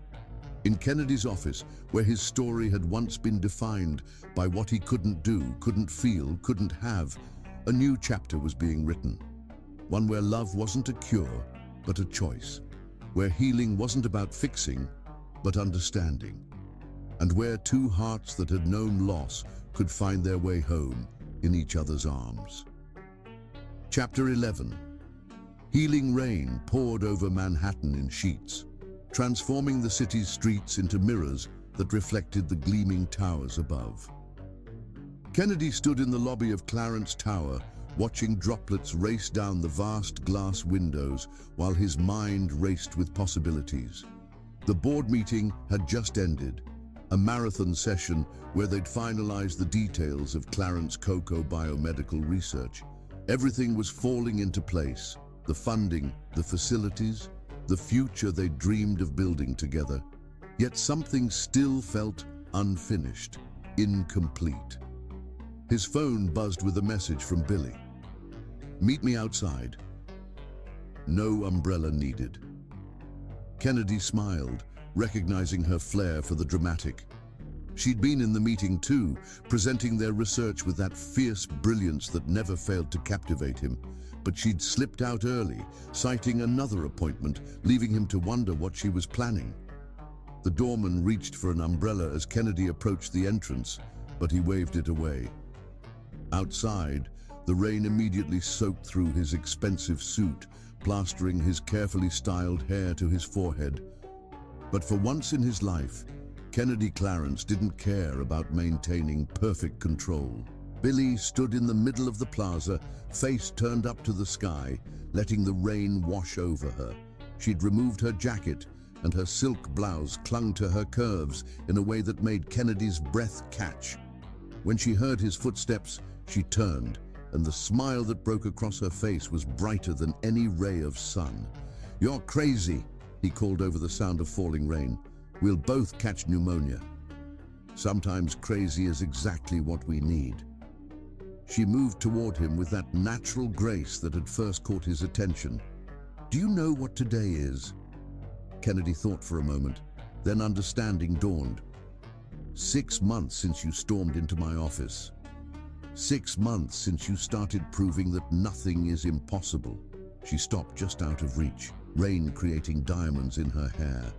In Kennedy's office, where his story had once been defined by what he couldn't do, couldn't feel, couldn't have, a new chapter was being written. One where love wasn't a cure, but a choice. Where healing wasn't about fixing, but understanding. And where two hearts that had known loss could find their way home in each other's arms. Chapter 11. Healing rain poured over Manhattan in sheets, transforming the city's streets into mirrors that reflected the gleaming towers above. Kennedy stood in the lobby of Clarence Tower, watching droplets race down the vast glass windows while his mind raced with possibilities. The board meeting had just ended, a marathon session where they'd finalized the details of Clarence Coco biomedical research. Everything was falling into place, the funding, the facilities, the future they dreamed of building together. Yet something still felt unfinished, incomplete. His phone buzzed with a message from Billy. Meet me outside. No umbrella needed. Kennedy smiled, recognizing her flair for the dramatic. She'd been in the meeting too, presenting their research with that fierce brilliance that never failed to captivate him. But she'd slipped out early, citing another appointment, leaving him to wonder what she was planning. The doorman reached for an umbrella as Kennedy approached the entrance, but he waved it away. Outside, the rain immediately soaked through his expensive suit, plastering his carefully styled hair to his forehead. But for once in his life, Kennedy Clarence didn't care about maintaining perfect control. Billy stood in the middle of the plaza, face turned up to the sky, letting the rain wash over her. She'd removed her jacket, and her silk blouse clung to her curves in a way that made Kennedy's breath catch. When she heard his footsteps, she turned, and the smile that broke across her face was brighter than any ray of sun. "You're crazy," he called over the sound of falling rain. "We'll both catch pneumonia." Sometimes crazy is exactly what we need. She moved toward him with that natural grace that had first caught his attention. "Do you know what today is?" Kennedy thought for a moment, then understanding dawned. 6 months since you stormed into my office. 6 months since you started proving that nothing is impossible. She stopped just out of reach, rain creating diamonds in her hair.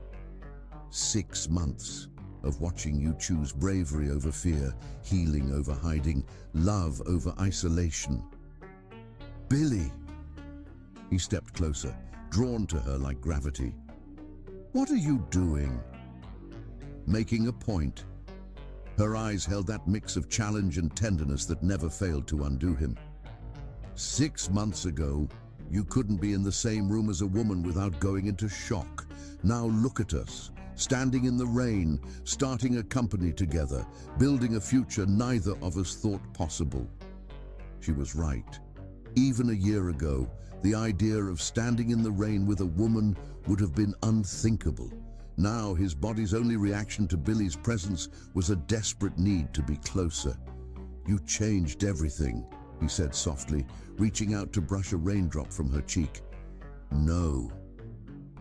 6 months of watching you choose bravery over fear, healing over hiding, love over isolation. "Billy!" He stepped closer, drawn to her like gravity. "What are you doing?" "Making a point." Her eyes held that mix of challenge and tenderness that never failed to undo him. 6 months ago, you couldn't be in the same room as a woman without going into shock. Now look at us, standing in the rain, starting a company together, building a future neither of us thought possible. She was right. Even a year ago, the idea of standing in the rain with a woman would have been unthinkable. Now his body's only reaction to Billy's presence was a desperate need to be closer. "You changed everything," he said softly, reaching out to brush a raindrop from her cheek. "No."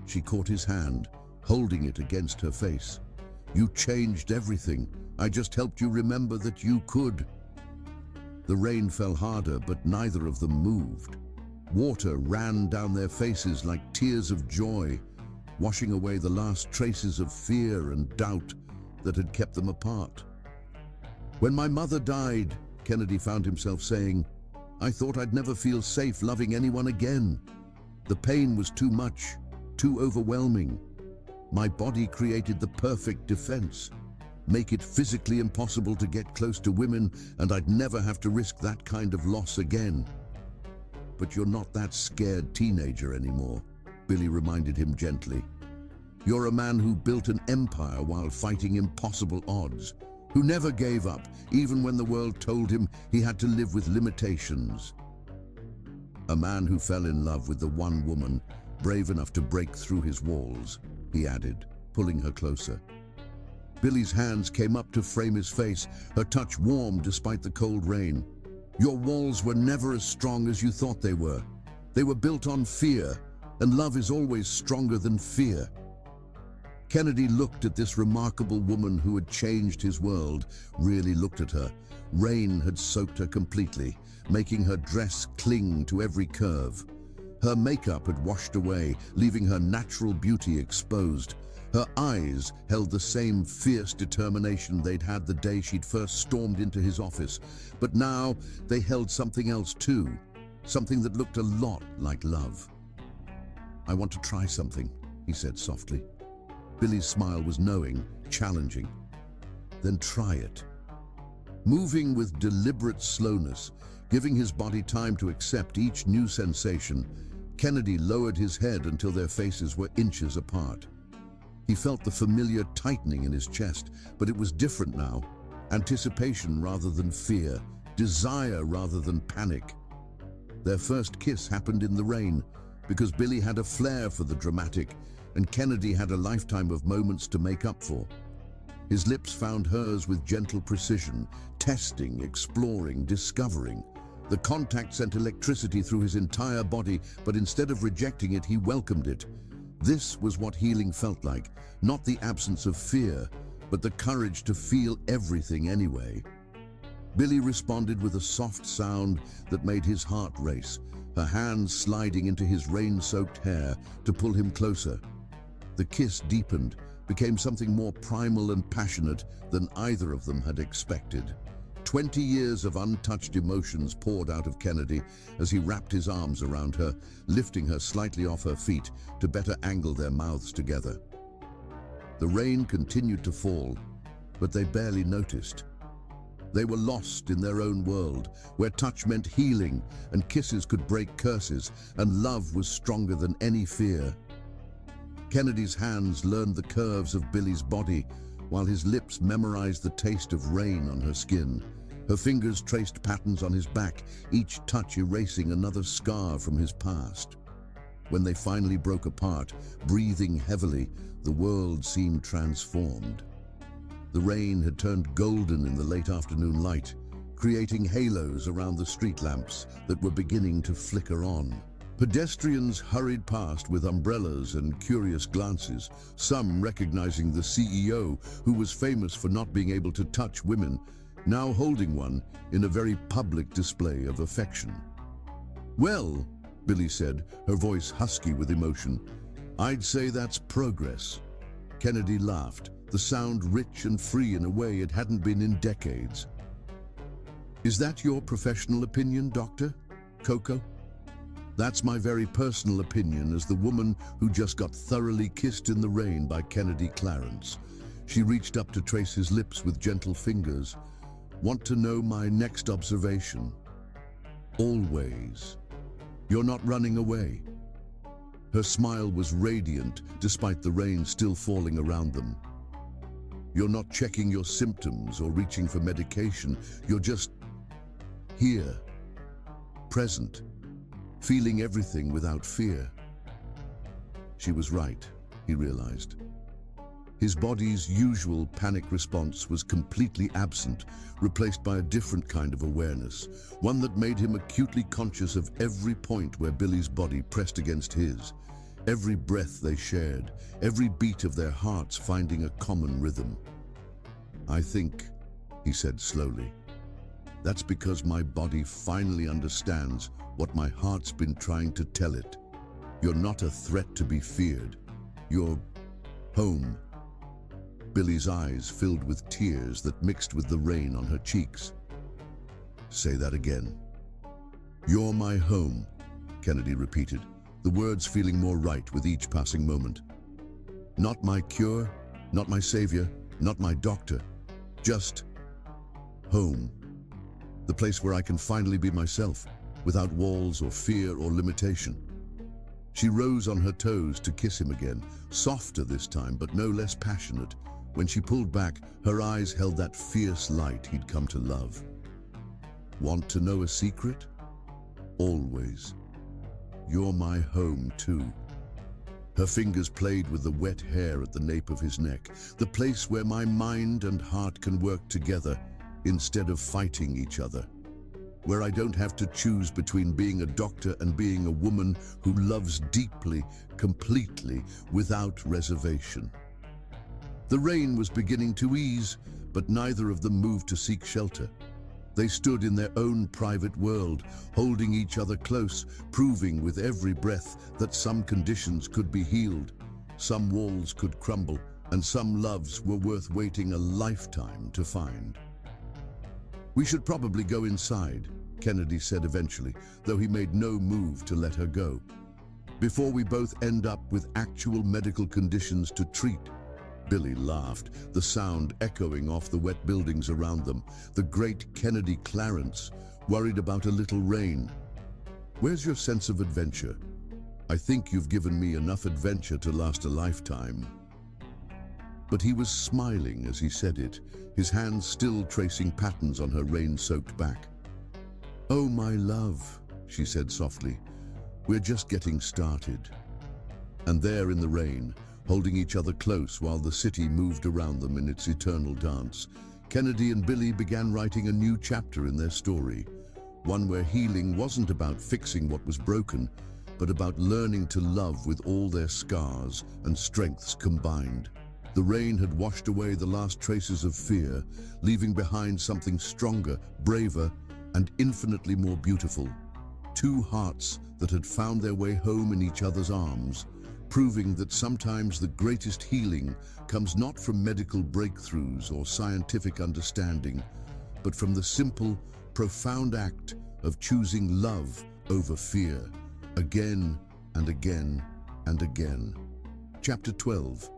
She caught his hand, holding it against her face. "You changed everything. I just helped you remember that you could." The rain fell harder, but neither of them moved. Water ran down their faces like tears of joy, washing away the last traces of fear and doubt that had kept them apart. "When my mother died," Kennedy found himself saying, "I thought I'd never feel safe loving anyone again. The pain was too much, too overwhelming. My body created the perfect defense. Make it physically impossible to get close to women, and I'd never have to risk that kind of loss again." "But you're not that scared teenager anymore," Billy reminded him gently. "You're a man who built an empire while fighting impossible odds, who never gave up, even when the world told him he had to live with limitations. A man who fell in love with the one woman, brave enough to break through his walls," he added, pulling her closer. Billy's hands came up to frame his face, her touch warm despite the cold rain. "Your walls were never as strong as you thought they were. They were built on fear, and love is always stronger than fear." Kennedy looked at this remarkable woman who had changed his world, really looked at her. Rain had soaked her completely, making her dress cling to every curve. Her makeup had washed away, leaving her natural beauty exposed. Her eyes held the same fierce determination they'd had the day she'd first stormed into his office, but now they held something else too, something that looked a lot like love. "I want to try something," he said softly. Billy's smile was knowing, challenging. "Then try it." Moving with deliberate slowness, giving his body time to accept each new sensation, Kennedy lowered his head until their faces were inches apart. He felt the familiar tightening in his chest, but it was different now. Anticipation rather than fear, desire rather than panic. Their first kiss happened in the rain, because Billy had a flair for the dramatic, and Kennedy had a lifetime of moments to make up for. His lips found hers with gentle precision, testing, exploring, discovering. The contact sent electricity through his entire body, but instead of rejecting it, he welcomed it. This was what healing felt like, not the absence of fear, but the courage to feel everything anyway. Billy responded with a soft sound that made his heart race, her hands sliding into his rain-soaked hair to pull him closer. The kiss deepened, became something more primal and passionate than either of them had expected. 20 years of untouched emotions poured out of Kennedy as he wrapped his arms around her, lifting her slightly off her feet to better angle their mouths together. The rain continued to fall, but they barely noticed. They were lost in their own world, where touch meant healing, and kisses could break curses, and love was stronger than any fear. Kennedy's hands learned the curves of Billy's body, while his lips memorized the taste of rain on her skin. Her fingers traced patterns on his back, each touch erasing another scar from his past. When they finally broke apart, breathing heavily, the world seemed transformed. The rain had turned golden in the late afternoon light, creating halos around the street lamps that were beginning to flicker on. Pedestrians hurried past with umbrellas and curious glances, some recognizing the CEO, who was famous for not being able to touch women, now holding one in a very public display of affection. "Well," Billy said, her voice husky with emotion, "I'd say that's progress." Kennedy laughed, the sound rich and free in a way it hadn't been in decades. "Is that your professional opinion, Doctor? Coco?" "That's my very personal opinion as the woman who just got thoroughly kissed in the rain by Kennedy Clarence." She reached up to trace his lips with gentle fingers. "Want to know my next observation?" "Always. You're not running away." Her smile was radiant despite the rain still falling around them. "You're not checking your symptoms or reaching for medication. You're just here, present, feeling everything without fear." She was right, he realized. His body's usual panic response was completely absent, replaced by a different kind of awareness, one that made him acutely conscious of every point where Billy's body pressed against his, every breath they shared, every beat of their hearts finding a common rhythm. "I think," he said slowly, "that's because my body finally understands what my heart's been trying to tell it. You're not a threat to be feared. You're home." Billy's eyes filled with tears that mixed with the rain on her cheeks. "Say that again." "You're my home," Kennedy repeated, the words feeling more right with each passing moment. "Not my cure, not my savior, not my doctor. Just home. The place where I can finally be myself, without walls or fear or limitation." She rose on her toes to kiss him again, softer this time, but no less passionate. When she pulled back, her eyes held that fierce light he'd come to love. "Want to know a secret? Always. You're my home, too." Her fingers played with the wet hair at the nape of his neck, the place where my mind and heart can work together instead of fighting each other, where I don't have to choose between being a doctor and being a woman who loves deeply, completely, without reservation. The rain was beginning to ease, but neither of them moved to seek shelter. They stood in their own private world, holding each other close, proving with every breath that some conditions could be healed, some walls could crumble, and some loves were worth waiting a lifetime to find. "We should probably go inside," Kennedy said eventually, though he made no move to let her go. "Before we both end up with actual medical conditions to treat." Billy laughed, the sound echoing off the wet buildings around them. The great Kennedy Clarence, worried about a little rain. "Where's your sense of adventure? I think you've given me enough adventure to last a lifetime." But he was smiling as he said it, his hands still tracing patterns on her rain-soaked back. "Oh, my love," she said softly, "we're just getting started." And there in the rain, holding each other close while the city moved around them in its eternal dance, Kennedy and Billy began writing a new chapter in their story, one where healing wasn't about fixing what was broken, but about learning to love with all their scars and strengths combined. The rain had washed away the last traces of fear, leaving behind something stronger, braver, and infinitely more beautiful. Two hearts that had found their way home in each other's arms, proving that sometimes the greatest healing comes not from medical breakthroughs or scientific understanding, but from the simple, profound act of choosing love over fear, again and again and again. Chapter 12.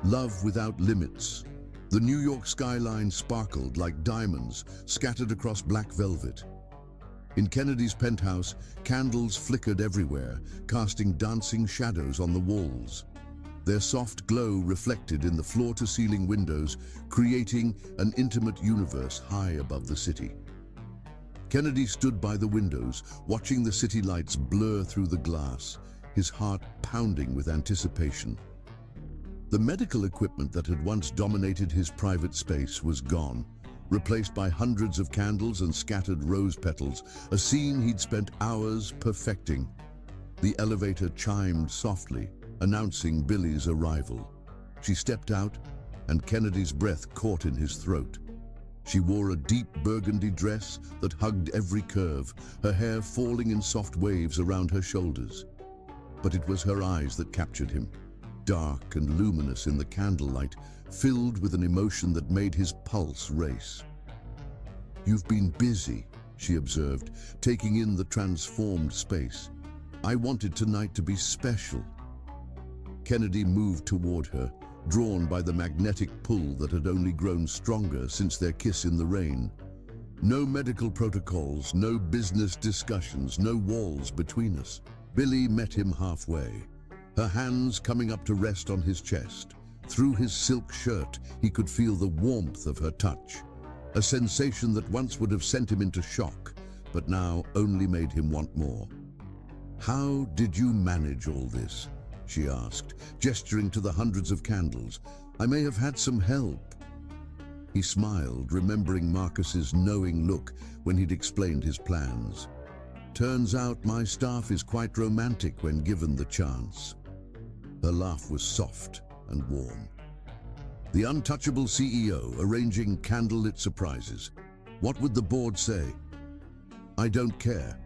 Love Without Limits. The New York skyline sparkled like diamonds scattered across black velvet. In Kennedy's penthouse, candles flickered everywhere, casting dancing shadows on the walls. Their soft glow reflected in the floor-to-ceiling windows, creating an intimate universe high above the city. Kennedy stood by the windows, watching the city lights blur through the glass, his heart pounding with anticipation. The medical equipment that had once dominated his private space was gone, replaced by hundreds of candles and scattered rose petals, a scene he'd spent hours perfecting. The elevator chimed softly, announcing Billy's arrival. She stepped out, and Kennedy's breath caught in his throat. She wore a deep burgundy dress that hugged every curve, her hair falling in soft waves around her shoulders. But it was her eyes that captured him, dark and luminous in the candlelight, filled with an emotion that made his pulse race. "You've been busy," she observed, taking in the transformed space. "I wanted tonight to be special." Kennedy moved toward her, drawn by the magnetic pull that had only grown stronger since their kiss in the rain. No medical protocols, no business discussions, no walls between us. Billy met him halfway, her hands coming up to rest on his chest. Through his silk shirt, he could feel the warmth of her touch, a sensation that once would have sent him into shock, but now only made him want more. "How did you manage all this?" she asked, gesturing to the hundreds of candles. "I may have had some help." He smiled, remembering Marcus's knowing look when he'd explained his plans. "Turns out my staff is quite romantic when given the chance." Her laugh was soft and warm. The untouchable CEO arranging candlelit surprises. What would the board say? "I don't care."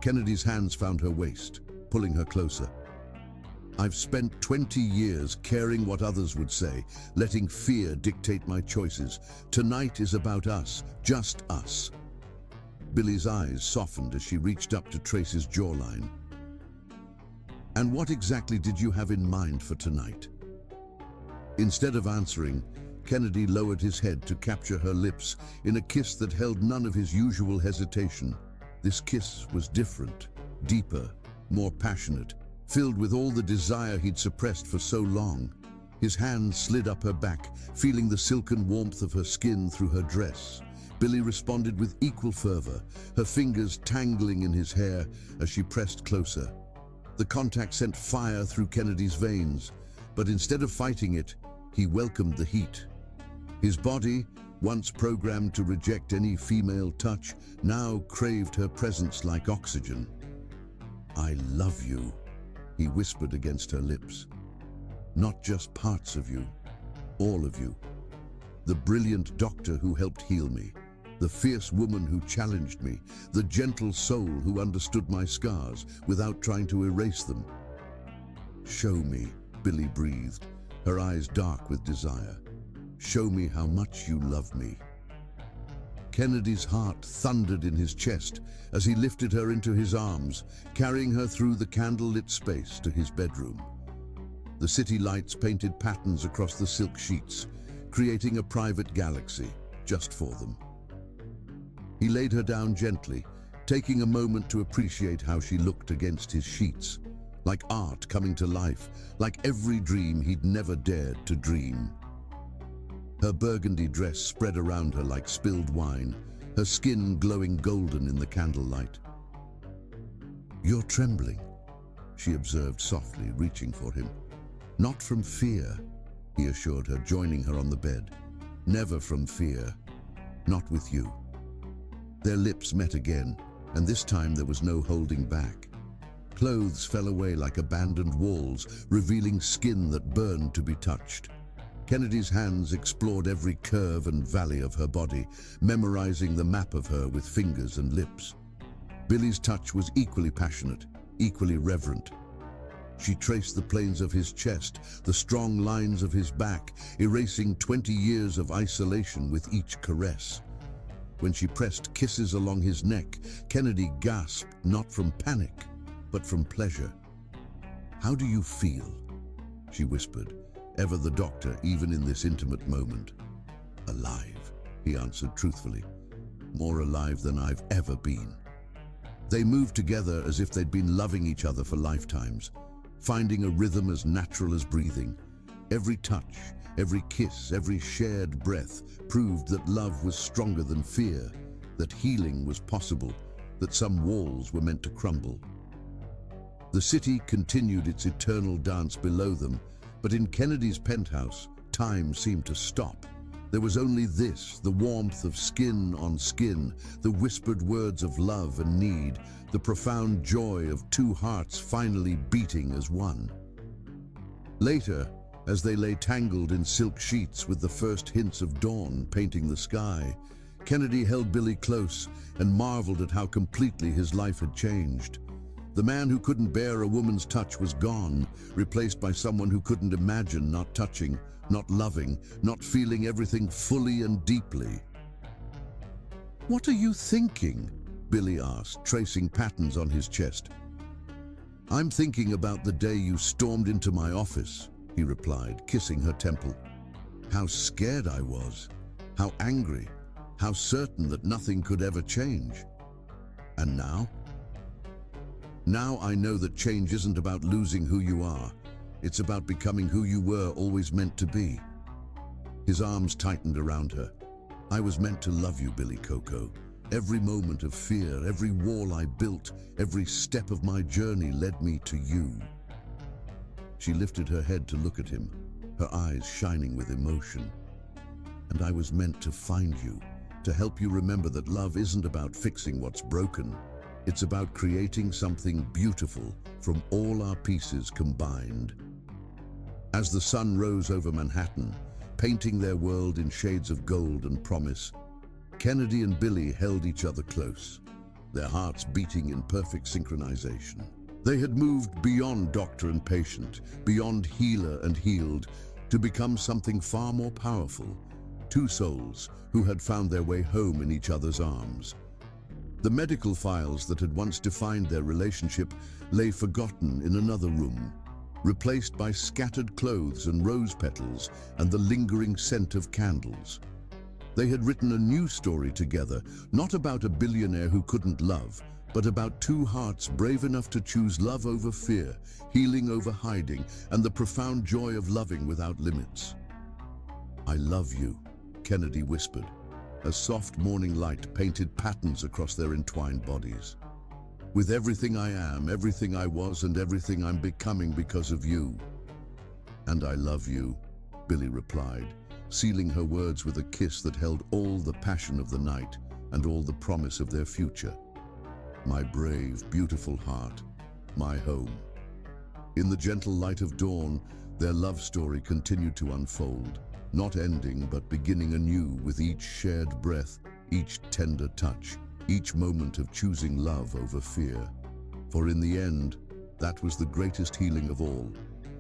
Kennedy's hands found her waist, pulling her closer. "I've spent 20 years caring what others would say, letting fear dictate my choices. Tonight is about us, just us." Billy's eyes softened as she reached up to trace his jawline. "And what exactly did you have in mind for tonight?" Instead of answering, Kennedy lowered his head to capture her lips in a kiss that held none of his usual hesitation. This kiss was different, deeper, more passionate, filled with all the desire he'd suppressed for so long. His hand slid up her back, feeling the silken warmth of her skin through her dress. Billy responded with equal fervor, her fingers tangling in his hair as she pressed closer. The contact sent fire through Kennedy's veins, but instead of fighting it, he welcomed the heat. His body, once programmed to reject any female touch, now craved her presence like oxygen. "I love you," he whispered against her lips. "Not just parts of you, all of you. The brilliant doctor who helped heal me, the fierce woman who challenged me, the gentle soul who understood my scars without trying to erase them." "Show me," Billy breathed, her eyes dark with desire. "Show me how much you love me." Kennedy's heart thundered in his chest as he lifted her into his arms, carrying her through the candlelit space to his bedroom. The city lights painted patterns across the silk sheets, creating a private galaxy just for them. He laid her down gently, taking a moment to appreciate how she looked against his sheets, like art coming to life, like every dream he'd never dared to dream. Her burgundy dress spread around her like spilled wine, her skin glowing golden in the candlelight. "You're trembling," she observed softly, reaching for him. "Not from fear," he assured her, joining her on the bed. "Never from fear. Not with you." Their lips met again, and this time there was no holding back. Clothes fell away like abandoned walls, revealing skin that burned to be touched. Kennedy's hands explored every curve and valley of her body, memorizing the map of her with fingers and lips. Billy's touch was equally passionate, equally reverent. She traced the planes of his chest, the strong lines of his back, erasing 20 years of isolation with each caress. When she pressed kisses along his neck, Kennedy gasped, not from panic, but from pleasure. "How do you feel?" she whispered, ever the doctor even in this intimate moment. Alive, he answered truthfully. More alive than I've ever been. They moved together as if they'd been loving each other for lifetimes, finding a rhythm as natural as breathing. Every touch, every kiss, every shared breath proved that love was stronger than fear, that healing was possible, that some walls were meant to crumble. The city continued its eternal dance below them, but in Kennedy's penthouse, time seemed to stop. There was only this, the warmth of skin on skin, the whispered words of love and need, the profound joy of two hearts finally beating as one. Later, as they lay tangled in silk sheets with the first hints of dawn painting the sky, Kennedy held Billy close and marveled at how completely his life had changed. The man who couldn't bear a woman's touch was gone, replaced by someone who couldn't imagine not touching, not loving, not feeling everything fully and deeply. "What are you thinking?" Billy asked, tracing patterns on his chest. "I'm thinking about the day you stormed into my office," he replied, kissing her temple. "How scared I was, how angry, how certain that nothing could ever change. And now? Now I know that change isn't about losing who you are. It's about becoming who you were always meant to be." His arms tightened around her. "I was meant to love you, Billy Coco. Every moment of fear, every wall I built, every step of my journey led me to you." She lifted her head to look at him, her eyes shining with emotion. "And I was meant to find you, to help you remember that love isn't about fixing what's broken. It's about creating something beautiful from all our pieces combined." As the sun rose over Manhattan, painting their world in shades of gold and promise, Kennedy and Billy held each other close, their hearts beating in perfect synchronization. They had moved beyond doctor and patient, beyond healer and healed, to become something far more powerful, two souls who had found their way home in each other's arms. The medical files that had once defined their relationship lay forgotten in another room, replaced by scattered clothes and rose petals and the lingering scent of candles. They had written a new story together, not about a billionaire who couldn't love, but about two hearts brave enough to choose love over fear, healing over hiding, and the profound joy of loving without limits. "I love you," Kennedy whispered. A soft morning light painted patterns across their entwined bodies. "With everything I am, everything I was, and everything I'm becoming because of you." "And I love you," Billy replied, sealing her words with a kiss that held all the passion of the night and all the promise of their future. "My brave, beautiful heart, my home." In the gentle light of dawn, their love story continued to unfold, not ending but beginning anew with each shared breath, each tender touch, each moment of choosing love over fear. For in the end, that was the greatest healing of all.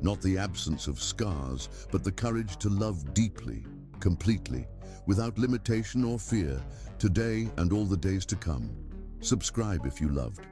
Not the absence of scars, but the courage to love deeply, completely, without limitation or fear, today and all the days to come. Subscribe if you loved.